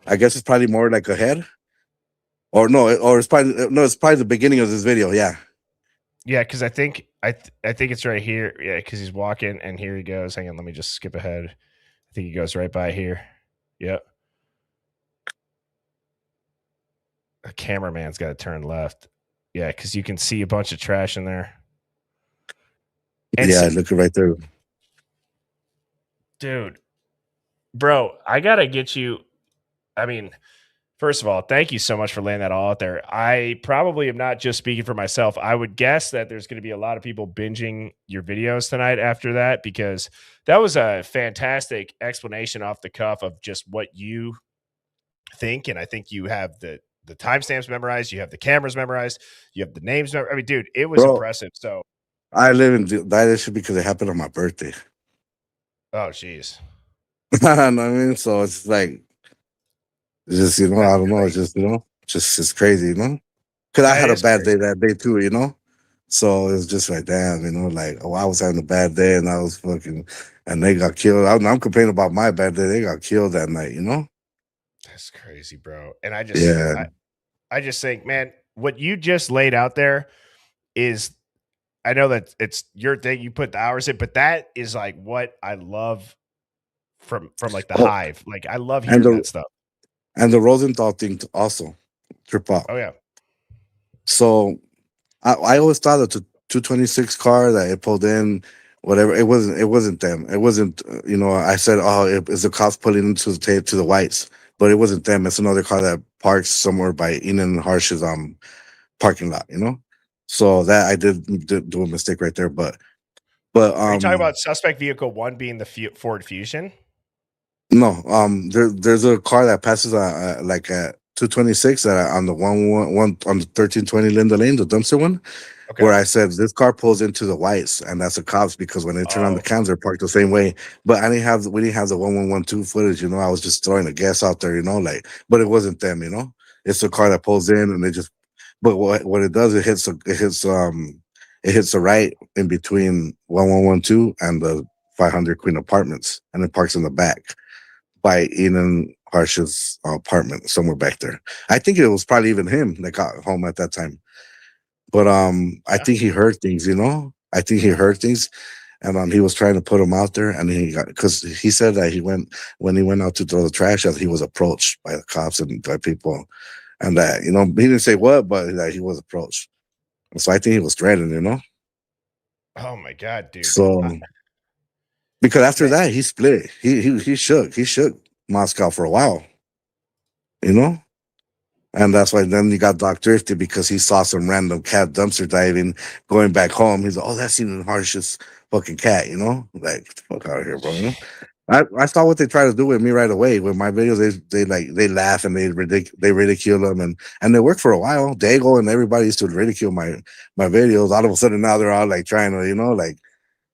I guess it's probably more like ahead, or no, or it's probably no, it's probably the beginning of this video. Yeah. Yeah, because I think I think it's right here. Yeah, because he's walking and here he goes. Hang on, let me just skip ahead. I think he goes right by here. Yep. The cameraman's got to turn left. Yeah, because you can see a bunch of trash in there. And Yeah, see, look right there. dude, bro, I gotta get you. I mean, first of all, thank you so much for laying that all out there. I probably am not just speaking for myself. I would guess that there's going to be a lot of people binging your videos tonight after that, because that was a fantastic explanation off the cuff of just what you think. And I think you have the timestamps memorized, you have the cameras memorized, you have the names. I mean, dude, it was Bro, impressive. So, I live in that shit because it happened on my birthday. oh, jeez. You know what I mean? So it's like, it's just, you know, I don't know. It's just, you know, just it's crazy, you know? Because I That had a is bad crazy. day that day too, you know? So it's just like, damn, you know, like, oh, I was having a bad day and I was fucking, and they got killed. I'm complaining about my bad day. They got killed that night, you know? That's crazy, bro. And I just, Yeah. I just think, man, what you just laid out there is, I know that it's your thing, you put the hours in, but that is like what I love from like the Oh, Hive. Like I love and hearing that stuff. the Rosenthal thing also, trip out. Oh yeah. So I always thought that the 226 car that it pulled in, whatever, it wasn't them. It wasn't, you know, I said, oh, it's the cops pulling into the tape to the whites, but it wasn't them. It's another car that parks somewhere by Enan Harsh's parking lot, you know? So that I did do a mistake right there, but Are you talking about suspect vehicle 1 being the Ford Fusion? no, there's a car that passes like at 226 on the one on the 1320 Linda Lane, the dumpster one, Okay. where I said this car pulls into the whites, and that's the cops because when they turn on the cams, they're parked the same way. But we didn't have the 1112 footage, you know. I was just throwing a guess out there, you know, like, but it wasn't them, you know. It's the car that pulls in, and they just. But what it does, it hits the right in between 1112 and the 500 Queen Apartments, and it parks in the back by Enan Harsh's apartment somewhere back there. I think it was probably even him that got home at that time. But I think he heard things, you know. I think he heard things, and he was trying to put him out there, and he got because he said that when he went out to throw the trash out, he was approached by the cops and by people, and that, you know, he didn't say what, but that he was approached. So I think he was threatened, you know. Oh my god, dude. So because after that he split, he shook Moscow for a while, you know. And that's why then you got Doc Thrifty because he saw some random cat dumpster diving going back home. He's like, oh, that's even the harshest fucking cat, you know? Like, get the fuck out of here, bro. You know? I saw what they try to do with me right away. With my videos, they laugh and they ridicule them and they work for a while. Dago and everybody used to ridicule my videos. All of a sudden now they're all like trying to, you know, like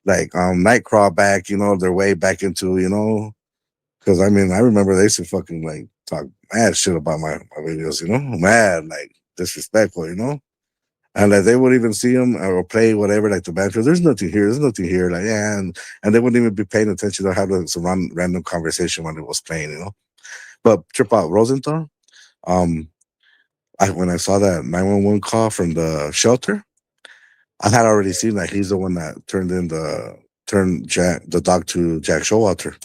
night crawl back, you know, their way back into, you know. Because I mean, I remember they used to fucking like talk mad shit about my videos, you know, mad, like disrespectful, you know, and like they would even see them or play whatever, like the band. There's nothing here, like yeah, and they wouldn't even be paying attention to have some random conversation when it was playing, you know. But trip out Rosenthal, when I saw that 911 call from the shelter, I had already seen that he's the one that turned the dog to Jack Showalter.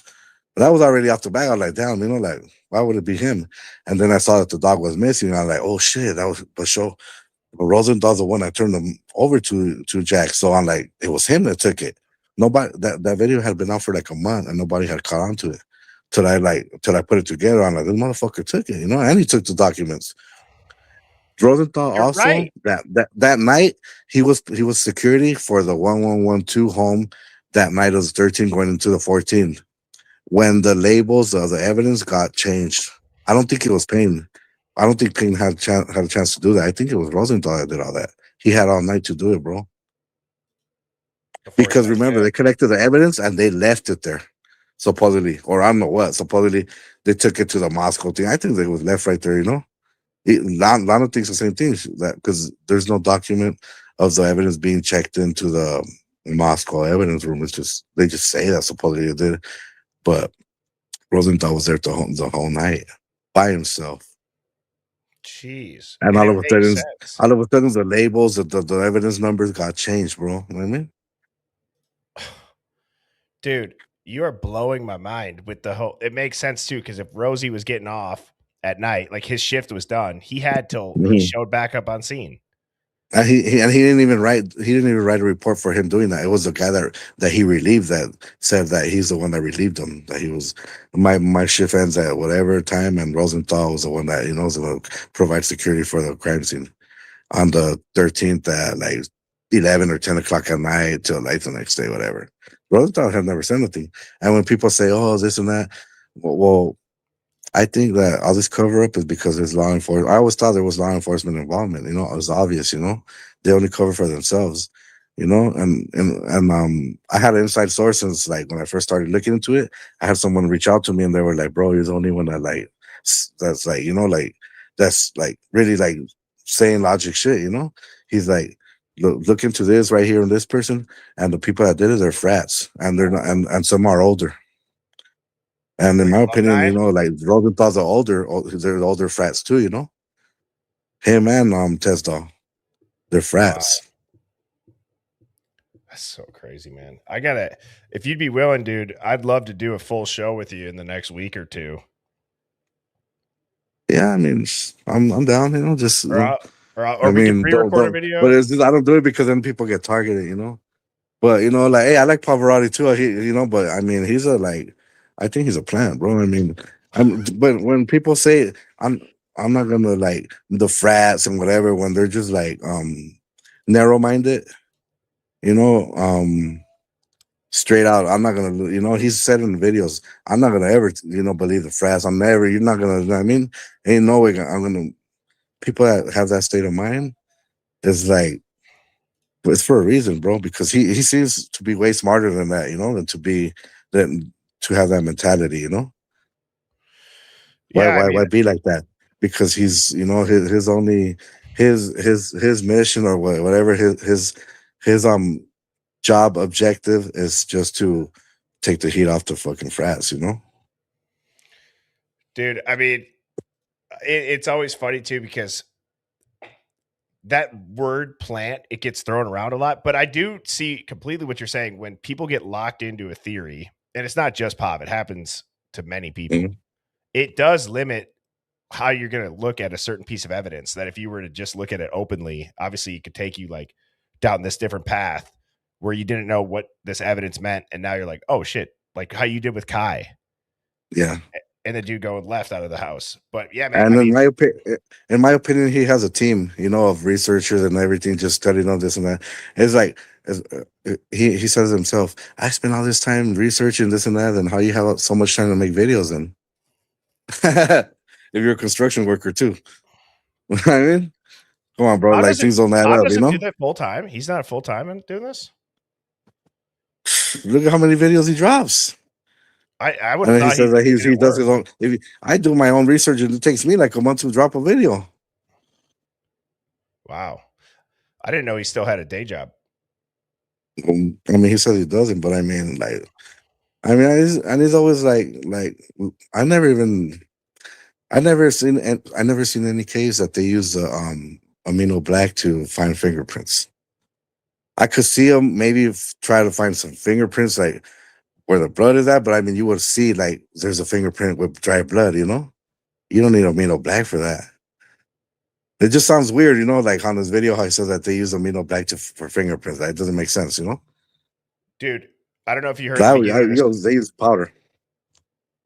But that was already off the bat. I was like, damn, you know, like, why would it be him? And then I saw that the dog was missing. And I was like, oh shit, that was but Rosenthal's the one that turned him over to Jack. So I'm like, it was him that took it. Nobody that video had been out for like a month and nobody had caught on to it. Till I put it together. I'm like, this motherfucker took it, you know, and he took the documents. Rosenthal You're also right. that night he was security for the 1112 home that night of the 13 going into the 14. When the labels of the evidence got changed, I don't think it was Payne. I don't think Payne had a chance to do that. I think it was Rosenthal that did all that. He had all night to do it, bro. Because remember, they collected the evidence and they left it there, supposedly, or I don't know what. Supposedly, they took it to the Moscow thing. I think it was left right there. You know, Lana thinks the same thing that because there's no document of the evidence being checked into the Moscow evidence room. It's just they just say that supposedly they did, but Rosenthal was there the whole night by himself. Jeez. And And all it of a makes sudden, sense. the labels, the evidence numbers got changed, bro. You know what I mean? Dude, you are blowing my mind with the whole. It makes sense too, because if Rosie was getting off at night, like his shift was done, he had till he Mhm. showed back up on scene. And he didn't even write a report for him doing that. It was the guy that he relieved that said that he's the one that relieved him. That he was my shift ends at whatever time, and Rosenthal was the one that was going to provide security for the crime scene on the 13th at like 11 or 10 o'clock at night till like the next day, whatever. Rosenthal had never said anything. And when people say, "Oh, this and that," well, I think that all this cover up is because there's law enforcement. I always thought there was law enforcement involvement. It was obvious. They only cover for themselves. And I had an inside source since like when I first started looking into it. I had someone reach out to me and they were like, "Bro, you're the only one that like that's like that's like really like saying logic shit." He's like, look into this right here in this person, and the people that did it, they're frats, and they're not, and some are older. And in my opinion, like Rosenthal's they're older frats too, Him and Tesdall. They're frats. That's so crazy, man. If you'd be willing, dude, I'd love to do a full show with you in the next week or two. Yeah, I mean, I'm down, just Or I we can mean, pre-record a don't, video. but it's just, I don't do it because then people get targeted, But like, hey, I like Pavarotti too. But I mean, I think he's a plant, bro. I mean, but when people say I'm not gonna like the frats and whatever when they're just like narrow minded, straight out. I'm not gonna, he's said in the videos, I'm not gonna ever, believe the frats. You're not gonna, I mean, ain't no way I'm gonna. People that have that state of mind is like, it's for a reason, bro. Because he seems to be way smarter than that, than to have that mentality, Yeah, I Why mean, be like that? Because he's, his only his mission or whatever his job objective is just to take the heat off the fucking frats, dude, I mean, it's always funny too because that word plant, it gets thrown around a lot, but I do see completely what you're saying when people get locked into a theory, and it's not just Pop, it happens to many people. Mhm. It does limit how you're going to look at a certain piece of evidence that if you were to just look at it openly, obviously it could take you like down this different path where you didn't know what this evidence meant. And now you're like, oh shit, like how you did with Kai. Yeah. And the dude going left out of the house. But yeah, man. And I mean, in my opinion, he has a team, of researchers and everything, just studying on this and that. It's like he says himself, I spent all this time researching this and that, and how you have so much time to make videos. And if you're a construction worker too, I mean, come on, bro, like things don't add up, doesn't do that full time. He's not full time in doing this. Look at how many videos he drops. I would. And he says that he does his own. I do my own research, and it takes me like a month to drop a video. Wow, I didn't know he still had a day job. I mean, he says he doesn't, but I mean, he's always like I never seen any case that they use the amino black to find fingerprints. I could see them maybe try to find some fingerprints like where the blood is at, but I mean, you would see like there's a fingerprint with dry blood, You don't need amino black for that. It just sounds weird, like on this video how he says that they use amino black for fingerprints. That doesn't make sense, Dude, I don't know if you heard they use powder.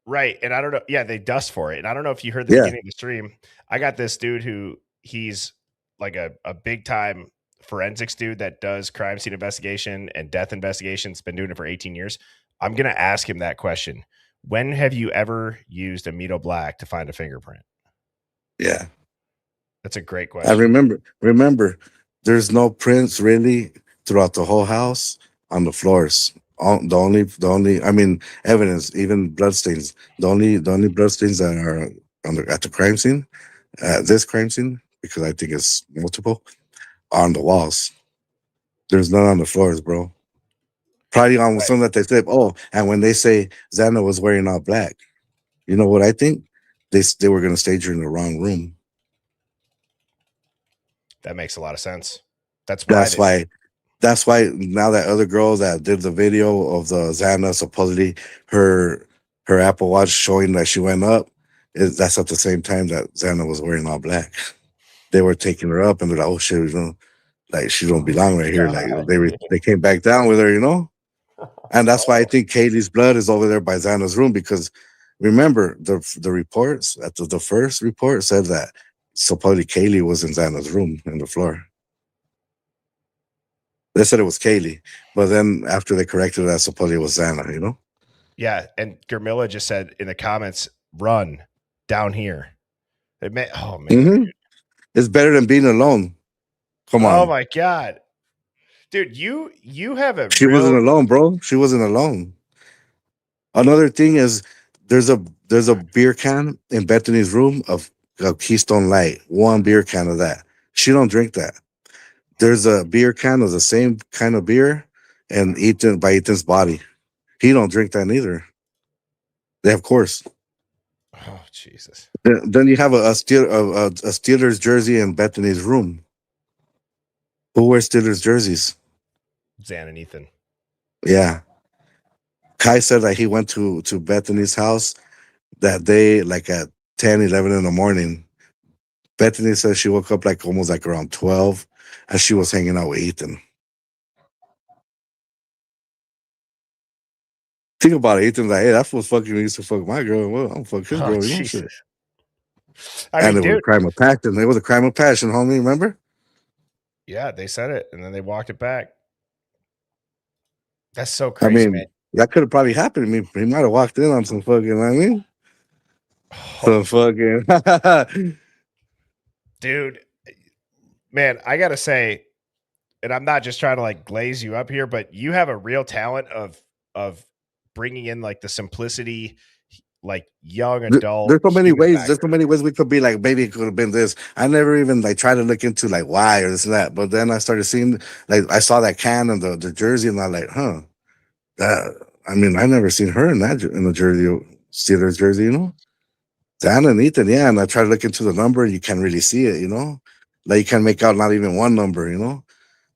Right. And I don't know. Yeah, they dust for it. And I don't know if you heard the beginning of the stream. I got this dude who he's like a big time forensics dude that does crime scene investigation and death investigations, been doing it for 18 years. I'm going to ask him that question. When have you ever used amino black to find a fingerprint? Yeah. That's a great question. I remember there's no prints really throughout the whole house on the floors. The only I mean evidence, even bloodstains. The only bloodstains that are at the crime scene, this crime scene, because I think it's multiple, are on the walls. There's none on the floors, bro. Probably on something that they said. Oh, and when they say Xana was wearing all black, you know what I think? They were gonna stage her in the wrong room. That makes a lot of sense. That's That's why. That's why now that other girl that did the video of the Xana supposedly her Apple Watch showing that she went up, that's at the same time that Xana was wearing all black. They were taking her up and they're like, oh shit, like she don't belong right here. Like they came back down with her, And that's why I think Kaylee's blood is over there by Xana's room because remember the reports at the first report said that supposedly Kaylee was in Xana's room in the floor. They said it was Kaylee, but then after they corrected that, supposedly it was Xana, Yeah, and Germilla just said in the comments, "Run down here." Oh man, Mhm. It's better than being alone. Come oh on, my god, dude, you have a she wasn't alone, bro. She wasn't alone. Another thing is there's a beer can in Bethany's room of Keystone Light. One beer can of that. She don't drink that. There's a beer can of the same kind of beer and Ethan's body. He don't drink that neither. They of course. Oh Jesus. Then you have a Steelers jersey in Bethany's room. Who wears Steelers jerseys? Xan and Ethan. Yeah. Kai said that he went to Bethany's house that day, like at 10, 11 in the morning. Bethany said she woke up like almost like around 12 and she was hanging out with Ethan. Think about it. Ethan's like, hey, that fool's fucking used to fuck my girl. Well, I'm fuck his girl. Shit. And it was a crime of passion. It was a crime of passion, homie. Remember? Yeah, they said it and then they walked it back. That's so crazy, man. That could have probably happened to me. He might have walked in on some fucking, you know what I mean? Some fucking. Dude, man, I got to say, and I'm not just trying to like glaze you up here, but you have a real talent of bringing in like the simplicity, like young adult. There's so many ways. There's so many ways we could be like, maybe it could have been this. I never even like tried to look into like why or this and that. But then I started seeing like I saw that can and the jersey and I'm like, huh. I never seen her in the jersey, Steelers jersey, Dan and Ethan, yeah. And I try to look into the number, you can't really see it, Like you can make out not even one number,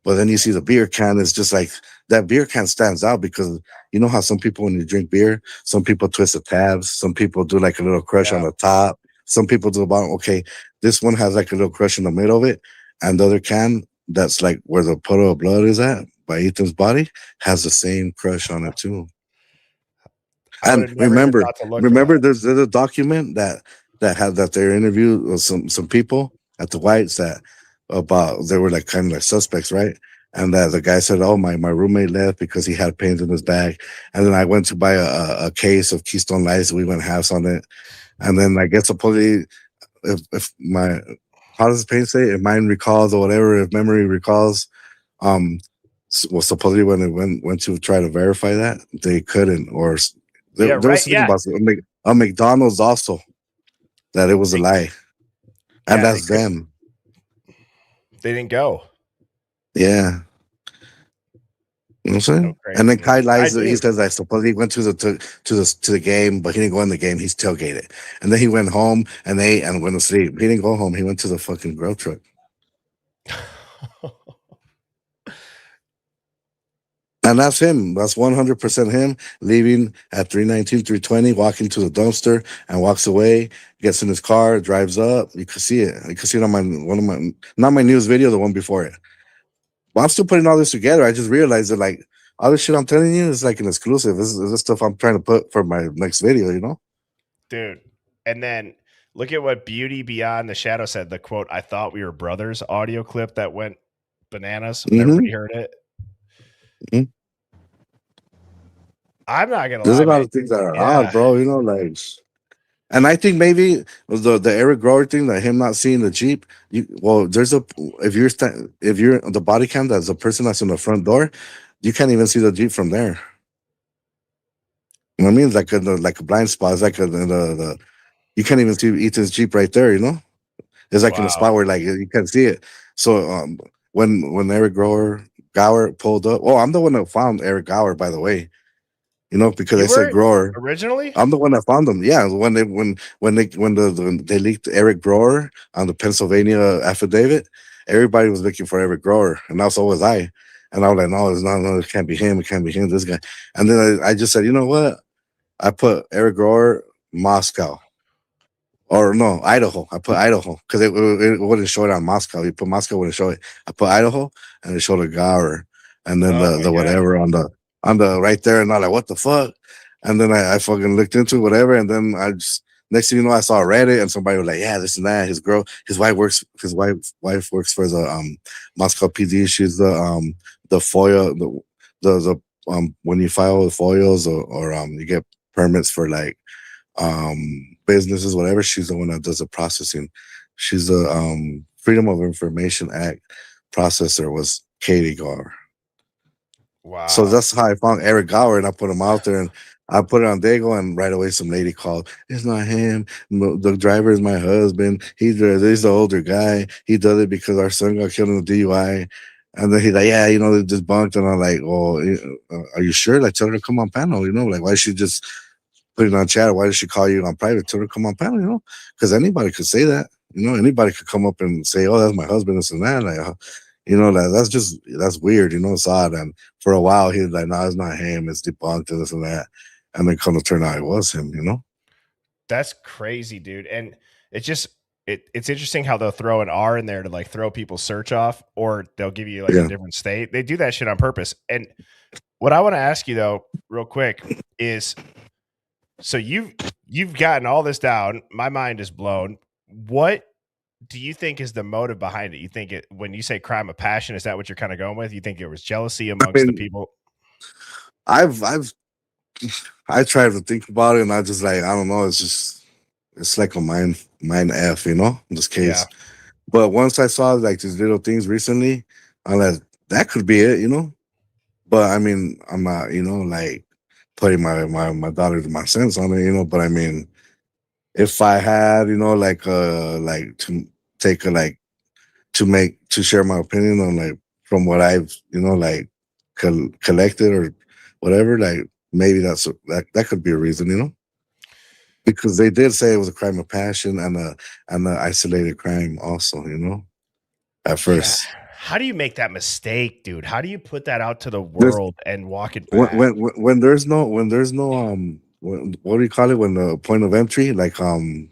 But then you see the beer can, it's just like that beer can stands out because you know how some people when you drink beer, some people twist the tabs, some people do like a little crush on the top, some people do the bottom. Okay, this one has like a little crush in the middle of it, and the other can that's like where the puddle of blood is at by Ethan's body has the same crush on it too. And remember, there's a document that they interviewed some people at the Whites that they were like kind of like suspects, right? And that the guy said, "Oh, my roommate left because he had pains in his bag." And then I went to buy a case of Keystone Lights. We went halves on it, and then I guess supposedly, if my how does the pain say? If mind recalls or whatever, if memory recalls, well, supposedly when they went to try to verify that, they couldn't or. There was something about a McDonald's also that it was a lie, and that's them. They didn't go. Yeah, you know what I'm saying. And then Kai lies. He says I suppose he went to the game, but he didn't go in the game. He's tailgated, and then he went home and ate and went to sleep. He didn't go home. He went to the fucking grill truck. And that's him. That's 100% him leaving at 3:19, 3:20, walking to the dumpster and walks away, gets in his car, drives up. You can see it. You can see it on not my news video, the one before it. But I'm still putting all this together. I just realized that like all this shit I'm telling you is like an exclusive. This is stuff I'm trying to put for my next video, Dude. And then look at what Beauty Beyond the Shadow said. The quote, "I thought we were brothers" audio clip that went bananas when everybody heard it. Mm-hmm. I'm not gonna lie. There's a lot of things that are odd, bro. Like, and I think maybe the Eric Grower thing, that him not seeing the Jeep. There's if you're the body cam, that's the person that's in the front door, you can't even see the Jeep from there. You know what I mean? It's like a blind spot. It's like you can't even see Ethan's Jeep right there. It's like in a spot where like you can't see it. So when Eric Grower Gower pulled up. Oh, I'm the one that found Eric Gower, by the way. Because You they said were grower. originally? I'm the one that found them. Yeah, when they leaked Eric Grower on the Pennsylvania affidavit, everybody was looking for Eric Grower, and now so was I. And I was like, no, it can't be him. It can't be him. This guy. And then I just said, you know what? I put Eric Grower, Moscow. Or no, Idaho. I put Idaho because it wouldn't show it on Moscow. You put Moscow, wouldn't show it. I put Idaho, and it showed a Gower, and then Oh my the God. whatever on the right there, and I'm like, what the fuck? And then I fucking looked into whatever, and then I just next thing you know, I saw Reddit, and somebody was like, yeah, this and that. His wife works for the Moscow PD. She's the FOIA the when you file with FOIAs or you get permits for like businesses, whatever, she's the one that does the processing. She's the Freedom of Information Act processor was Katie Gower. Wow. So that's how I found Eric Gower, and I put him out there, and I put it on Dago, and right away some lady called. It's not him. The driver is my husband. He's the older guy. He does it because our son got killed in the DUI. And then he's like, yeah, they just bunked. And I'm like, well, are you sure? Like, tell her to come on panel, like, why she just put it on chat? Why did she call you on private? Tell her to come on panel, because anybody could say that. Anybody could come up and say, oh, that's my husband, this and that. Like, that's weird, it's odd. And for a while, he was like, no, it's not him, it's debunked and this and that. And then come to turn out it was him, That's crazy, dude. And it's just it's interesting how they'll throw an R in there to like throw people's search off, or they'll give you like a different state. They do that shit on purpose. And what I want to ask you though, real quick, is so you've gotten all this down. My mind is blown. What do you think is the motive behind it? You think when you say crime of passion, is that what you're kind of going with? You think it was jealousy amongst the people? I tried to think about it, and I just like, I don't know. It's like a mind F, in this case. Yeah. But once I saw like these little things recently, I'm like, that could be it, But I mean, I'm not, like putting my daughter to my sense on it, But I mean, if I had, like to take a like to share my opinion on like from what I've, like collected or whatever, like maybe that could be a reason, because they did say it was a crime of passion and an isolated crime also, at first. Yeah. How do you make that mistake, dude? How do you put that out to the There's- world and walk it back? When there's no what do you call it, when the point of entry, like when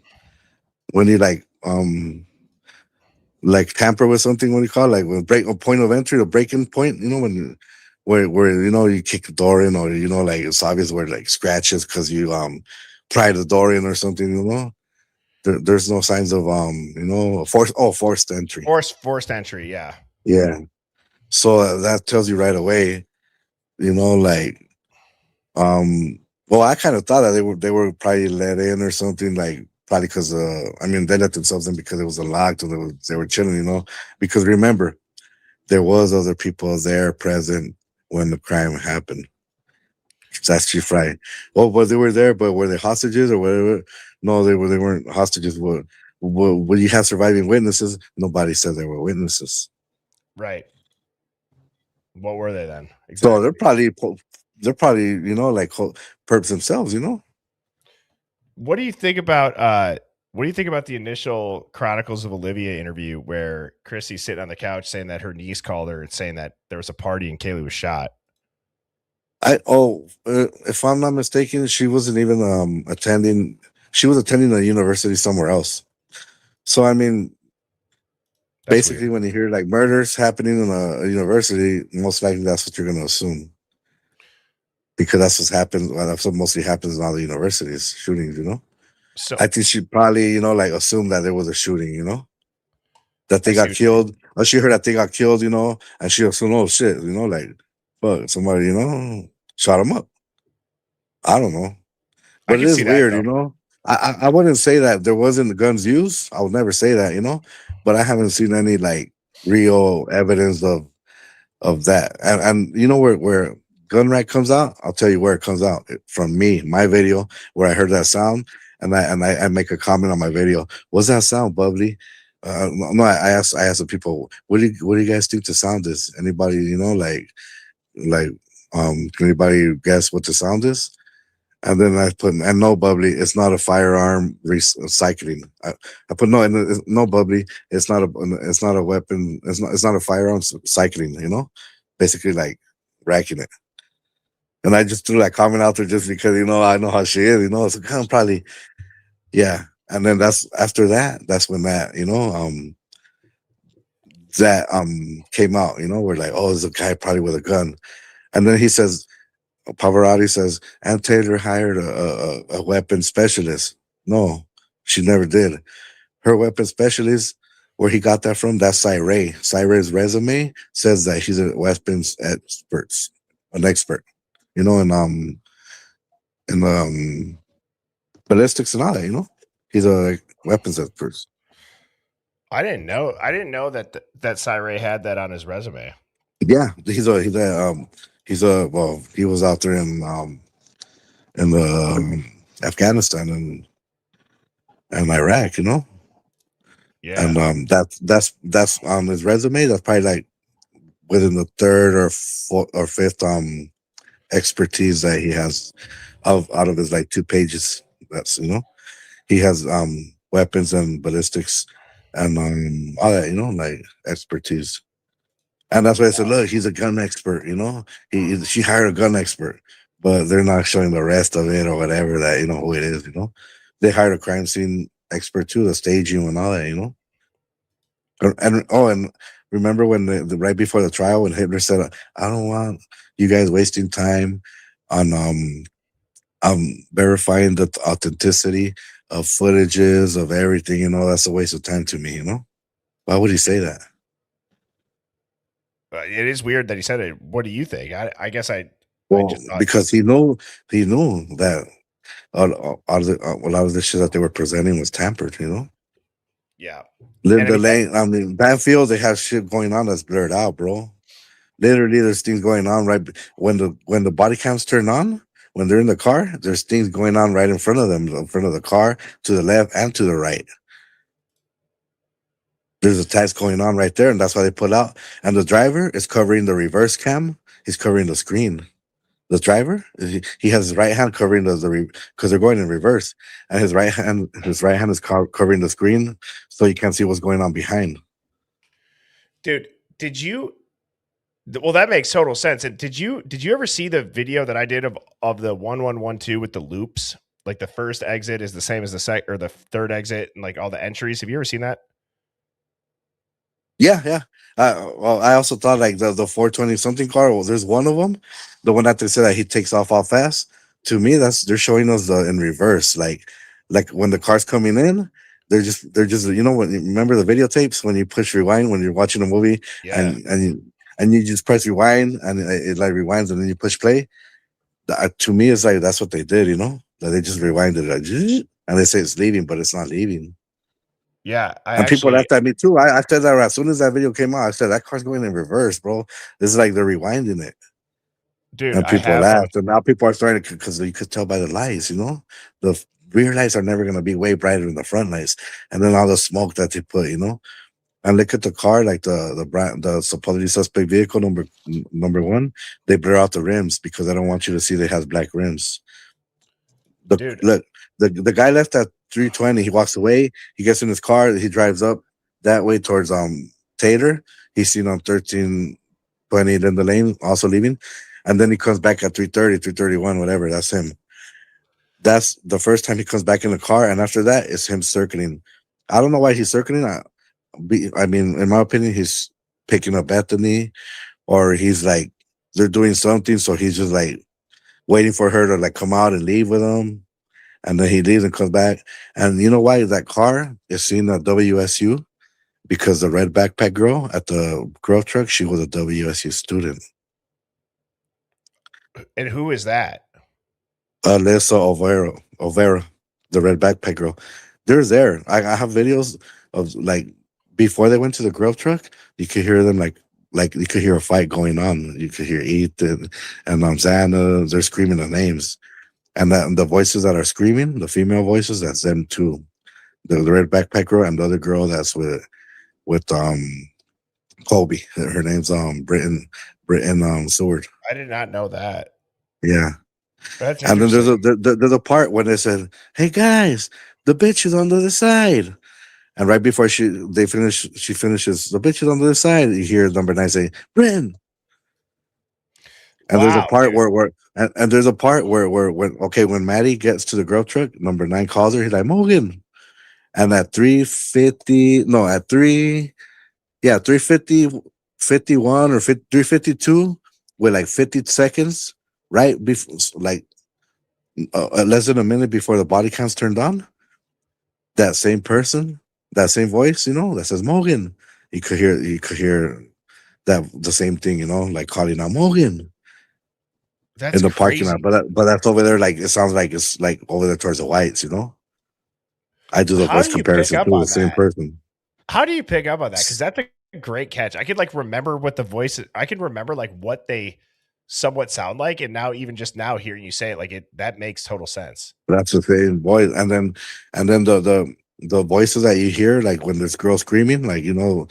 you like tamper with something, what do you call it? Like when break a point of entry, the breaking point, when where you kick the door in, or like it's obvious where like scratches because you pry the door in or something, there's no signs of forced entry. Forced entry, yeah. Yeah. So that tells you right away, like well, I kind of thought that they were probably let in or something, like probably because they let themselves in because it was unlocked and they were chilling, because remember, there was other people there present when the crime happened. That's just right. Well, but they were there, but were they hostages or whatever? No, they weren't hostages. What you have surviving witnesses? Nobody said they were witnesses. Right. What were they then? Exactly. So they're probably like perps themselves. What do you think about the initial Chronicles of Olivia interview where Chrissy's sitting on the couch saying that her niece called her and saying that there was a party and Kaylee was shot? If I'm not mistaken, she wasn't even attending. She was attending a university somewhere else. So I mean, that's basically weird. When you hear like murders happening in a university, most likely that's what you're going to assume, because that's what's happened. Well, that's what mostly happens in all the universities, shootings. So I think she probably like assumed that there was a shooting. That they got killed. Or she heard that they got killed. And she assumed, oh shit, like fuck, somebody shot him up. I don't know, but it is weird. I wouldn't say that there wasn't the guns used. I would never say that. But I haven't seen any like real evidence of that. And where gun rack comes out, I'll tell you where it comes out. From me, my video, where I heard that sound, and I make a comment on my video. What's that sound, Bubbly? No, I asked the people, what do you guys think the sound is? Anybody, like, can anybody guess what the sound is? And then I put, and no, bubbly, it's not a firearm recycling. I put no, and no, bubbly, it's not a weapon. It's not a firearm cycling. Basically like racking it. And I just threw that comment out there just because I know how she is. So kind of probably, yeah. And then after that, that's when that came out. We're like, oh, it's a guy probably with a gun. And then he says, Pavarotti says, Ann Taylor hired a weapon specialist. No, she never did. Her weapon specialist, where he got that from, that's Cyray's. Cyray's resume says that he's a weapons an expert. In ballistics and all that. He's a weapons expert. I didn't know that that Cyray had that on his resume. Yeah, he was out there in the Afghanistan and Iraq, Yeah. And that's on his resume. That's probably like within the third or fourth or fifth expertise that he has out of his like 2 pages. That's he has weapons and ballistics and all that, like expertise. And that's why I said, look, he's a gun expert, she hired a gun expert, but they're not showing the rest of it or whatever that, who it is, They hired a crime scene expert too, the staging and all that, And remember when the right before the trial, when Hitler said, I don't want you guys wasting time on verifying the authenticity of footages of everything, that's a waste of time to me, Why would he say that? It is weird that he said it. What do you think? I guess because he knew that a lot of the shit that they were presenting was tampered, Yeah. Linda Lane, Banfield, they have shit going on that's blurred out, bro. Literally, there's things going on right when the body cams turn on. When they're in the car, there's things going on right in front of them, in front of the car, to the left and to the right. There's attacks going on right there, and that's why they put out. And the driver is covering the reverse cam. He's covering the screen. The driver, he has his right hand covering because they're going in reverse, and his right hand is covering the screen, so you can't see what's going on behind. Dude, did you? Well, that makes total sense. And did you ever see the video that I did of the 1112 with the loops? Like the first exit is the same as the third exit, and like all the entries. Have you ever seen that? Yeah. Well, I also thought like the 420 something car. Well, there's one of them, the one that they said that he takes off all fast. To me, they're showing us in reverse, like when the car's coming in, they're just when remember the videotapes when you push rewind when you're watching a movie, yeah. and you just press rewind and it like rewinds and then you push play. To me, it's like that's what they did, that they just rewinded it, and they say it's leaving, but it's not leaving. Yeah, people laughed at me too. I said that as soon as that video came out. I said that car's going in reverse, bro. This is like they're rewinding it, dude. And people laughed, and now people are starting to because you could tell by the lights. The rear lights are never going to be way brighter than the front lights, and then all the smoke that they put, And look at the car, like the supposedly suspect vehicle number 1. They blur out the rims because I don't want you to see they has black rims. Look, the guy left at 320. He walks away. He gets in his car. He drives up that way towards Taylor. He's seen on 1320 in the lane, also leaving, and then he comes back at 330, 331, whatever. That's him. That's the first time he comes back in the car, and after that, it's him circling. I don't know why he's circling. I mean, in my opinion, he's picking up Bethany, or he's like they're doing something, so he's just like waiting for her to like come out and leave with him. And then he leaves and comes back. And you know why that car is seen at WSU? Because the red backpack girl at the Grove truck, she was a WSU student. And who is that? Alyssa Olvera, the red backpack girl. They're there. I have videos of like before they went to the Grove truck, you could hear them like you could hear a fight going on. You could hear Ethan and Xana. They're screaming their names. And the voices that are screaming, the female voices, that's them too. The red backpack girl and the other girl that's with Colby. Her name's Britton Seward. I did not know that. Yeah. That's And then interesting. there's a part when they said, "Hey guys, the bitch is on the other side." And right before she finishes, "The bitch is on the other side." You hear number 9 say, "Britton." And there's a Wow, part dude. and there's a part where when Maddie gets to the grub truck, number 9 calls her. He's like, "Morgan." And at 350, no, at 350, 51 or 352 with like 50 seconds, right before, like less than a minute before the body cam's turned on, that same person, that same voice, that says Morgan. You could hear that the same thing, like calling out Morgan That's in the parking crazy. lot. But that's over there, like it sounds like it's like over there towards the whites, I do the How voice do you pick comparison up to the on same that? person. How do you pick up on that? Because that's a great catch. I could like remember what the voice. I could remember like what they somewhat sound like, and now even just now hearing you say it, like that makes total sense. That's the same voice, and then the voices that you hear, like when there's girls screaming, like how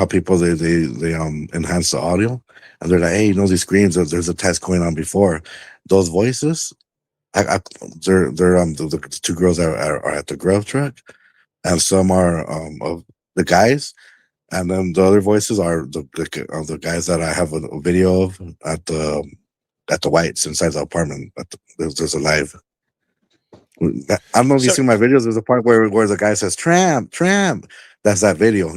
people they enhance the audio, and they're like, "Hey, these screams. There's a test going on before." Those voices, they're the two girls are at the grub truck, and some are of the guys, and then the other voices are the guys that I have a video of at the whites inside the apartment. There's a live. I don't know if you So see my videos. There's a part where the guy says "tramp, tramp." That's that video,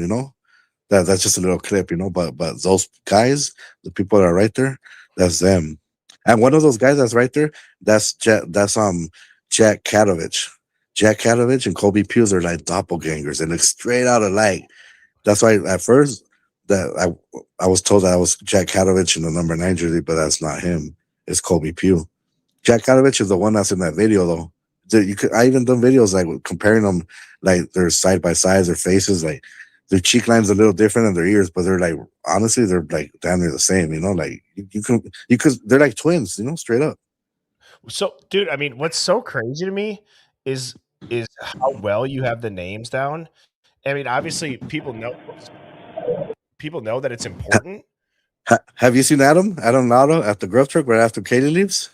that's just a little clip, But those guys, the people that are right there, that's them. And one of those guys that's right there, that's Jack Katovich. Jack Katovich and Kobe Pews are like doppelgangers. They look straight out alike. That's why at first that I was told that I was Jack Katovich in the number 9 jersey, but that's not him. It's Kobe Pew. Jack Katovich is the one that's in that video though. I even done videos like comparing them, like their side by sides, their faces, like their cheek lines a little different than their ears, but they're like honestly they're like damn near the same, like you could they're like twins, straight up. So, dude, I mean, what's so crazy to me is how well you have the names down. I mean, obviously, people know that it's important. Have you seen Adam Nado at the grub truck right after Katie leaves?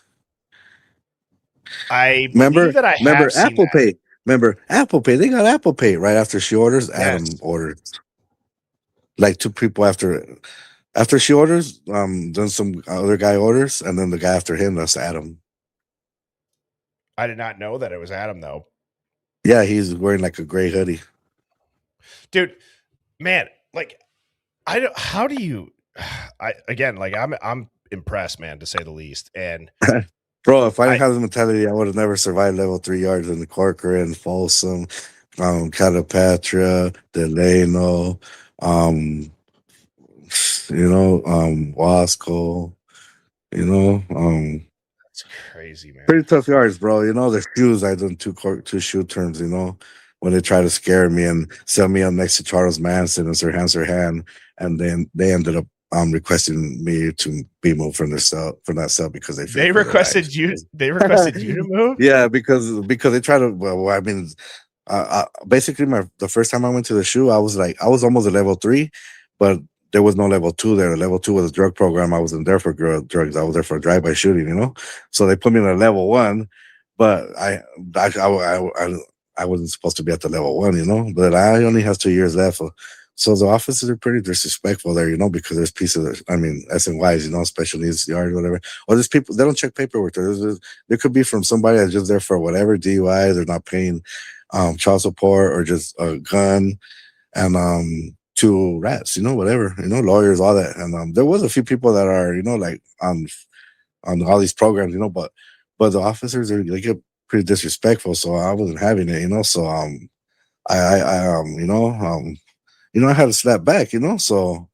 I Remember, believe that I have seen Apple that. Pay. Remember Apple Pay. They got Apple Pay right after she orders. Adam Yes. orders. Like 2 people after she orders, then some other guy orders, and then the guy after him, that's Adam. I did not know that it was Adam though. Yeah, he's wearing like a gray hoodie. Dude, man, like how do you I'm impressed, man, to say the least. And Bro, if I didn't have the mentality, I would have never survived level 3 yards in the Corcoran, Folsom, Calipatra, Delano, Wasco, that's crazy, man. pretty tough yards, bro. The shoes, I done two shoe turns, when they try to scare me and sell me up next to Charles Manson and Sir Hand, and then they ended up requesting me to be moved from that cell because They requested you to move? Yeah, because they try to. Well, I mean, basically, the first time I went to the shoe, I was almost a level 3, but there was no level 2 there. Level 2 was a drug program. I wasn't there for drugs. I was there for a drive-by shooting. So they put me in a level 1, but I wasn't supposed to be at the level 1. But I only have 2 years left. So the officers are pretty disrespectful there, because there's pieces of, SNYs, special needs yard, whatever. Or there's people, they don't check paperwork. There could be from somebody that's just there for whatever, DUI, they're not paying child support, or just a gun, and 2 rats, whatever, lawyers, all that. And there was a few people that are, like on all these programs, but the officers they get pretty disrespectful. So I wasn't having it, so I had to slap back, So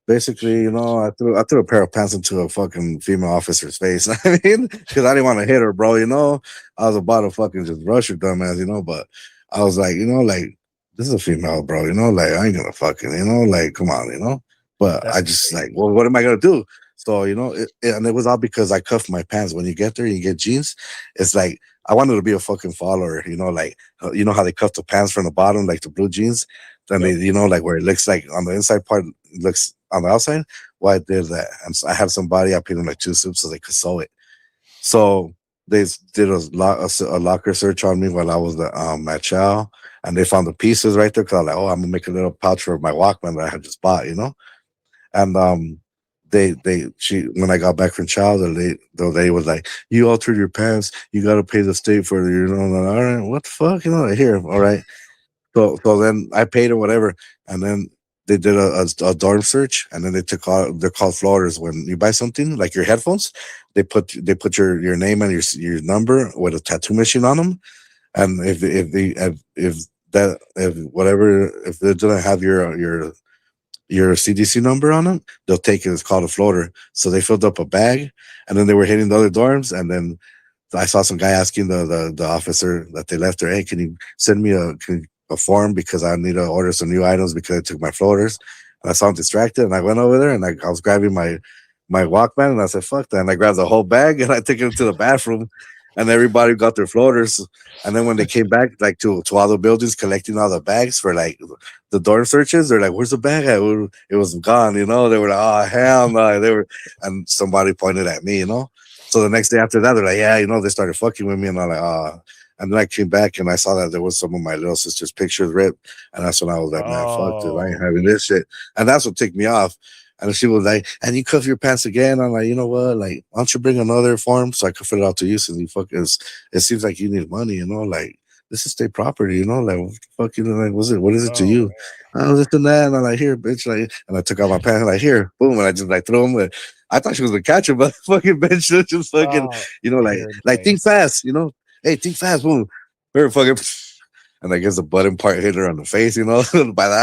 basically, I threw a pair of pants into a fucking female officer's face. I mean, because I didn't want to hit her, bro. I was about to fucking just rush her dumbass, But I was like, like, this is a female, bro. Like, I ain't gonna fucking, like, come on, But That's I just like, well, what am I gonna do? So and it was all because I cuffed my pants. When you get there, you get jeans. It's like I wanted to be a fucking follower, like how they cuff the pants from the bottom, like the blue jeans. then they, like where it looks like on the inside part looks on the outside. Well, I did that, and so I have somebody. I paid them like 2 soups so they could sew it. So they did a locker search on me while I was at Chow, and they found the pieces right there. Cause I was like, oh, I'm gonna make a little pouch for my Walkman that I had just bought, and she when I got back from Chow, the lady was like, you altered your pants, you got to pay the state for like, all right, what the fuck, here, all right. So then I paid or whatever, and then they did a dorm search, and then they're called floaters. When you buy something like your headphones, they put your name and your number with a tattoo machine on them, and if they didn't have your CDC number on them, they'll take it. It's called a floater. So they filled up a bag, and then they were hitting the other dorms, and then I saw some guy asking the officer that they left there, hey, can you send me a form because I need to order some new items because I took my floaters. And I saw him distracted, and I went over there and I was grabbing my Walkman, and I said, fuck that. And I grabbed the whole bag and I took it to the bathroom, and everybody got their floaters. And then when they came back like to all the buildings collecting all the bags for like the dorm searches, they're like, where's the bag at? It was gone, They were like, oh hell no. And somebody pointed at me, So the next day after that, they're like, yeah, they started fucking with me, and I'm like, oh. And then I came back and I saw that there was some of my little sister's pictures ripped. And that's when I was like, man, fuck this. I ain't having this shit. And that's what ticked me off. And she was like, and you cuff your pants again? I'm like, you know what? Like, why don't you bring another form so I can fill it out to you since it seems like you need money, Like, this is state property, Like, what the fuck, like, what is it to you? I was this and that. And I'm like, here, bitch. Like, and I took out my pants, like, here, boom. And I just like threw them. I thought she was gonna catch her, but fucking bitch, just fucking, like think fast, Hey, think fast, boom. Very fucking, and I guess the button part hit her on the face, by the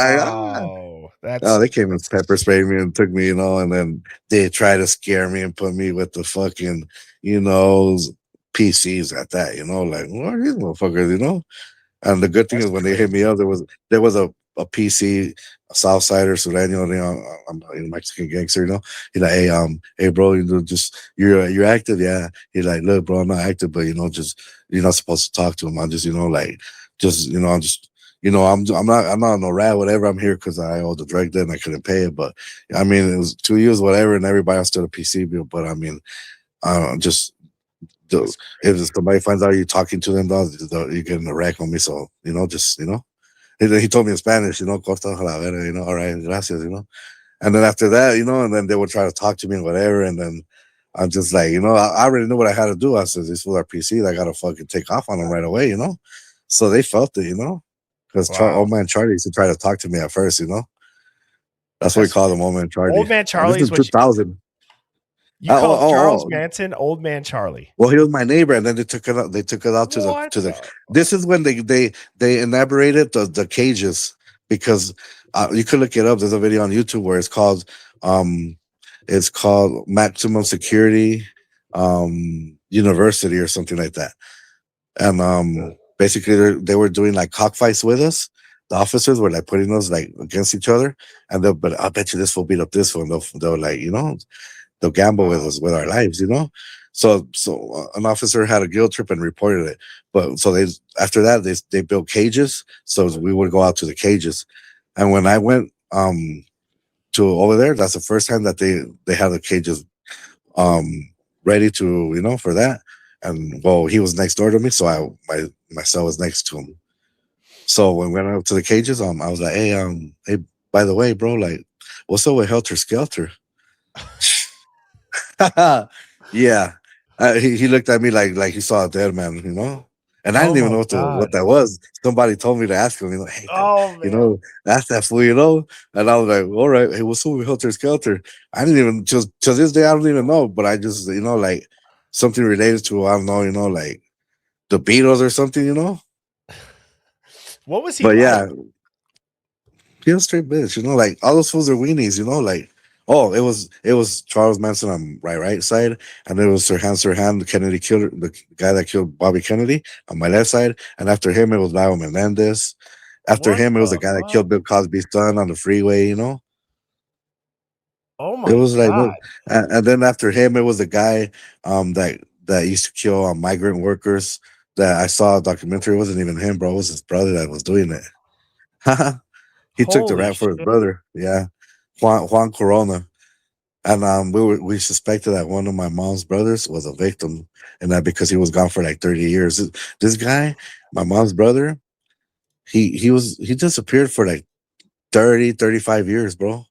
eye. They came and pepper sprayed me and took me, and then they tried to scare me and put me with the fucking, PCs at that, like, what are these motherfuckers, And the good thing is when they hit me up, there was a PC, a Southsider, Sureño, I'm a Mexican gangster, He's like, hey, bro, you're active, yeah. He's like, look, bro, I'm not active, but just you're not supposed to talk to him. I'm just, I'm not no rat, whatever. I'm here because I owe the drug debt and I couldn't pay it. But I mean, it was 2 years, whatever, and everybody else did a PC bill. But I mean, if somebody finds out you're talking to them, you're getting a wreck on me. So, he told me in Spanish, corta la verga, all right, gracias, And then after that, and then they would try to talk to me and whatever. And then I'm just like, I already knew what I had to do. I said, this was our PC. I got to fucking take off on them right away, So they felt it, Because old man Charlie used to try to talk to me at first, That's what we call him, old man Charlie. Old man Charlie is 2000. You called Charles Manson Old Man Charlie. Well, he was my neighbor, and then they took it out. They took it out to the. This is when they elaborated the cages, because you could look it up. There's a video on YouTube where it's called Maximum Security University or something like that, and basically they were doing like cockfights with us. The officers were like putting us like against each other, and but I bet you this will beat up this one. They'll like they'll gamble with us with our lives, So an officer had a guilt trip and reported it. But so after that they built cages, so we would go out to the cages. And when I went to over there, that's the first time that they had the cages ready to for that. And well, he was next door to me, so my cell was next to him. So when we went out to the cages, I was like, hey, by the way, bro, like, what's up with Helter Skelter? Yeah, he looked at me like he saw a dead man, and I didn't even know what that was. Somebody told me to ask him, hey, that's that fool, and I was like, all right, hey, what's up with Helter Skelter? I didn't even to this day I don't even know, but I just like something related to I don't know, like the Beatles or something, What was he? But like? Yeah, he was straight bitch, like all those fools are weenies, like. Oh, it was Charles Manson on my right side, and it was Sirhan, the Kennedy killer, the guy that killed Bobby Kennedy, on my left side. And after him, it was Lalo Menendez. After him, it was the guy that killed Bill Cosby's son on the freeway. Oh my! It was like, God. And then after him, it was the guy that used to kill migrant workers. That I saw a documentary. It wasn't even him, bro. It was his brother that was doing it. He took the Holy rap for his shit. brother. Yeah, Juan Corona. And we suspected that one of my mom's brothers was a victim, and that because he was gone for like 30 years. This guy, my mom's brother, he disappeared for like 35 years, bro.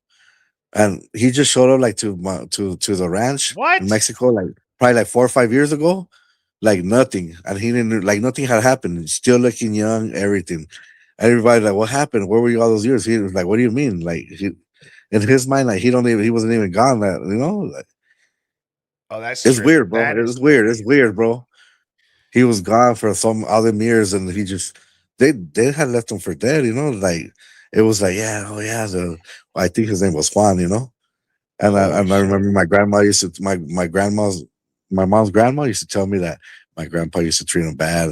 And he just showed up like to the ranch in What? Mexico, like probably like 4 or 5 years ago, like nothing, and he didn't like nothing had happened. Still looking young, everything. Everybody like, what happened? Where were you all those years? He was like, what do you mean? Like in his mind, like he wasn't even gone. That like, Oh, that's it's trippy. weird, bro. That is It's weird. It's trippy. weird, bro. He was gone for some other years, and he just they had left him for dead. Like it was like, yeah, oh yeah, I think his name was Juan. And Holy I shit. remember my grandma used to my mom's grandma used to tell me that my grandpa used to treat him bad,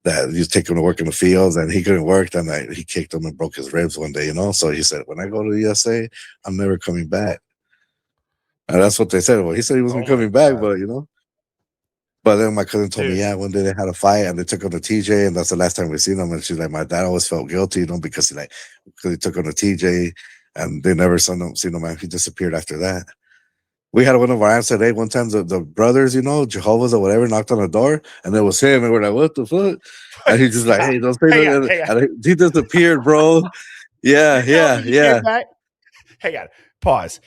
that he used to take him to work in the fields and he couldn't work, then he kicked him and broke his ribs one day. So he said, when I go to the USA, I'm never coming back. And that's what they said. Well, he said he wasn't Oh my coming back, god. but then my cousin told me, Dude. yeah, one day they had a fight and they took him to TJ, and that's the last time we seen him. And she's like, my dad always felt guilty, because he took him to TJ, and they never seen him. And he disappeared after that. We had one of our aunts today. One time, the brothers, Jehovah's or whatever, knocked on the door, and it was him. And we're like, "What the fuck?" And he's just like, Stop. "Hey, don't say Hang on, nothing." hang on. And he disappeared, bro. Yeah, You tell yeah, me he yeah. came back. Hang on. Pause.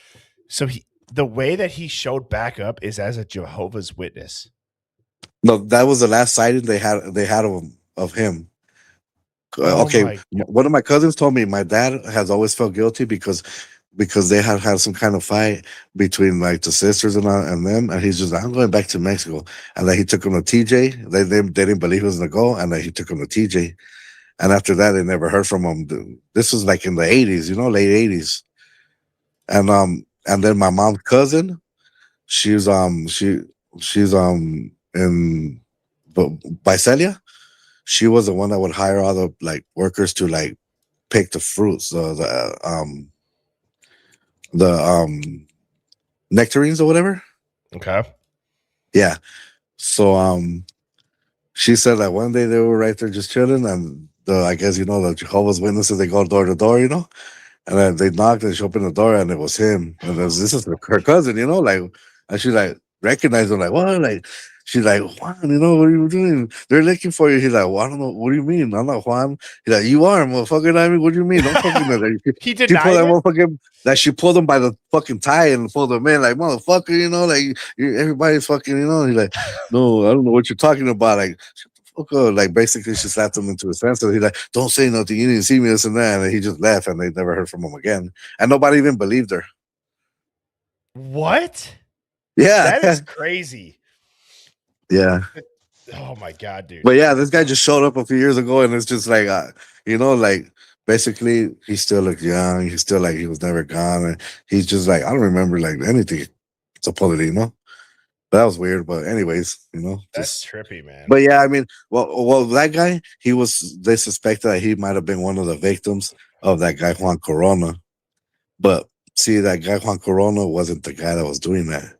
So the way that he showed back up is as a Jehovah's Witness. No, that was the last sighting they had of him. Oh Okay, my one of my cousins told me my dad has always felt guilty because they had some kind of fight between like the sisters and them, and he's just like, I'm going back to Mexico, and then he took him to TJ. They didn't believe he was gonna go, and then he took him to TJ, and after that they never heard from him. This was like in the 80s, late 80s, and then my mom's cousin, she's in Visalia. She was the one that would hire all the like workers to like pick the fruits, the nectarines or whatever. Okay. Yeah. So she said that one day they were right there just chilling, and I guess the Jehovah's Witnesses, they go door to door, and then they knocked and she opened the door and it was him. And this is her cousin, like, and she like recognized him, like, what? Like, she's like, Juan, what are you doing? They're looking for you. He's like, well, I don't know. What do you mean? I'm not Juan. He's like, you are, motherfucker. I mean, what do you mean? Don't fucking know that. He She pulled denied that it? motherfucking, that she pulled him by the fucking tie and pulled him in, like, motherfucker, like, everybody's fucking, he's like, no, I don't know what you're talking about. Like, like basically she slapped him into his senses. He's like, don't say nothing, you didn't see me, this and that. And he just left, and they never heard from him again. And nobody even believed her. What? Yeah. That is crazy. Yeah. Oh my god, dude. But yeah, this guy just showed up a few years ago, and it's just like, like basically he still looked young. He's still like he was never gone. And he's just like, I don't remember like anything supposedly, But that was weird. But anyways, That's trippy, man. But yeah, I mean, well, that guy, they suspected that he might have been one of the victims of that guy Juan Corona. But see, that guy Juan Corona wasn't the guy that was doing that.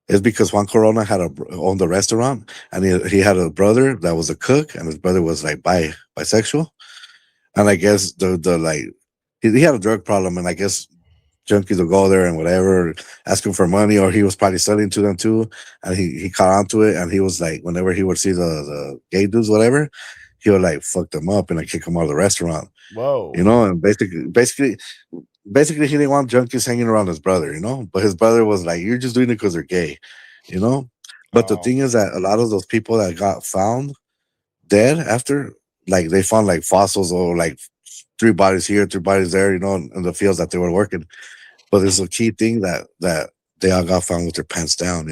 It's because Juan Corona owned the restaurant, and he had a brother that was a cook, and his brother was like bisexual. And I guess the like he had a drug problem, and I guess junkies will go there and whatever, ask him for money, or he was probably selling to them too. And he caught onto it, and he was like, whenever he would see the gay dudes, whatever, he would like fuck them up and like kick them out of the restaurant. Whoa. And basically he didn't want junkies hanging around his brother, but his brother was like, you're just doing it because they're gay, But the thing is that a lot of those people that got found dead after, like they found like fossils or like 3 bodies here, 3 bodies there, in the fields that they were working. But there's a key thing that they all got found with their pants down,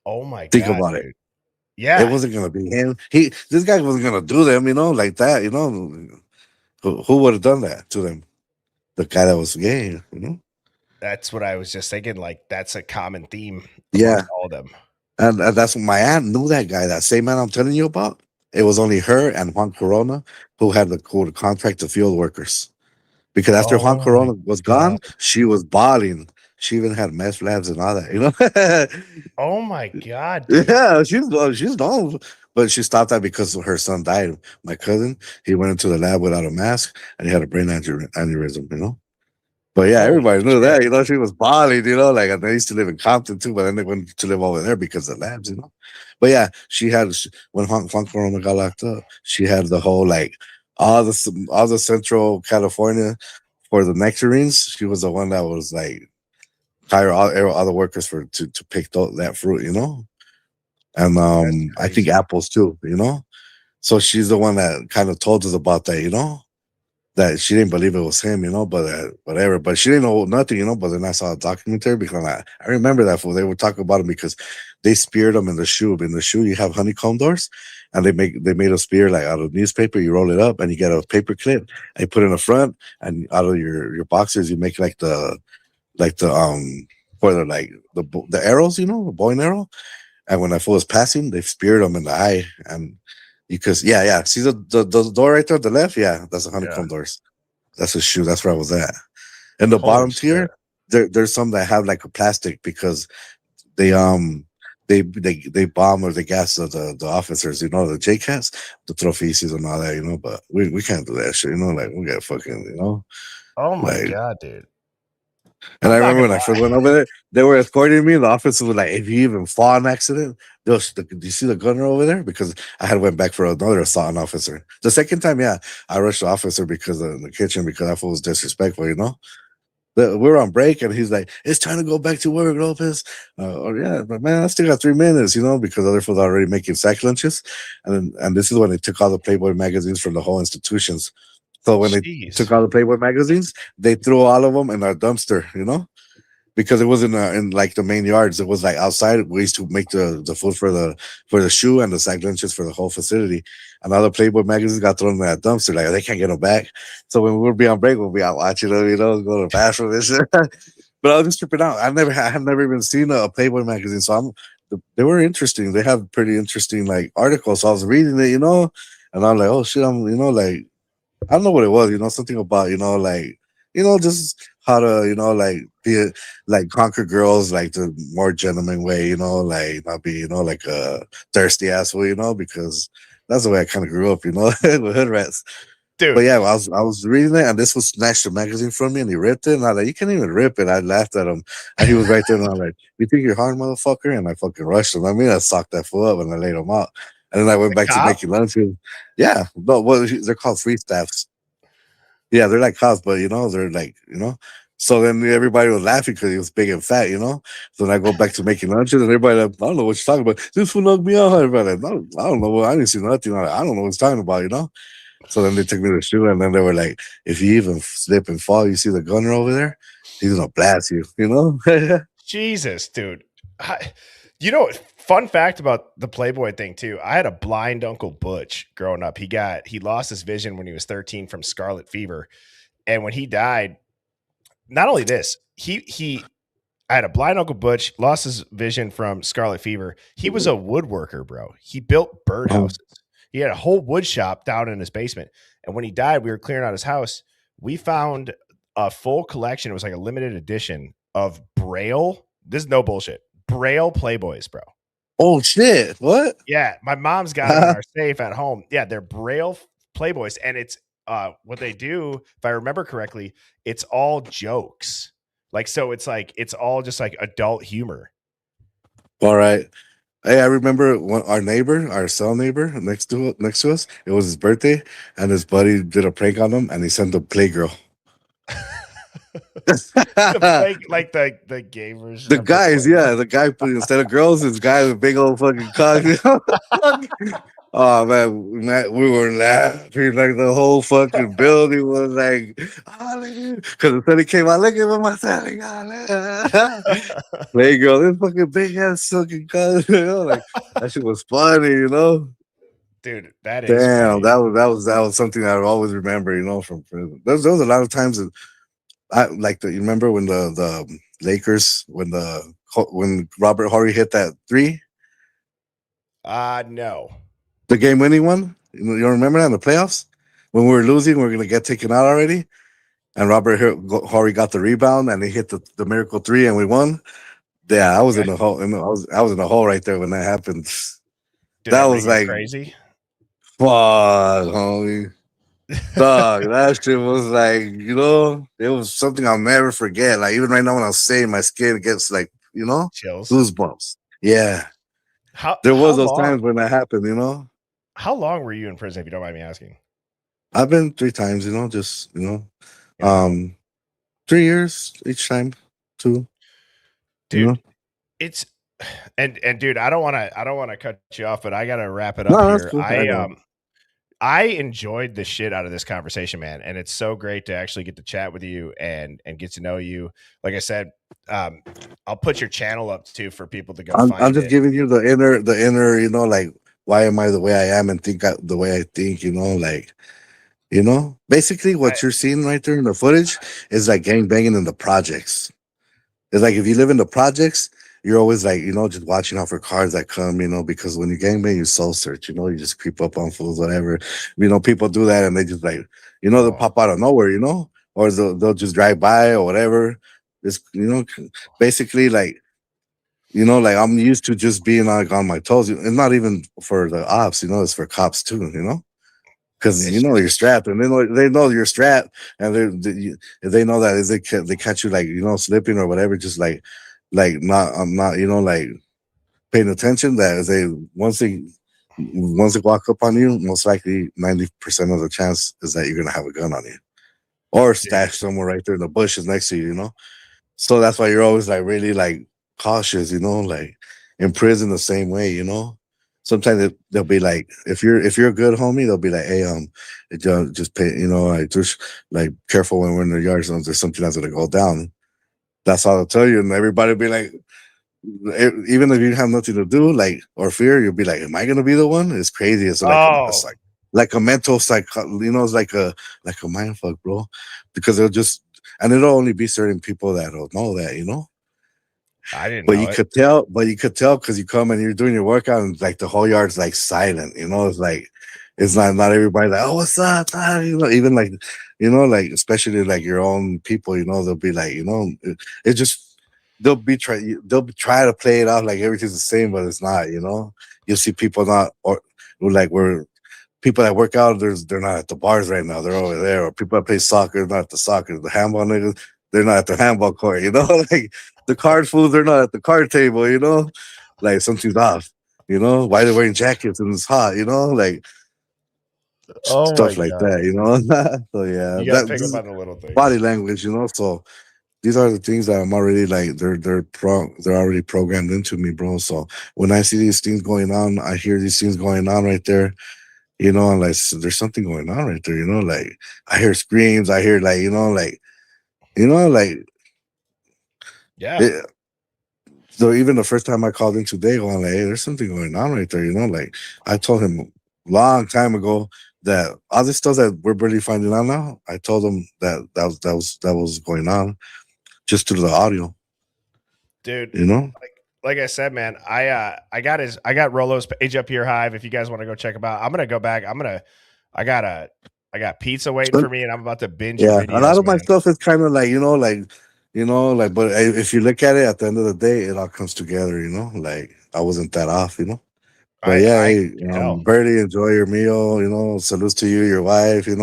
Oh my god. Think about dude. it. Yeah. It wasn't gonna be him. This guy wasn't gonna do them, like that, Who would have done that to them? The guy that was gay, That's what I was just thinking. Like, that's a common theme. Yeah. All of them. And that's what my aunt knew, that guy, that same man I'm telling you about. It was only her and Juan Corona who had the contract to field workers. Because after Juan Corona was gone, she was balling. She even had meth labs and all that, Oh my god. Dude. Yeah, she's known But she stopped that because her son died. My cousin, he went into the lab without a mask and he had a brain aneurysm, you know? But yeah, Holy everybody knew shit. that, you know, she was bawling, you know, like and they used to live in Compton too, but then they went to live over there because of the labs, you know. But yeah, when Juan Corona got locked up, she had the whole like all the Central California for the nectarines. She was the one that was like hire all the workers to pick that fruit, you know. And I think apples too, you know. So she's the one that kind of told us about that, you know, that she didn't believe it was him, you know, but whatever. But she didn't know nothing, you know. But then I saw a documentary because I remember that fool. They were talking about him because they speared him in the shoe. In the shoe, you have honeycomb doors, and they made a spear like out of newspaper. You roll it up, and you get a paper clip, and you put it in the front, and out of your boxers, you make like the for the like the arrows, you know, the bow and arrow. And when that fool was passing, they speared him in the eye, and because yeah, see the door right there at the left, yeah, that's the honeycomb doors. That's a shoe. That's where I was at. And the Holy bottom shit. tier, there's some that have like a plastic because they they bomb or they gas the officers, you know, the JCats, the throw feces and all that, you know. But we can't do that shit, you know. Like we got fucking, you know. Oh my Like, god, dude. and I I'm not remember when gonna I first went over there, they were escorting me. And the officer was like, "If you even fall in an accident, do you see the gunner over there?" Because I had went back for another assault officer. The second time, yeah, I rushed the officer because of the kitchen because that fool was disrespectful, you know. We were on break and he's like, "It's time to go back to work, Lopez." Oh yeah, but man, I still got 3 minutes, you know, because other fools are already making sack lunches, and this is when they took all the Playboy magazines from the whole institutions. So when they took all the Playboy magazines, they threw all of them in our dumpster, you know, because it wasn't in like the main yards. It was like outside. We used to make the food for the shoe and the sack lunches for the whole facility. And all the Playboy magazines got thrown in that dumpster. Like they can't get them back. So when we would be on break, we'll be out watching them, you know, go to the bathroom and shit. But I was just tripping out. I have never even seen a Playboy magazine. So they were interesting. They have pretty interesting like articles. So I was reading it, you know, and I'm like, oh shit, I'm, you know, like I don't know what it was, you know, something about, you know, like, you know, just how to, you know, like be like conquer girls like the more gentleman way, you know, like not be, you know, like a thirsty asshole, you know, because that's the way I kind of grew up, you know, with hood rats. Dude. But yeah, I was reading it and this was snatched the magazine from me and he ripped it and I was like, you can't even rip it. I laughed at him and he was right there and I was like, you think you're hard, motherfucker? And I fucking rushed him. I mean, I socked that fool up and I laid him out. And then I went back to making lunch. Yeah, no, well, they're called free staffs. Yeah, they're like cops, but you know, they're like, you know. So then everybody was laughing because he was big and fat, you know. So then I go back to making lunches and everybody like, I don't know what you're talking about. This fool knocked me out. Everybody like, no, I don't know. I didn't see nothing. I don't know what he's talking about, you know. So then they took me to the shoe and then they were like, if you even slip and fall, you see the gunner over there, he's gonna blast you, you know. Jesus, dude. You know, fun fact about the Playboy thing too. I had a blind Uncle Butch growing up. He lost his vision when he was 13 from scarlet fever. And when he died, not only this, I had a blind Uncle Butch, lost his vision from scarlet fever. He was a woodworker, bro. He built birdhouses. He had a whole wood shop down in his basement. And when he died, we were clearing out his house. We found a full collection. It was like a limited edition of Braille. This is no bullshit. Braille Playboys, bro. Oh shit! What? Yeah, my mom's got them in our safe at home. Yeah, they're Braille Playboys, and it's what they do. If I remember correctly, it's all jokes. Like so, it's all just like adult humor. All right. Hey, I remember our cell neighbor next to us. It was his birthday, and his buddy did a prank on him, and he sent a Playgirl. Like the gay version. The guys, yeah, the guy put instead of girls, it's guys with big old fucking cock. Oh man, we were laughing like the whole fucking building was like, because instead he came out, look at my son, Playgirl, this fucking big ass fucking cock, you know, like that shit was funny, you know. Dude, that is damn. funny. That was something I always remember, you know, from prison. There was a lot of times that I like you remember when the Lakers when Robert Horry hit that 3, no, the game winning one. You remember that in the playoffs when we were losing, we are gonna get taken out already, and Robert Horry got the rebound and he hit the miracle 3 and we won. Yeah, I was in the hole. I was in the hole right there when that happened. Did That everybody was go like, crazy? fuck, homie. Dog, that shit was like, it was something I'll never forget. Like, even right now when I'm saying, my skin gets like, Chills. goosebumps. Yeah. How There how was those long? times when that happened, How long were you in prison, if you don't mind me asking? I've been 3 times, just, Yeah. 3 years each time, 2, Dude, it's and dude, I don't wanna cut you off, but I gotta wrap it up No, that's here. cool. I know. I enjoyed the shit out of this conversation, man, and it's so great to actually get to chat with you and get to know you. Like I said, I'll put your channel up too for people to go I'm find just it. giving you the inner, like, why am I the way I am and think the way I think, like, basically what you're seeing right there in the footage is like gang banging in the projects. It's like if you live in the projects, you're always like, just watching out for cars that come, because when you gangbang, you soul search, you just creep up on fools, whatever. People do that and they just like, they'll pop out of nowhere, or they'll just drive by or whatever. It's, basically like, like I'm used to just being like on my toes. It's not even for the ops, it's for cops too, because It's you're just strapped, and they know you're strapped, and if they know that if they catch you like slipping or whatever, just like not I'm not like paying attention. That is once they walk up on you, most likely 90% of the chance is that you're gonna have a gun on you or stashed somewhere right there in the bushes next to you. So that's why you're always like really like cautious, like in prison the same way, Sometimes they'll be like, if you're a good homie, they'll be like, hey, just pay, like just like careful when we're in the yard zones. There's something that's gonna go down. That's all they'll tell you, and everybody be like, even if you have nothing to do, like or fear, you'll be like, am I gonna be the one? It's crazy. It's like Oh, like a mental it's like a mind fuck, bro, because they'll just and it'll only be certain people that'll know that, I didn't But know you it. could tell, because you come and you're doing your workout and like the whole yard's like silent, it's like it's not everybody like, oh, what's up? Even like, like especially like your own people, they'll be like, it just they'll try to play it out like everything's the same, but it's not, You'll see people not or like we're people that work out, they're not at the bars right now, they're over there, or people that play soccer, not at the soccer, the handball niggas, they're not at the handball court, like the card fools, they're not at the card table, like something's off, why they're wearing jackets and it's hot, like Oh my stuff like god. that, so yeah, You gotta pick up this is on the little body things. language, so these are the things that I'm already like they're already programmed into me, bro. So when I see these things going on, I hear these things going on right there, and like there's something going on right there, like I hear screams, I hear like, like Yeah. it, so even the first time I called in today, going like, hey, there's something going on right there, like I told him long time ago that all this stuff that we're barely finding out now, I told him that was going on just through the audio, Dude, you know. like I said, man, I got Rolo's page up here, Hive. If you guys want to go check him out, I'm gonna go back. I got pizza waiting for me, and I'm about to binge your Yeah, a lot videos, of my man. stuff is kind of like but if you look at it at the end of the day, it all comes together. Like I wasn't that off. But yeah, I hey, can tell. Birdie, enjoy your meal. Salutes to you, your wife. Like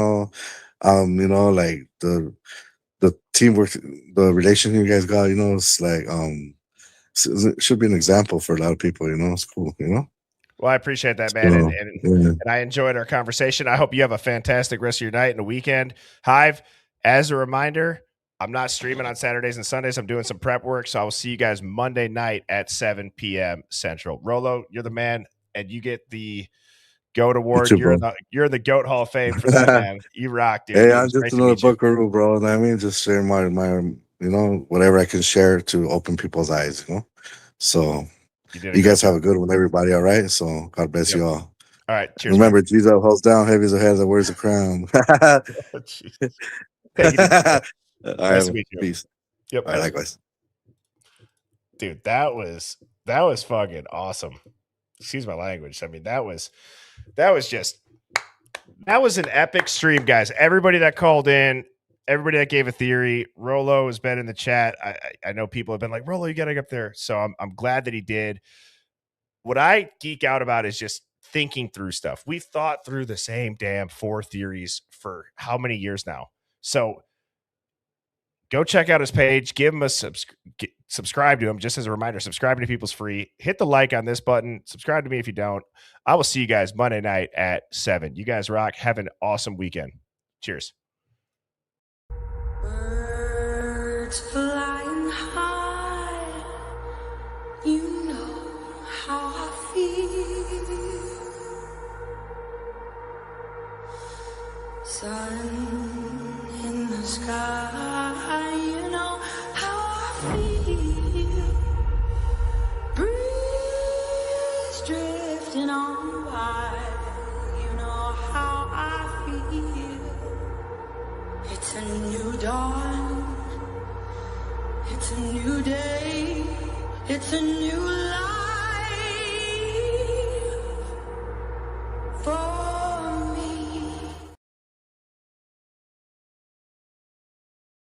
the teamwork, the relation you guys got. It's like it should be an example for a lot of people. It's cool. Well, I appreciate that, man, So yeah. and I enjoyed our conversation. I hope you have a fantastic rest of your night and a weekend. Hive, as a reminder, I'm not streaming on Saturdays and Sundays. I'm doing some prep work, so I will see you guys Monday night at 7 p.m. Central. Rolo, you're the man, and you get the GOAT You award. too, bro. You're in the GOAT Hall of Fame for that, man. You rock, dude. Hey, It I'm was just great to another meet you. buckaroo, bro. And I mean, just share my whatever I can share to open people's eyes. So You did a you great guys have job. a good one, everybody. All right. So God bless Yep. you all. All right. Cheers, man. Remember, Jesus holds down, heavy is the head that wears the crown. Jesus. Take it easy, man. All Nice to right. meet you. Peace. Yep. All right. Likewise. Dude, that was fucking awesome. Excuse my language. I mean, that was an epic stream, guys. Everybody that called in, everybody that gave a theory. Rolo has been in the chat. I know people have been like, Rolo, you gotta get up there. So I'm glad that he did. What I geek out about is just thinking through stuff. We've thought through the same damn 4 theories for how many years now? So go check out his page. Give him a subscribe to him. Just as a reminder, subscribing to people's free. Hit the like on this button. Subscribe to me if you don't. I will see you guys Monday night at 7. You guys rock. Have an awesome weekend. Cheers. Birds flying high, you know how I feel. Sun in the sky, you know how I feel. Breeze drifting on by, you know how I feel. It's a new dawn, it's a new day, it's a new life.